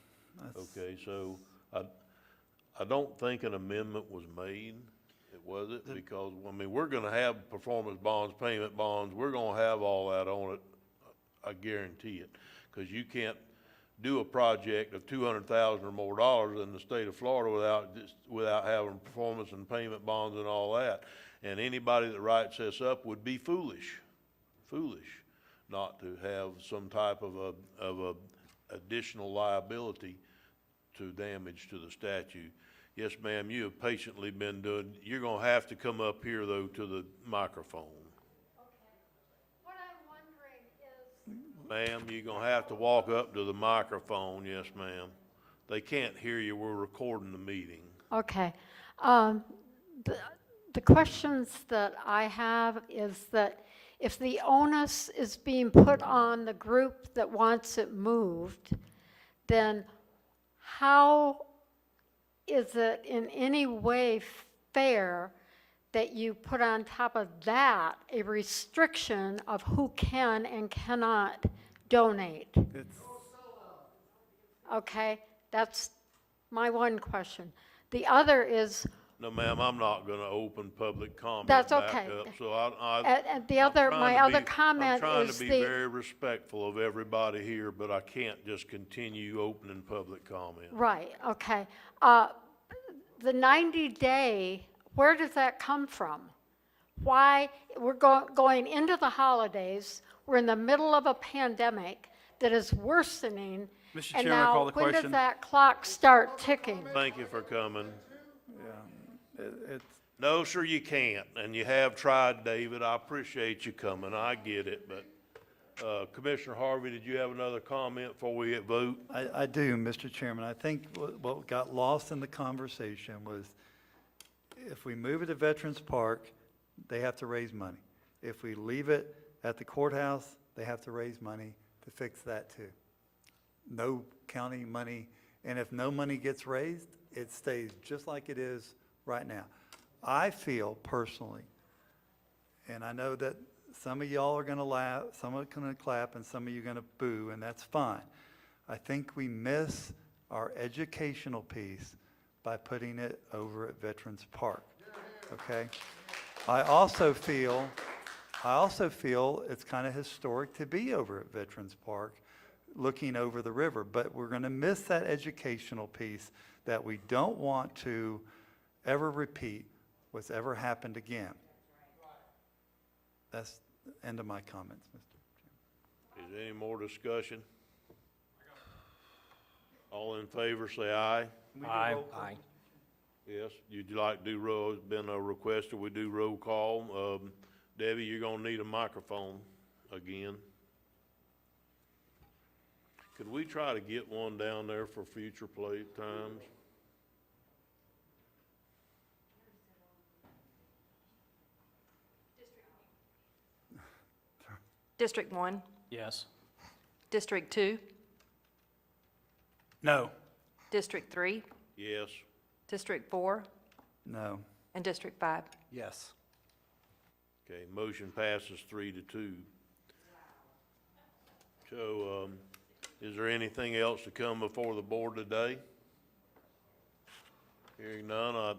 Okay, so I don't think an amendment was made. It wasn't, because, I mean, we're gonna have performance bonds, payment bonds, we're gonna have all that on it, I guarantee it. Because you can't do a project of $200,000 or more dollars in the state of Florida without having performance and payment bonds and all that. And anybody that writes this up would be foolish not to have some type of a additional liability to damage to the statute. Yes, ma'am, you have patiently been doing, you're gonna have to come up here though to the microphone. What I'm wondering is, Ma'am, you're gonna have to walk up to the microphone, yes, ma'am. They can't hear you, we're recording the meeting. okay, the questions that I have is that if the onus is being put on the group that wants it moved, then how is it in any way fair that you put on top of that a restriction of who can and cannot donate? Okay, that's my one question. The other is, No, ma'am, I'm not gonna open public comment That's back okay. up, so I. and the other, my other comment I'm is trying to be the, very respectful of everybody here, but I can't just continue opening public comment. right, okay. The 90-day, where does that come from? Why, we're going into the holidays, we're in the middle of a pandemic that is worsening. Mr. And Chairman, I call now, the when does question. that clock start ticking? Thank you for coming. It's, No, sir, you can't, and you have tried, David. I appreciate you coming. I get it, but, Commissioner Harvey, did you have another comment before we vote? I do, Mr. Chairman. I think what got lost in the conversation was if we move it to Veterans Park, they have to raise money. If we leave it at the courthouse, they have to raise money to fix that too. No county money, and if no money gets raised, it stays just like it is right now. I feel personally, and I know that some of y'all are gonna laugh, some are gonna clap, and some of you are gonna boo, and that's fine. I think we miss our educational piece by putting it over at Veterans Park, okay? I also feel it's kind of historic to be over at Veterans Park, looking over the river, but we're gonna miss that educational piece that we don't want to ever repeat what's ever happened again. That's the end of my comments, Mr. Is there any more discussion? All in favor, say aye. Aye. Yes, you'd like to do roll, it's been a request that we do roll call. Debbie, you're gonna need a microphone again. Could we try to get one down there for future play times? District 1, Yes. District 2, No. District 3, Yes. District 4, No. and District 5. Yes. Okay, motion passes 3-2. So, is there anything else to come before the board today? Hearing none,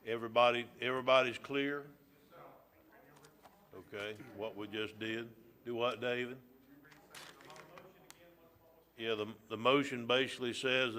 everybody's clear? Okay, what we just did. Do what, David? Yeah, the motion basically says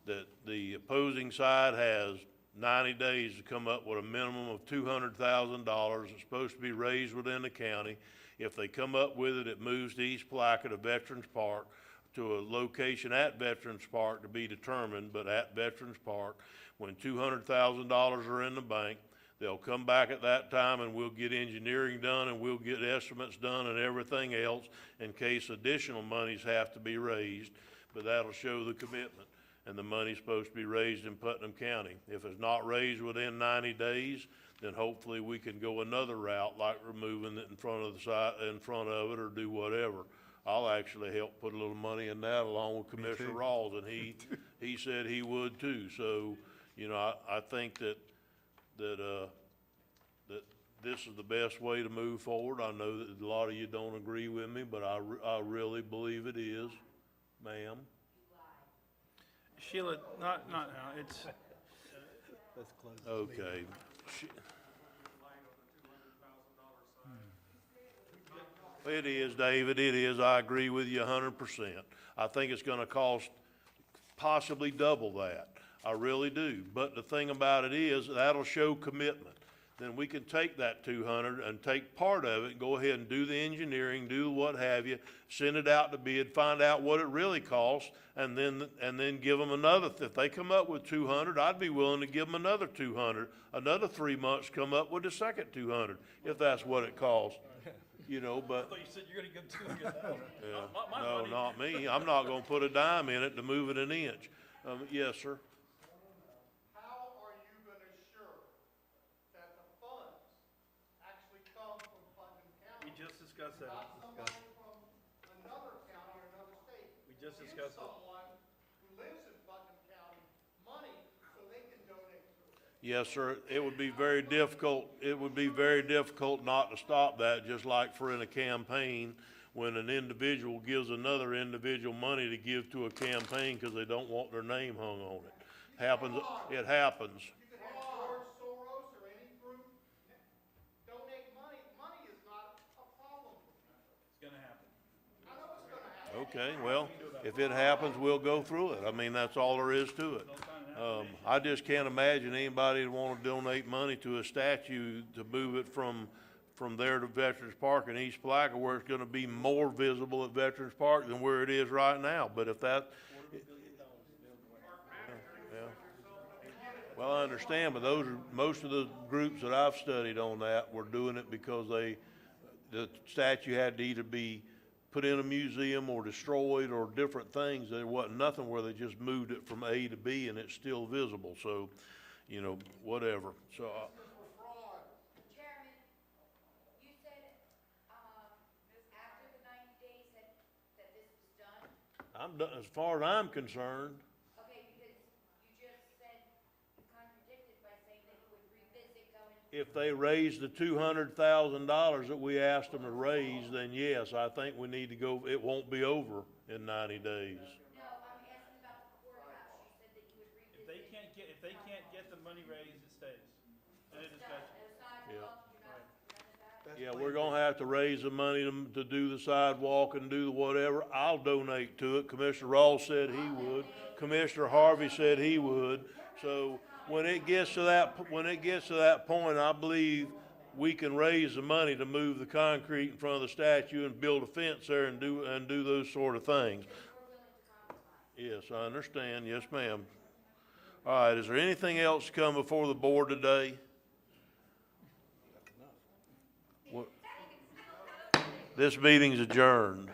that the opposing side has 90 days to come up with a minimum of $200,000. It's supposed to be raised within the county. If they come up with it, it moves to East Palatka to Veterans Park, to a location at Veterans Park to be determined, but at Veterans Park. When $200,000 are in the bank, they'll come back at that time and we'll get engineering done and we'll get estimates done and everything else in case additional monies have to be raised. But that'll show the commitment, and the money's supposed to be raised in Putnam County. If it's not raised within 90 days, then hopefully we can go another route, like removing it in front of the side, in front of it, or do whatever. I'll actually help put a little money in that along with Commissioner Rawls, and he said he would too. So, you know, I think that this is the best way to move forward. I know that a lot of you don't agree with me, but I really believe it is, ma'am. Sheila, not now, it's, Let's close this Okay. It is, David, it is. I agree with you 100%. I think it's gonna cost possibly double that. I really do. But the thing about it is, that'll show commitment. Then we can take that 200 and take part of it, go ahead and do the engineering, do what have you, send it out to bid, find out what it really costs, and then give them another, if they come up with 200, I'd be willing to give them another 200, another 3 months, come up with the second 200, if that's what it costs. You know, but. I thought you said you're gonna give 200,000. Yeah. No, not me. I'm not gonna put a dime in it to move it an inch. Yes, sir. How are you going to assure that the funds actually come from Putnam County? We just discussed that. Not somebody from another county or another state. We just Give discussed it. someone who lives in Putnam County money so they can donate to it. Yes, sir. It would be very difficult, not to stop that, just like for in a campaign, when an individual gives another individual money to give to a campaign because they don't want their name hung on it. It happens. You could have George Soros or any group donate money. Money is not a problem for people. It's gonna happen. I know it's going to happen. Okay, well, if it happens, we'll go through it. I mean, that's all there is to it. I just can't imagine anybody would want to donate money to a statue to move it from there to Veterans Park in East Palatka, where it's gonna be more visible at Veterans Park than where it is right now. But if that, yeah. Well, I understand, but most of the groups that I've studied on that were doing it because the statue had to either be put in a museum or destroyed or different things. There wasn't nothing where they just moved it from A to B and it's still visible. So, you know, whatever. So, Chairman, you said, after the 90 days that this was done? I'm done, as far as I'm concerned. Okay, because you just said, you contradicted by saying that you would revisit going. If they raise the $200,000 that we asked them to raise, then yes, I think we need to go, it won't be over in 90 days. No, I'm asking about the courthouse. You said that you would revisit. If they can't get the money raised, it stays. And it is Yeah. Yeah, we're gonna have to raise the money to do the sidewalk and do the whatever. I'll donate to it. Commissioner Rawls said he would. Commissioner Harvey said he would. So when it gets to that point, I believe we can raise the money to move the concrete in front of the statue and build a fence there and do those sort of things. Yes, I understand. Yes, ma'am. All right, is there anything else to come before the board today? This meeting's adjourned.